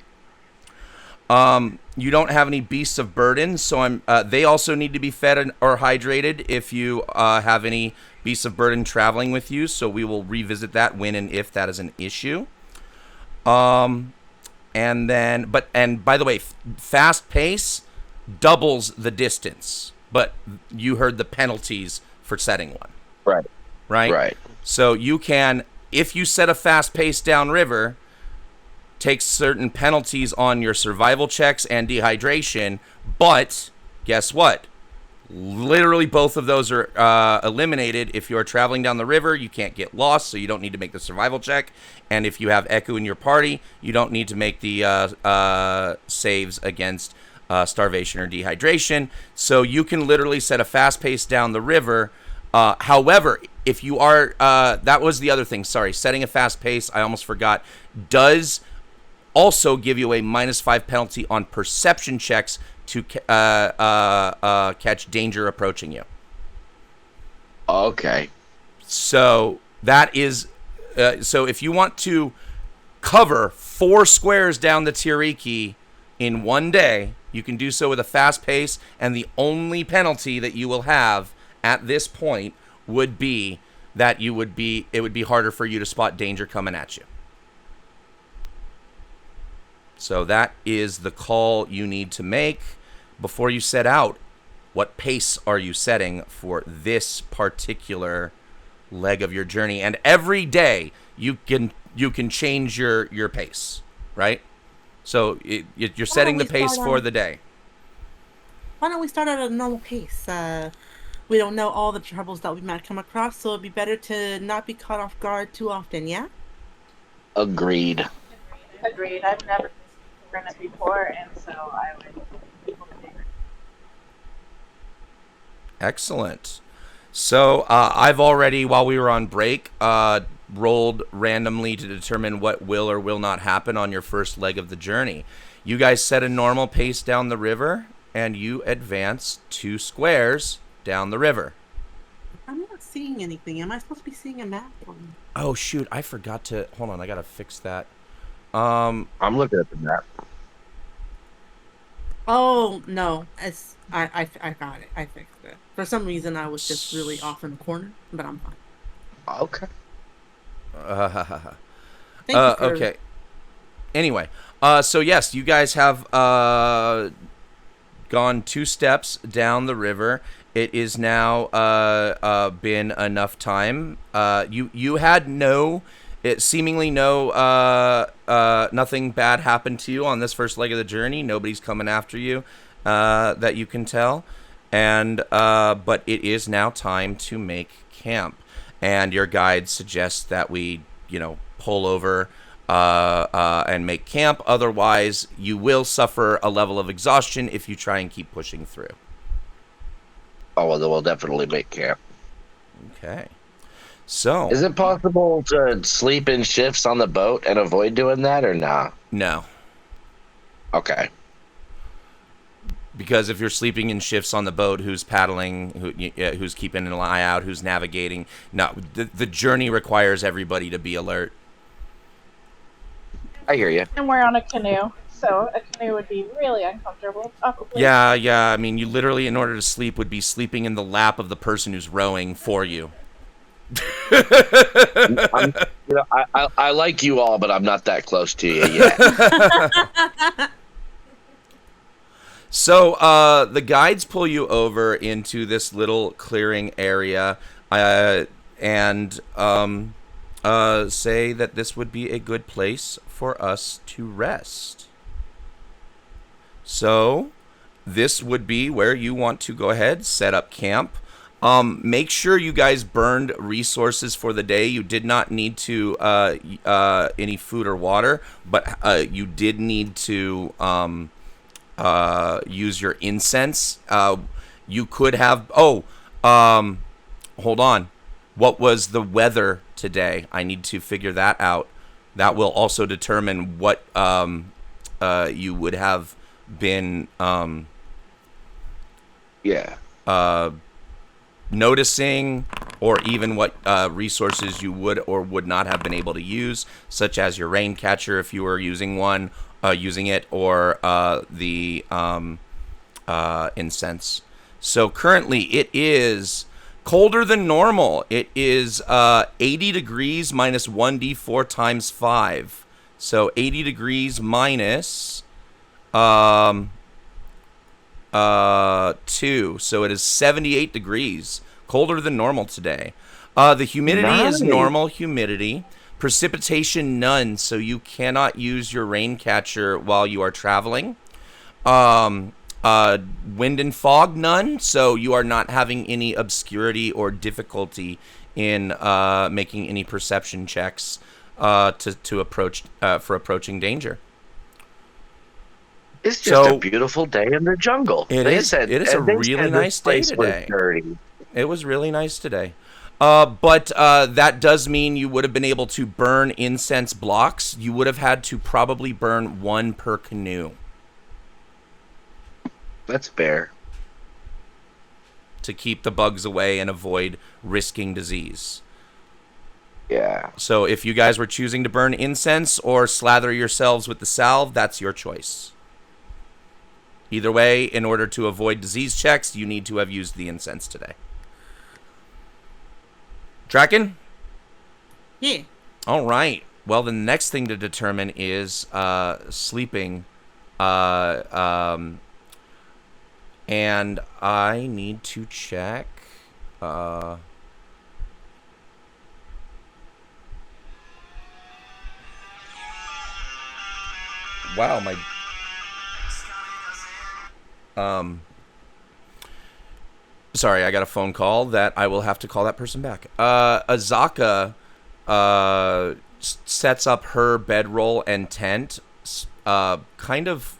You don't have any beasts of burden, so they also need to be fed or hydrated if you have any beasts of burden traveling with you. So we will revisit that when and if that is an issue. And by the way, fast pace doubles the distance, but you heard the penalties for setting one. Right. So you can, if you set a fast pace downriver, takes certain penalties on your survival checks and dehydration, but guess what? Literally both of those are eliminated. If you're traveling down the river, you can't get lost, so you don't need to make the survival check. And if you have Echo in your party, you don't need to make the saves against starvation or dehydration. So you can literally set a fast pace down the river. However, if you are, that was the other thing, sorry, setting a fast pace, I almost forgot, does also give you a -5 penalty on perception checks to catch danger approaching you. Okay. So that is, so if you want to cover 4 squares down the Tiriki in one day, you can do so with a fast pace, and the only penalty that you will have at this point would be that it would be harder for you to spot danger coming at you. So that is the call you need to make before you set out. What pace are you setting for this particular leg of your journey? And every day you can change your pace, right? So you're setting the pace for the day. Why don't we start at a normal pace? We don't know all the troubles that we might come across, so it'd be better to not be caught off guard too often, yeah? Agreed. Agreed. I've never done it before, and so I would. Excellent. So I've already, while we were on break, rolled randomly to determine what will or will not happen on your first leg of the journey. You guys set a normal pace down the river, and you advance 2 squares down the river. I'm not seeing anything. Am I supposed to be seeing a map? Oh shoot! I forgot to hold on. I gotta fix that. I'm looking at the map. Oh no, I got it. I fixed it. For some reason, I was just really off in the corner, but I'm fine. Okay. Thank you for... Okay. Anyway, so yes, you guys have gone 2 steps down the river. It is now been enough time. You had seemingly nothing bad happened to you on this first leg of the journey. Nobody's coming after you that you can tell. And but it is now time to make camp. And your guide suggests that we, pull over and make camp. Otherwise, you will suffer a level of exhaustion if you try and keep pushing through. Oh, well, then we'll definitely make camp. Okay. So... Is it possible to sleep in shifts on the boat and avoid doing that, or not? No. Okay. Because if you're sleeping in shifts on the boat, who's paddling, who's keeping an eye out, who's navigating, no, the journey requires everybody to be alert. I hear you. And we're on a canoe, so a canoe would be really uncomfortable, probably. Yeah. I mean, you literally, in order to sleep, would be sleeping in the lap of the person who's rowing for you. I like you all, but I'm not that close to you yet. So the guides pull you over into this little clearing area and say that this would be a good place for us to rest. So this would be where you want to go ahead, set up camp. Make sure you guys burned resources for the day. You did not need to any food or water, but you did need to use your incense. You could have... hold on. What was the weather today? I need to figure that out. That will also determine what you would have been... noticing, or even what resources you would or would not have been able to use, such as your rain catcher if you were using it, or the incense. So currently it is colder than normal. It is 80 degrees minus 1d4 times 5. So 80 degrees minus 2. So it is 78 degrees. Colder than normal today. The humidity is normal humidity. Precipitation, none, so you cannot use your rain catcher while you are traveling. Wind and fog, none, so you are not having any obscurity or difficulty in making any perception checks to approach for approaching danger. It's just a beautiful day in the jungle. It is a really nice day today. It was really nice today. But that does mean you would have been able to burn incense blocks. You would have had to probably burn 1 per canoe. That's fair. to keep the bugs away and avoid risking disease. Yeah. So if you guys were choosing to burn incense or slather yourselves with the salve, that's your choice. Either way, in order to avoid disease checks, you need to have used the incense today. Draken? Yeah. All right. Well, the next thing to determine is sleeping. And I need to check. Wow, my. Sorry, I got a phone call that I will have to call that person back. Azaka sets up her bedroll and tent kind of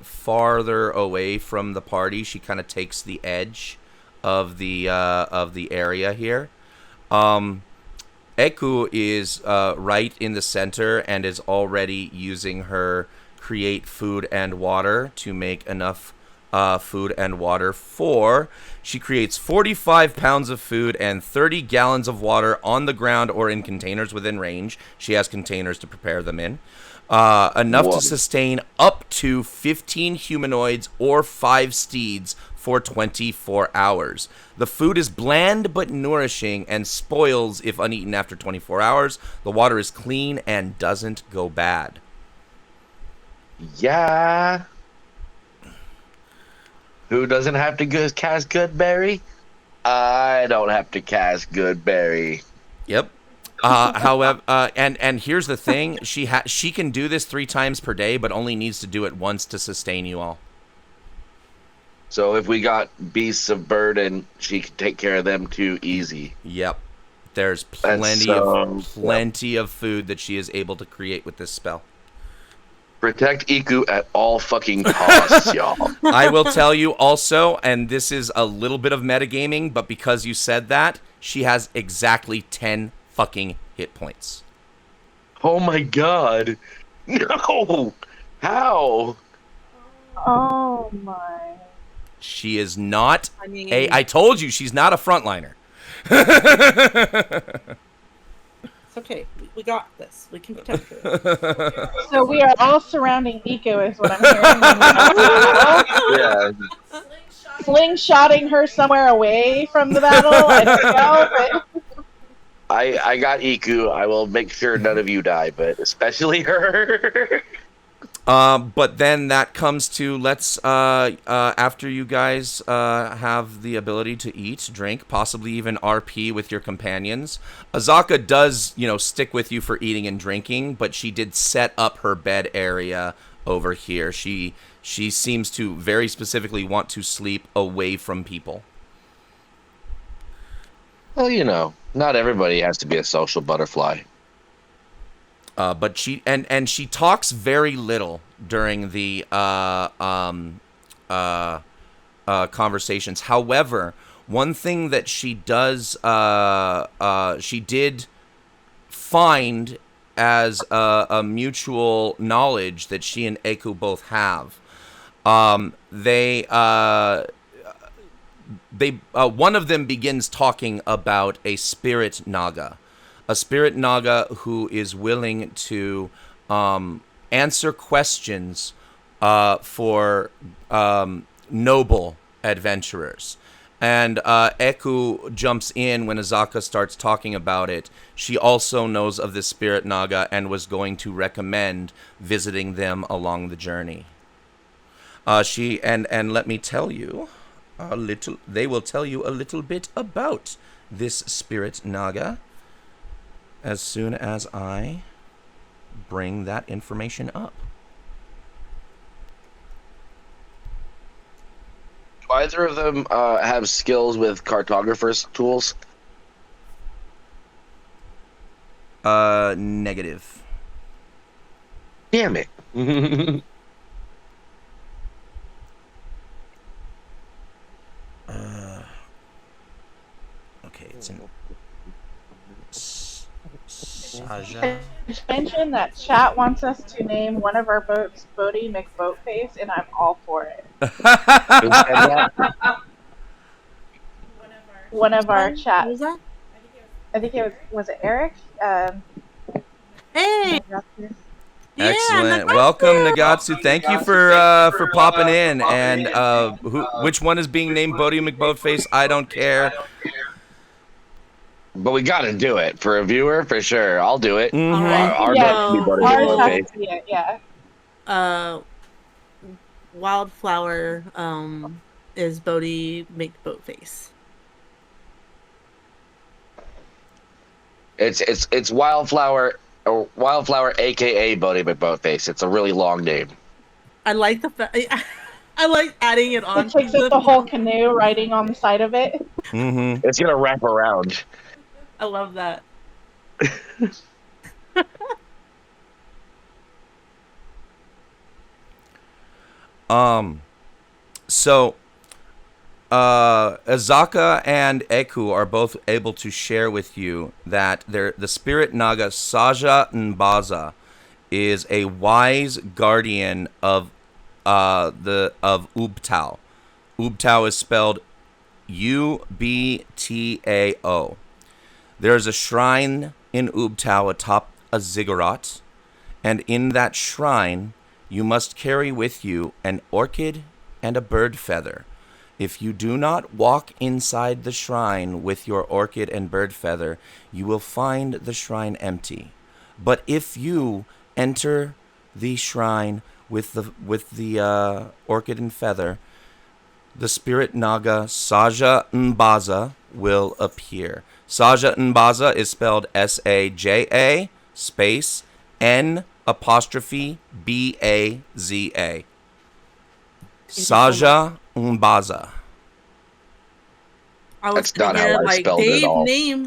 farther away from the party. She kind of takes the edge of the area here. Eku is right in the center and is already using her create food and water to make enough food and water for. She creates 45 pounds of food and 30 gallons of water on the ground or in containers within range. She has containers to prepare them in. Enough Whoa. to sustain up to 15 humanoids or 5 steeds for 24 hours. The food is bland but nourishing and spoils if uneaten after 24 hours. The water is clean and doesn't go bad. Yeah. Who doesn't have to cast Goodberry? I don't have to cast Goodberry. Yep. However, and here's the thing: she can do this 3 times per day, but only needs to do it once to sustain you all. So if we got beasts of burden, she can take care of them too easy. Yep. There's plenty of food that she is able to create with this spell. Protect Iku at all fucking costs, y'all. I will tell you also, and this is a little bit of metagaming, but because you said that, she has exactly 10 fucking hit points. Oh my god. No! How? Oh my. She is not I mean, I told you, she's not a frontliner. it's okay. We got this. We can protect her. So we are all surrounding Eco, is what I'm hearing. Yeah. Slingshotting her somewhere away from the battle. I don't know, but I got Iku. I will make sure none of you die, but especially her. But then that comes to after you guys have the ability to eat, drink, possibly even RP with your companions. Azaka does, stick with you for eating and drinking, but she did set up her bed area over here. She seems to very specifically want to sleep away from people. Well, not everybody has to be a social butterfly. But she she talks very little during the conversations. However, one thing that she does, she did find as a mutual knowledge that she and Eku both have. They one of them begins talking about a spirit naga. A spirit naga who is willing to answer questions for noble adventurers. And Eku jumps in when Azaka starts talking about it. She also knows of this spirit naga and was going to recommend visiting them along the journey. And let me tell you a little. They will tell you a little bit about this spirit naga as soon as I bring that information up. Do either of them have skills with cartographer's tools? Negative. Damn it. Okay, it's in Saja. just mention that chat wants us to name one of our boats Bodie McBoatface, and I'm all for it. Who said that? one of our What chat. was that? I think it was it Eric? Hey, yeah, Excellent. Nagatsu! Welcome, Nagatsu. Thank you for popping in. And which one is being named Bodie McBoatface? I don't care. But we got to do it for a viewer for sure. I'll do it. Mhm. All right. Our Yeah, vote should be Bodie ours McBoatface. has to be it. Yeah. Wildflower is Bodie McBoatface. It's Wildflower, or Wildflower, aka Bodie McBoatface. It's a really long name. I like the fact. I like adding it on. It takes up the whole canoe riding on the side of it. Mm-hmm. It's gonna wrap around. I love that. So, Azaka and Eku are both able to share with you that the spirit naga Saja Nbaza is a wise guardian of Ubtao. Ubtao is spelled Ubtao. There is a shrine in Ubtao atop a ziggurat, and in that shrine you must carry with you an orchid and a bird feather. If you do not walk inside the shrine with your orchid and bird feather, you will find the shrine empty. But if you enter the shrine with the orchid and feather, the spirit naga Saja Nbaza will appear. Saja Nbaza is spelled Saja space N apostrophe Baza. Saja Nbaza. I was That's not sitting there how I like spelled it at Dave, all.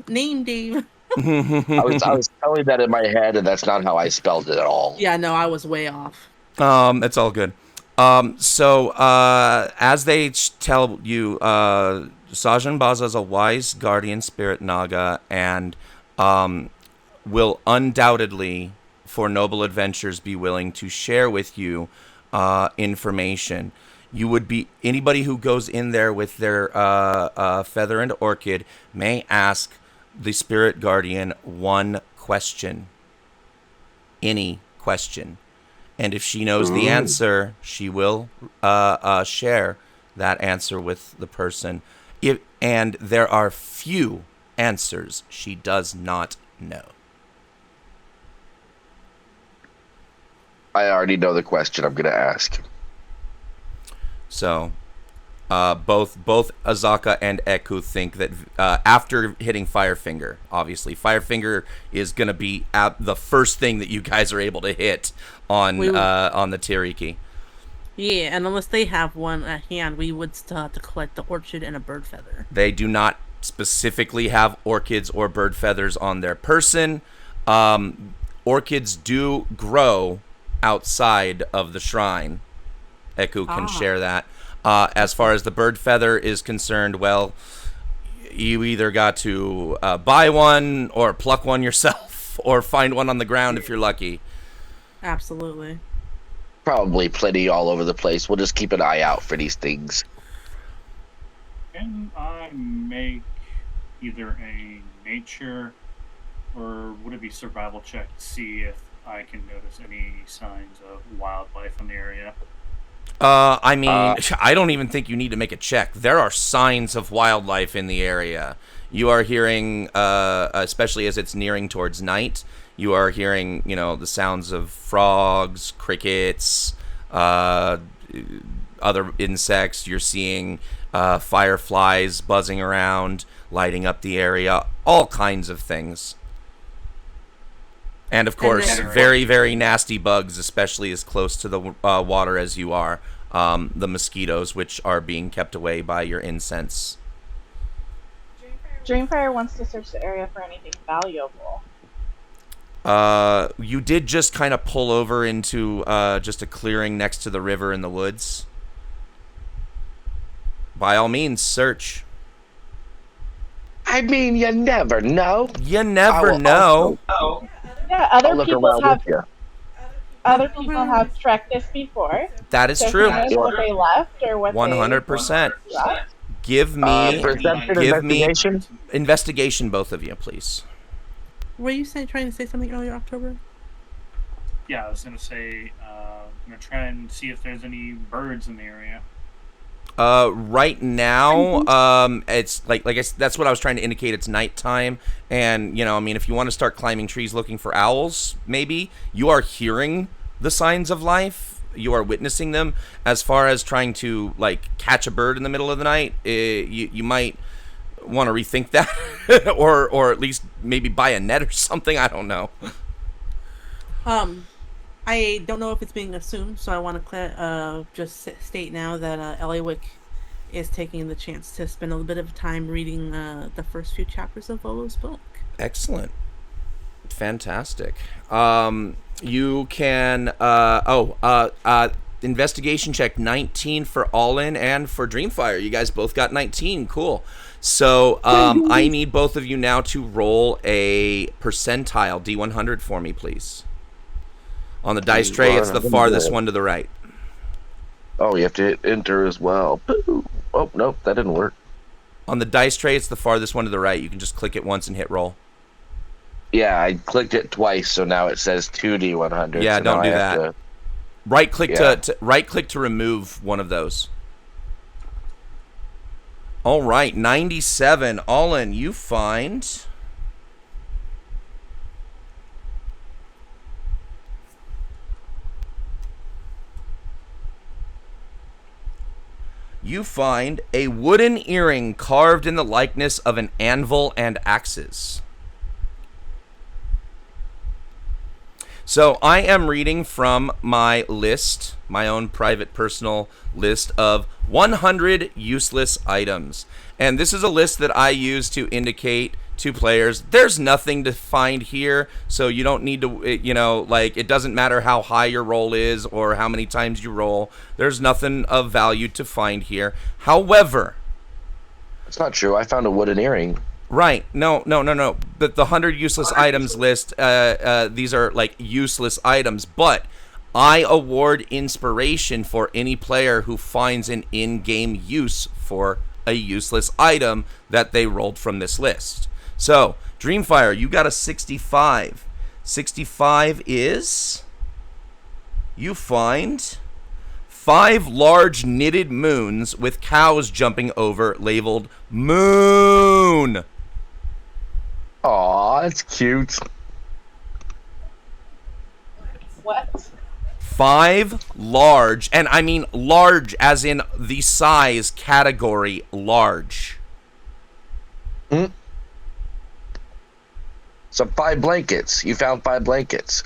name Dave. I was telling that in my head, and that's not how I spelled it at all. Yeah, no, I was way off. It's all good. So as they tell you, Sajan Baza is a wise guardian spirit naga, and will undoubtedly, for noble adventures, be willing to share with you information. You would be anybody who goes in there with their feather and orchid may ask the spirit guardian one question. Any question. And if she knows the answer, she will share that answer with the person. And there are few answers she does not know. I already know the question I'm going to ask. So, both Azaka and Eku think that after hitting Firefinger, obviously Firefinger is going to be the first thing that you guys are able to hit on the Tiriki. Yeah, and unless they have one at hand, we would still have to collect the orchid and a bird feather. They do not specifically have orchids or bird feathers on their person. Orchids do grow outside of the shrine. Eku can share that. As far as the bird feather is concerned, well, you either got to buy one or pluck one yourself or find one on the ground if you're lucky. Absolutely. Probably plenty all over the place. We'll just keep an eye out for these things. Can I make either a nature or would it be survival check to see if I can notice any signs of wildlife in the area? I mean, I don't even think you need to make a check. There are signs of wildlife in the area. You are hearing, especially as it's nearing towards night, you are hearing, the sounds of frogs, crickets, other insects. You're seeing fireflies buzzing around, lighting up the area, all kinds of things. And of course, very, very nasty bugs, especially as close to the water as you are. The mosquitoes, which are being kept away by your incense. Dreamfire wants to search the area for anything valuable. You did just kind of pull over into just a clearing next to the river in the woods. By all means, search. I mean, you never know. You never know. Yeah, I'll look around with you. other people have trekked this before. That is So true. who knows what they left or what 100%. they left. Give me Perception, give me investigation. investigation, both of you, please. Were you trying to say something earlier, October? Yeah, I was gonna say, I'm gonna try and see if there's any birds in the area. Right now, it's like that's what I was trying to indicate. It's nighttime, and I mean, if you want to start climbing trees looking for owls, maybe you are hearing the signs of life. You are witnessing them. As far as trying to catch a bird in the middle of the night, you might want to rethink that, or at least maybe buy a net or something. I don't know. I don't know if it's being assumed, so I want to just state now that Eliwick is taking the chance to spend a little bit of time reading the first few chapters of Volo's book. Excellent. Fantastic. You can investigation check 19 for All-In and for Dreamfire. You guys both got 19. Cool. So I need both of you now to roll a percentile D100 for me, please. On the dice tray, it's the farthest one to the right. Oh, you have to hit enter as well. Oh, nope, that didn't work. On the dice tray, it's the farthest one to the right. You can just click it once and hit roll. Yeah, I clicked it twice, so now it says 2D100. Yeah, so don't do that. Right click to right click to remove one of those. All right, 97. All-In, you find a wooden earring carved in the likeness of an anvil and axes. So I am reading from my list, my own private personal list of 100 useless items. And this is a list that I use to indicate to players there's nothing to find here, so you don't need to, it doesn't matter how high your roll is or how many times you roll. There's nothing of value to find here. However, it's not true. I found a wooden earring. Right. No. But the 100 useless items list, these are useless items, but I award inspiration for any player who finds an in-game use for a useless item that they rolled from this list. So, Dreamfire, you got a 65. 65 is you find 5 large knitted moons with cows jumping over labeled moon. Aw, that's cute. What? 5 large, and I mean large as in the size category large. So 5 blankets. You found 5 blankets.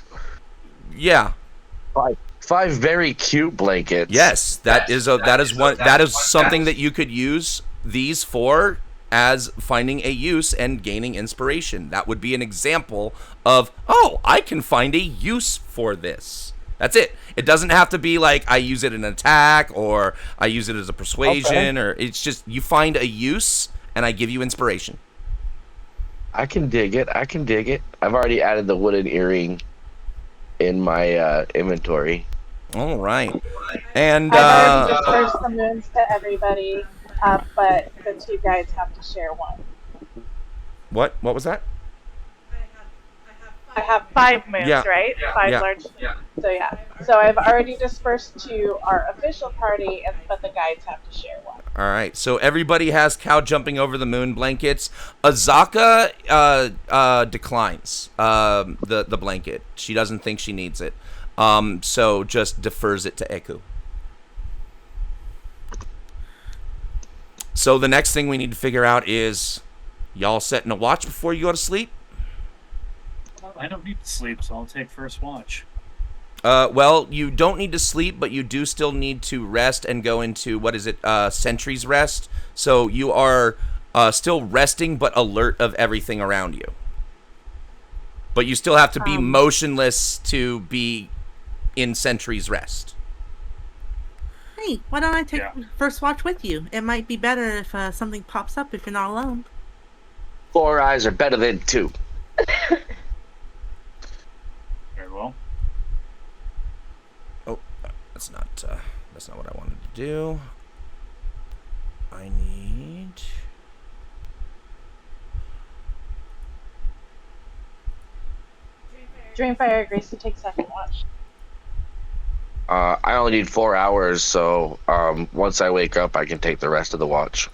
Yeah. 5 very cute blankets. Yes, that is something that you could use these for as finding a use and gaining inspiration. That would be an example of, I can find a use for this. That's it. It doesn't have to be I use it in an attack or I use it as a persuasion, or it's just you find a use and I give you inspiration. I can dig it. I've already added the wooden earring in my inventory. All right. And I've already dispersed the moons to everybody, but the 2 guides have to share one. What was that? I have 5 moons, right? 5 large. So I've already dispersed to our official party, but the guides have to share one. All right. So everybody has cow jumping over the moon blankets. Azaka declines the blanket. She doesn't think she needs it. So just defers it to Eku. So the next thing we need to figure out is, y'all setting a watch before you go to sleep? I don't need to sleep, so I'll take first watch. Well, you don't need to sleep, but you do still need to rest and go into, sentry's rest. So you are still resting, but alert of everything around you. But you still have to be motionless to be in sentry's rest. Hey, why don't I take first watch with you? It might be better if something pops up if you're not alone. 4 eyes are better than 2. Very well. Oh, that's not what I wanted to do. I need... Dreamfire agrees to take second watch. I only need 4 hours, so once I wake up, I can take the rest of the watch.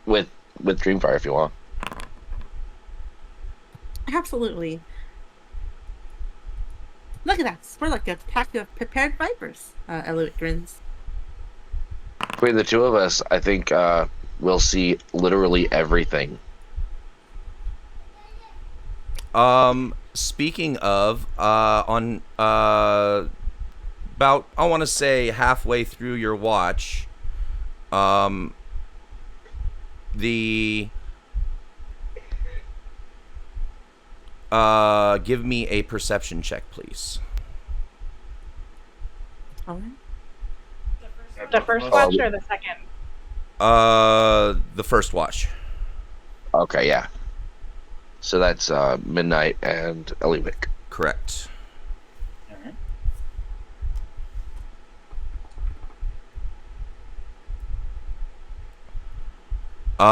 With Dreamfire, if you want. Absolutely. Look at that. We're like a pack of prepared vipers. Eloit grins. Between the two of us, I think we'll see literally everything. Speaking of, on about, I want to say halfway through your watch, give me a perception check, please. All right. The first watch or the second? The first watch. Okay, yeah. So that's Midnight and Eliwick. Correct. All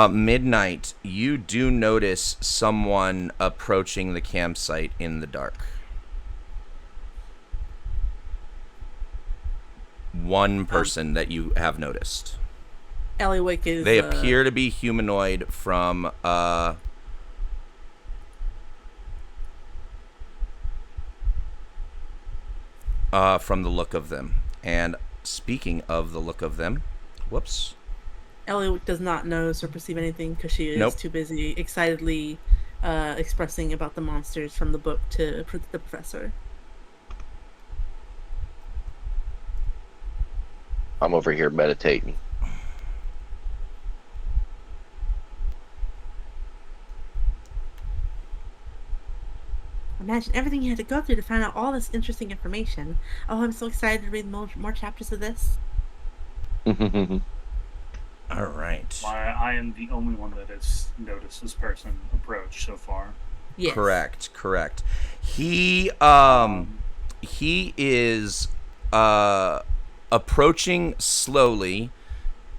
right. Midnight, you do notice someone approaching the campsite in the dark. One person that you have noticed. Eloit is. They appear to be humanoid from the look of them. And speaking of the look of them, whoops. Eloit does not notice or perceive anything because she is too busy excitedly expressing about the monsters from the book to the professor. I'm over here meditating. Imagine everything you had to go through to find out all this interesting information. Oh, I'm so excited to read more chapters of this. All right. I am the only one that has noticed this person approach so far. Yes. Correct. He is approaching slowly.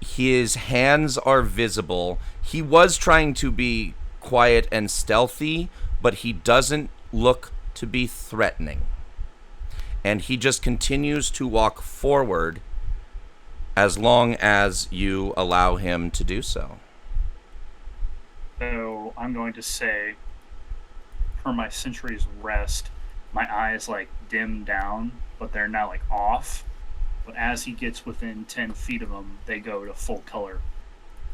His hands are visible. He was trying to be quiet and stealthy, but he doesn't look to be threatening. And he just continues to walk forward as long as you allow him to do so. So I'm going to say, for my century's rest, my eyes like dim down, but they're not like off. But as he gets within 10 feet of him, they go to full color.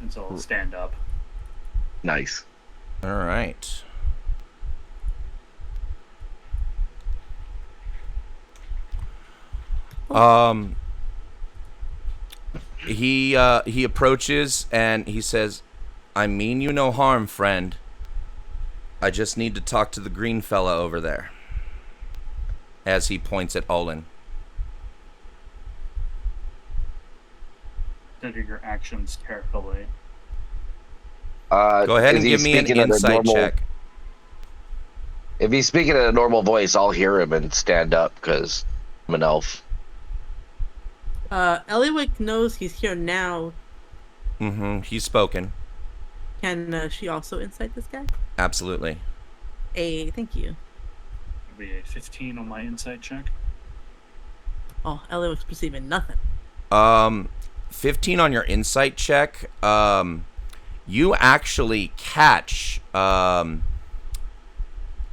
And so I'll stand up. Nice. All right. He approaches and he says, "I mean you no harm, friend. I just need to talk to the green fella over there." As he points at Olin. Consider your actions carefully. Go ahead and give me an insight check. If he's speaking in a normal voice, I'll hear him and stand up because I'm an elf. Eliwick knows he's here now. He's spoken. Can she also insight this guy? Absolutely. Thank you. It'll be a 15 on my insight check. Oh, Eliwick's perceiving nothing. 15 on your insight check. You actually catch.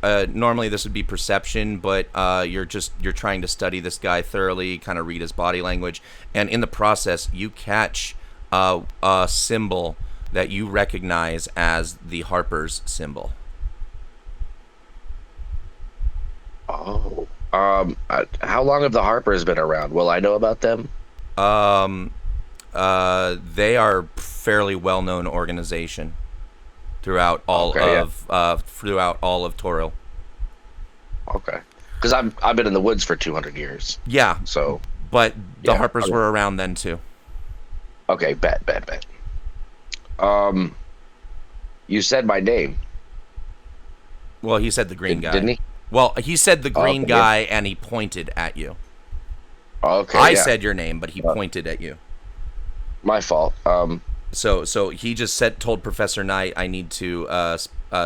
Normally this would be perception, but you're trying to study this guy thoroughly, kind of read his body language, and in the process you catch a symbol that you recognize as the Harper's symbol. Oh. How long have the Harpers been around? Will I know about them? They are a fairly well-known organization throughout all of Toril. Okay. Because I've been in the woods for 200 years. Yeah. So. But the Harpers were around then too. Okay. Bet. You said my name. Well, he said the green guy. Didn't he? Well, he said the green guy, and he pointed at you. Okay. I said your name, but he pointed at you. My fault. So he just told Professor Knight, I need to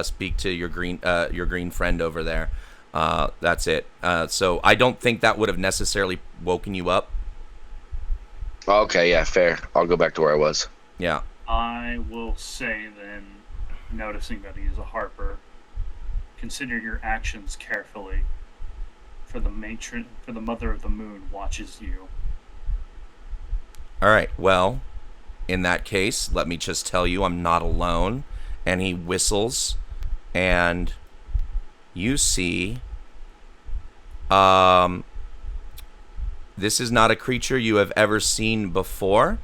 speak to your green friend over there. That's it. So I don't think that would have necessarily woken you up. Okay, yeah, fair. I'll go back to where I was. Yeah. I will say then, noticing that he is a Harper, consider your actions carefully. For the Mother of the Moon watches you. All right. Well, in that case, let me just tell you, I'm not alone. And he whistles, and you see, this is not a creature you have ever seen before.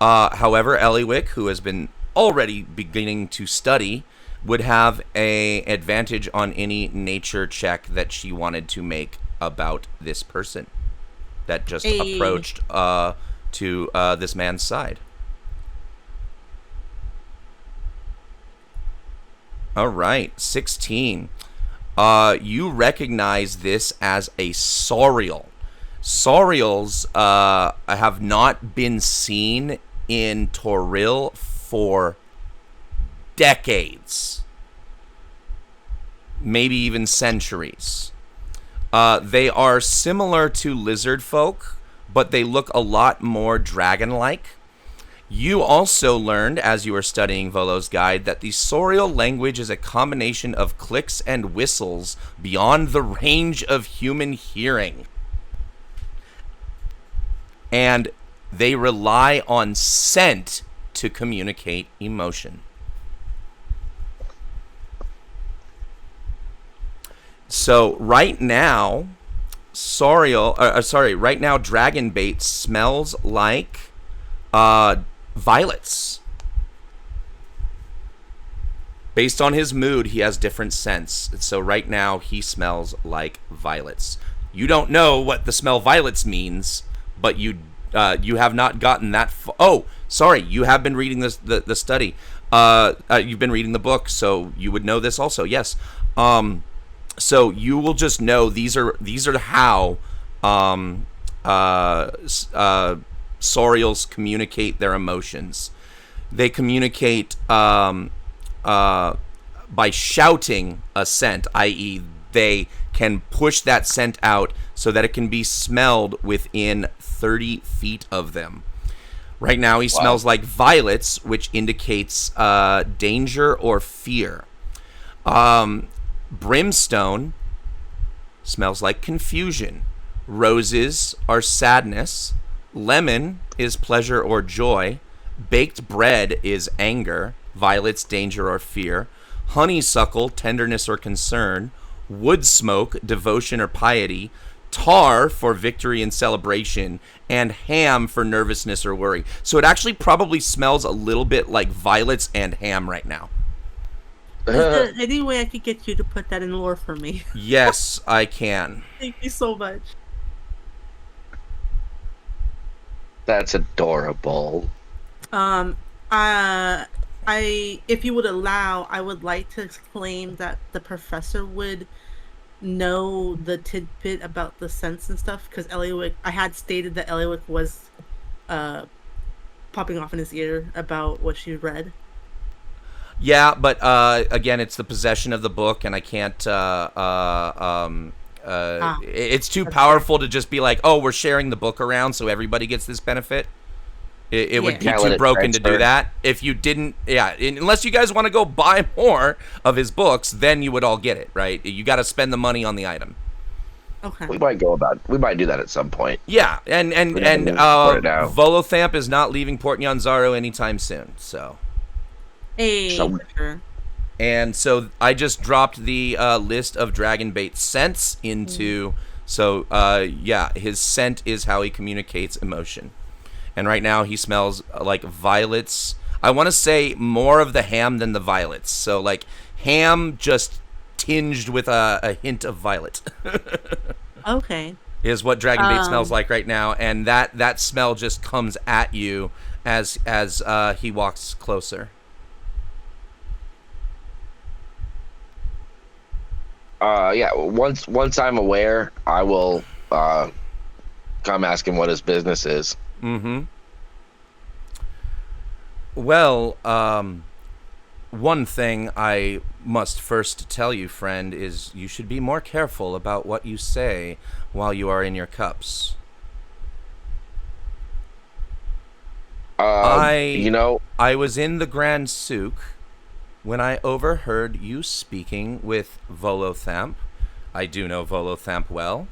However, Eliwick, who has been already beginning to study, would have a advantage on any nature check that she wanted to make about this person that just approached to this man's side. All right, 16. You recognize this as a saurial. Saurials have not been seen in Toril for decades, maybe even centuries. They are similar to lizard folk, but they look a lot more dragon-like. You also learned, as you were studying Volo's Guide, that the saurial language is a combination of clicks and whistles beyond the range of human hearing. And they rely on scent to communicate emotion. So right now, right now, Dragonbait smells like violets. Based on his mood, he has different scents. So right now, he smells like violets. You don't know what the smell violets means, but you have not gotten that far. Oh, sorry, you have been reading the study. You've been reading the book, so you would know this also. Yes. So you will just know these are how saurials communicate their emotions. They communicate by shouting a scent, i.e., they can push that scent out so that it can be smelled within 30 feet of them. Right now, he smells like violets, which indicates danger or fear. Brimstone smells like confusion. Roses are sadness. Lemon is pleasure or joy. Baked bread is anger. Violets, danger or fear. Honeysuckle, tenderness or concern. Wood smoke, devotion or piety. Tar for victory and celebration. And ham for nervousness or worry. So it actually probably smells a little bit like violets and ham right now. Is there any way I could get you to put that in lore for me? Yes, I can. Thank you so much. That's adorable. If you would allow, I would like to claim that the professor would know the tidbit about the sense and stuff, because Eliwick, I had stated that Eliwick was popping off in his ear about what she read. Yeah, but again, it's the possession of the book, and I can't. It's too powerful to just be like, "Oh, we're sharing the book around, so everybody gets this benefit." It would be too broken to do that. If you didn't, unless you guys want to go buy more of his books, then you would all get it, right? You got to spend the money on the item. Okay. We might do that at some point. Yeah, and Volothamp is not leaving Port Nyanzaru anytime soon, so. Sure. And so I just dropped the list of Dragonbait scents into. So his scent is how he communicates emotion. And right now he smells like violets. I want to say more of the ham than the violets. So like ham just tinged with a hint of violet. Okay. Is what Dragonbait smells like right now, and that smell just comes at you as he walks closer. Once I'm aware, I will come ask him what his business is. Mm-hmm. Well, one thing I must first tell you, friend, is you should be more careful about what you say while you are in your cups. You I know, I was in the Grand Souk when I overheard you speaking with Volothamp. I do know Volothamp well.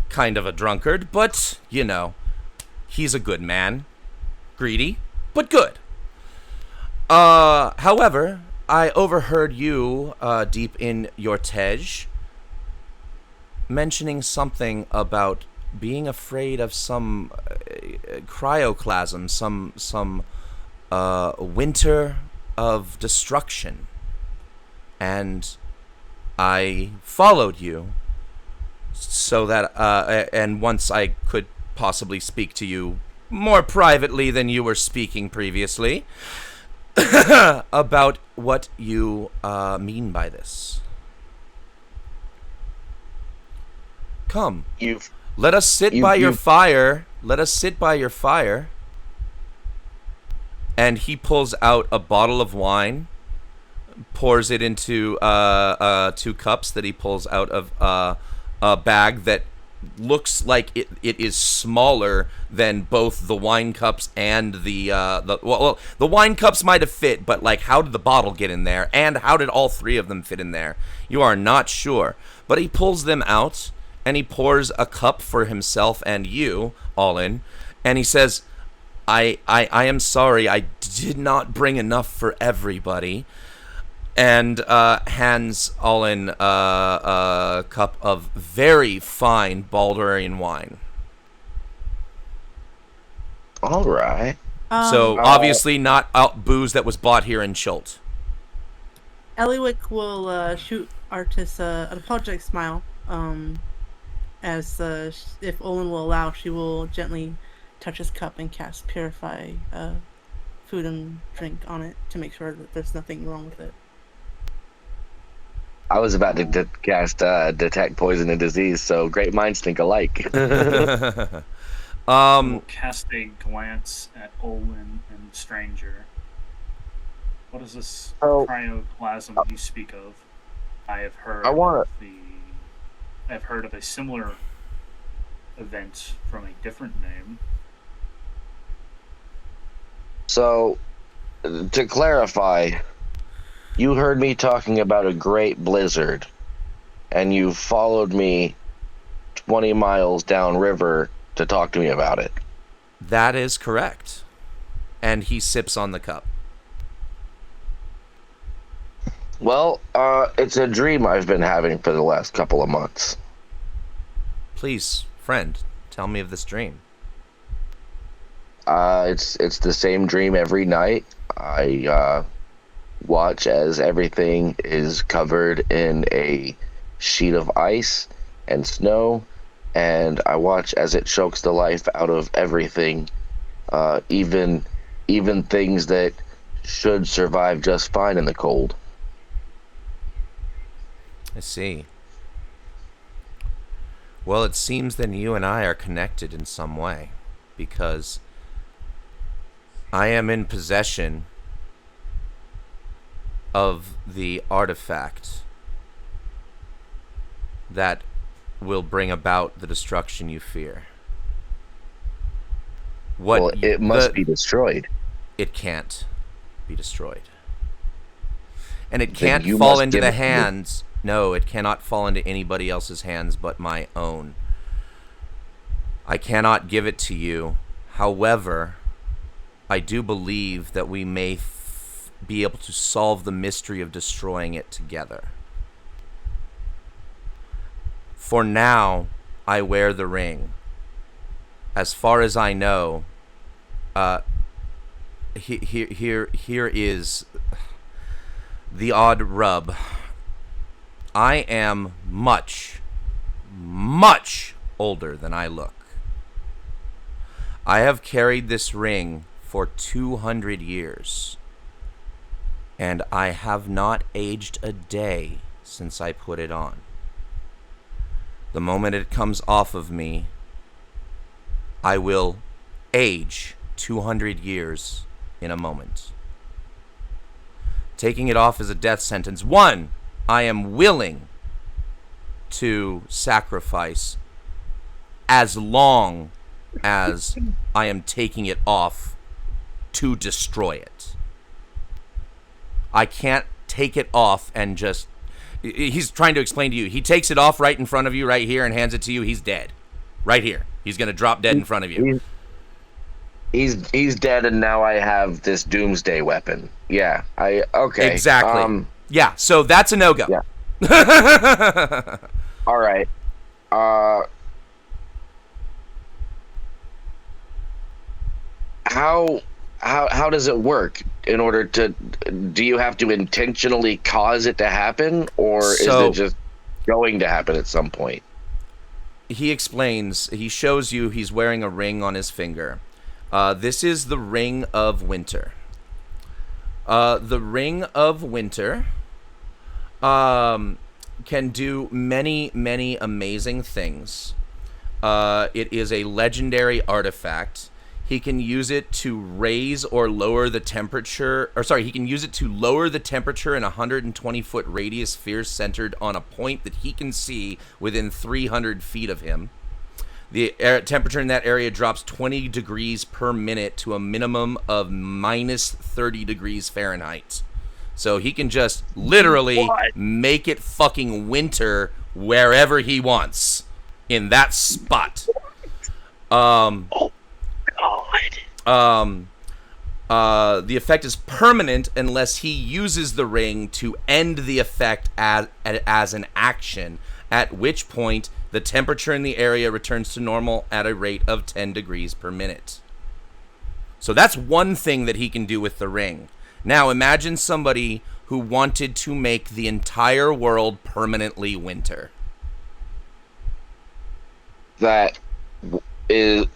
Kind of a drunkard, but, he's a good man. Greedy, but good. However, I overheard you, deep in your tej, mentioning something about being afraid of some cryoclasm, some winter of destruction. And I followed you so that, and once I could possibly speak to you more privately than you were speaking previously, about what you mean by this. Come, you've let us sit you by your you fire. Let us sit by your fire. And he pulls out a bottle of wine, pours it into 2 cups that he pulls out of a bag that looks like it is smaller than both the wine cups and the wine cups might have fit, but like how did the bottle get in there, and how did all 3 of them fit in there? You are not sure, but he pulls them out and he pours a cup for himself and you, Allin, and he says, I am sorry, I did not bring enough for everybody. And hands Allin a cup of very fine Baldurian wine. all right. So obviously not booze that was bought here in Chult. Eliwick will shoot Artis an apologetic smile. As if Olin will allow, she will gently touch his cup and cast Purify food and drink on it to make sure that there's nothing wrong with it. I was about to cast Detect Poison and Disease, so great minds think alike. We'll cast a glance at Olin and Stranger. What is this cryoplasm you speak of? I have heard I've heard of a similar event from a different name. So, to clarify, you heard me talking about a great blizzard, and you followed me 20 miles downriver to talk to me about it. That is correct. And he sips on the cup. Well, it's a dream I've been having for the last couple of months. Please, friend, tell me of this dream. It's the same dream every night. I watch as everything is covered in a sheet of ice and snow, and I watch as it chokes the life out of everything, even things that should survive just fine in the cold. I see. Well, it seems that you and I are connected in some way, because I am in possession of the artifact that will bring about the destruction you fear. Well, it must be destroyed. It can't be destroyed. And it Then can't you fall must into give the it to me. hands. No, it cannot fall into anybody else's hands but my own. I cannot give it to you. However, I do believe that we may be able to solve the mystery of destroying it together. For now, I wear the ring. As far as I know, here is the odd rub. I am much, much older than I look. I have carried this ring for 200 years, and I have not aged a day since I put it on. The moment it comes off of me, I will age 200 years in a moment. Taking it off is a death sentence. 1, I am willing to sacrifice as long as I am taking it off to destroy it. I can't take it off and just... He's trying to explain to you. He takes it off right in front of you, right here, and hands it to you. He's dead. Right here. He's going to drop dead in front of you. He's dead, and now I have this doomsday weapon. Yeah, okay. Exactly. Yeah, so that's a no-go. Yeah. All right. How does it work? In order to, do you have to intentionally cause it to happen, or is it just going to happen at some point? He explains. He shows you. He's wearing a ring on his finger. This is the Ring of Winter. The Ring of Winter can do many, many amazing things. It is a legendary artifact. He can use it to raise or lower the temperature, he can use it to lower the temperature in a 120-foot radius sphere centered on a point that he can see within 300 feet of him. The temperature in that area drops 20 degrees per minute to a minimum of minus 30 degrees Fahrenheit. So he can just literally make it fucking winter wherever he wants in that spot. The effect is permanent unless he uses the ring to end the effect as an action, at which point the temperature in the area returns to normal at a rate of 10 degrees per minute. So that's one thing that he can do with the ring. Now imagine somebody who wanted to make the entire world permanently winter. That is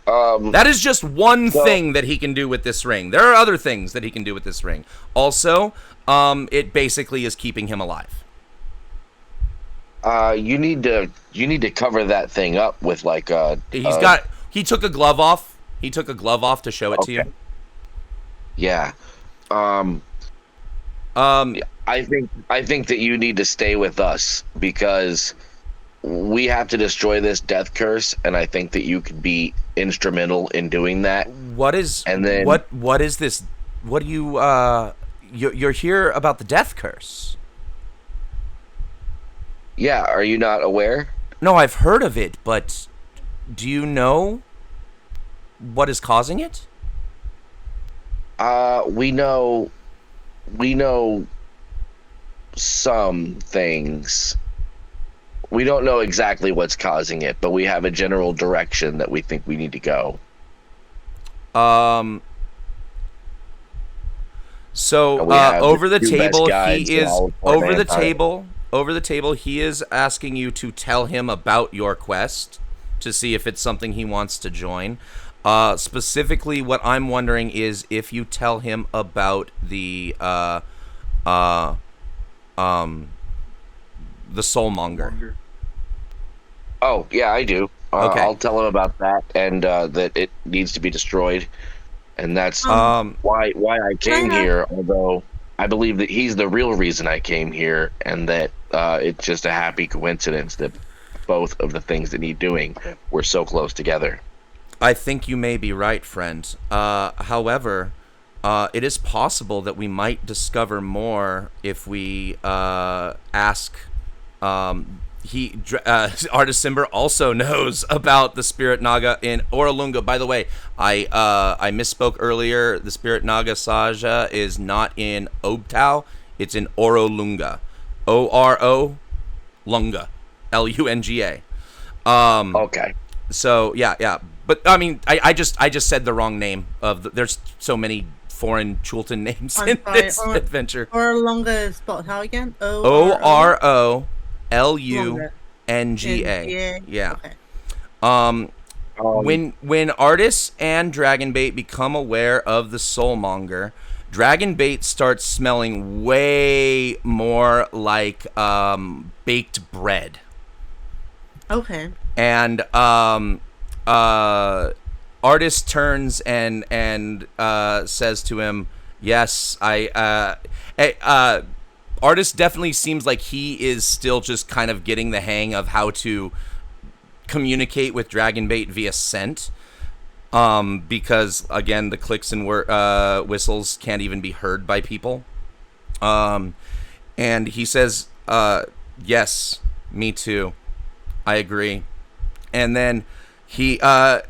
just one thing that he can do with this ring. There are other things that he can do with this ring. Also, it basically is keeping him alive. You need to cover that thing up with like a. He took a glove off. He took a glove off to show it to you. Yeah. I think that you need to stay with us because we have to destroy this death curse, and I think that you could be instrumental in doing that. What is this? What do you you're here about the death curse? Yeah, are you not aware? No, I've heard of it, but do you know what is causing it? We know some things. We don't know exactly what's causing it, but we have a general direction that we think we need to go. So over the table, he is asking you to tell him about your quest to see if it's something he wants to join. Specifically, what I'm wondering is if you tell him about the Soulmonger. Oh, yeah, I do. Okay. I'll tell him about that and that it needs to be destroyed. And that's why I came here, although I believe that he's the real reason I came here, and that it's just a happy coincidence that both of the things that need doing were so close together. I think you may be right, friend. However, it is possible that we might discover more if we ask. Artist Simber also knows about the Spirit Naga in Orolunga. By the way, I misspoke earlier. The Spirit Naga Saja is not in Obtau. It's in Orolunga. O-R-O Lunga. L-U-N-G-A. Okay. So, yeah. But, I mean, I just said the wrong name. There's so many foreign Chultan names in this adventure. Orolunga is spelled how again? O-R-O-Lunga. Yeah. Okay. When artists and Dragonbait become aware of the Soulmonger, Dragonbait starts smelling way more like baked bread. Okay. And artist turns and says to him, Yes, Artist definitely seems like he is still just kind of getting the hang of how to communicate with Dragonbait via scent. Because again, the clicks and whistles can't even be heard by people. And he says, yes, me too. I agree. And then I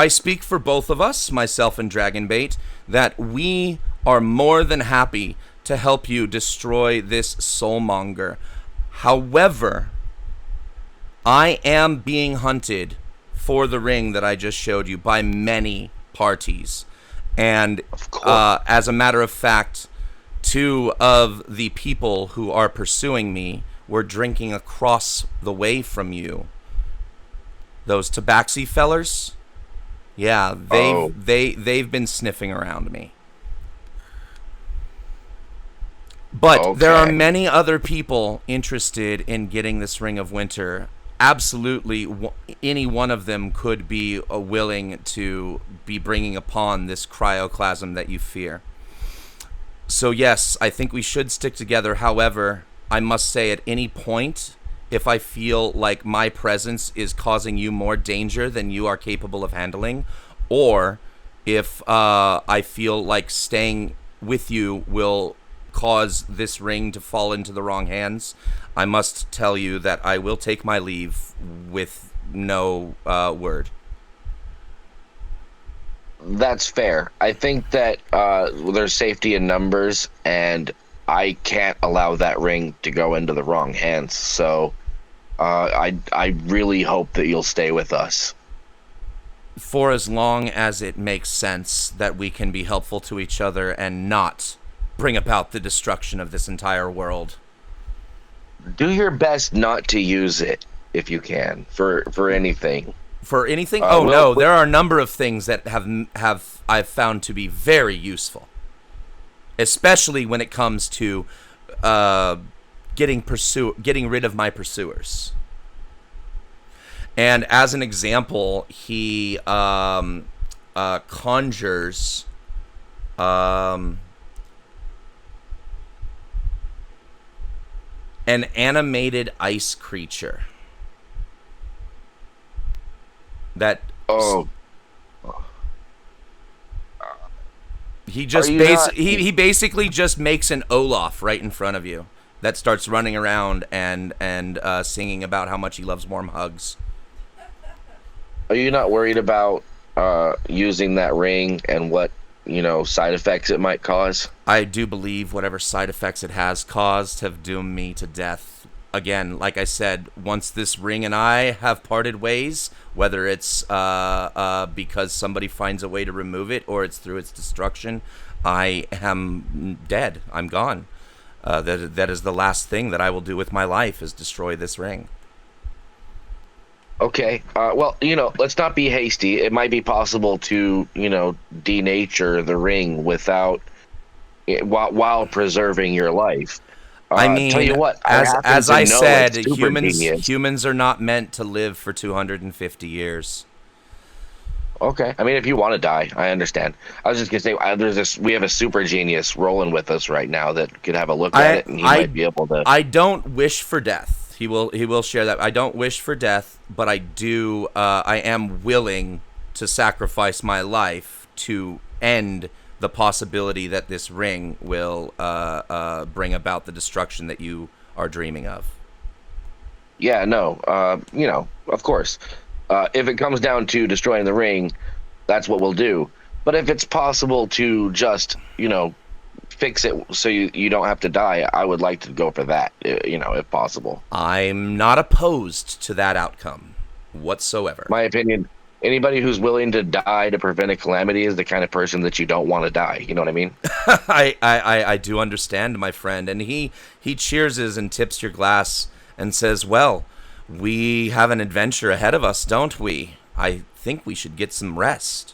speak for both of us, myself and Dragonbait, that we are more than happy to help you destroy this soulmonger. However, I am being hunted for the ring that I just showed you by many parties. And as a matter of fact, 2 of the people who are pursuing me were drinking across the way from you. Those Tabaxi fellers? Yeah, they've been sniffing around me. But there are many other people interested in getting this Ring of Winter. Absolutely, any one of them could be willing to be bringing upon this cryoclasm that you fear. So yes, I think we should stick together. However, I must say at any point, if I feel like my presence is causing you more danger than you are capable of handling, or if I feel like staying with you will cause this ring to fall into the wrong hands, I must tell you that I will take my leave with no word. That's fair. I think that there's safety in numbers, and I can't allow that ring to go into the wrong hands. So I really hope that you'll stay with us. For as long as it makes sense that we can be helpful to each other and not bring about the destruction of this entire world. Do your best not to use it if you can for anything. For anything? No, there are a number of things that have I've found to be very useful, especially when it comes to getting rid of my pursuers. And as an example, he conjures an animated ice creature that he just he basically just makes an Olaf right in front of you that starts running around and singing about how much he loves warm hugs. Are you not worried about using that ring and what side effects it might cause? I do believe whatever side effects it has caused have doomed me to death. Again, like I said, once this ring and I have parted ways, whether it's because somebody finds a way to remove it or it's through its destruction, I am dead. I'm gone. That is the last thing that I will do with my life, is destroy this ring. Okay. Well, let's not be hasty. It might be possible to, denature the ring without, while preserving your life. I mean, tell you what, as I said, humans are not meant to live for 250 years. Okay. I mean, if you want to die, I understand. I was just gonna say, we have a super genius rolling with us right now that could have a look at it, and he might be able to. I don't wish for death. He will share that. I don't wish for death, but I do. I am willing to sacrifice my life to end the possibility that this ring will bring about the destruction that you are dreaming of. Yeah, no, of course. If it comes down to destroying the ring, that's what we'll do. But if it's possible to just, fix it so you don't have to die, I would like to go for that, if possible. I'm not opposed to that outcome whatsoever. My opinion, anybody who's willing to die to prevent a calamity is the kind of person that you don't want to die. You know what I mean? I do understand, my friend. And he cheerses and tips your glass and says, well, we have an adventure ahead of us, don't we? I think we should get some rest.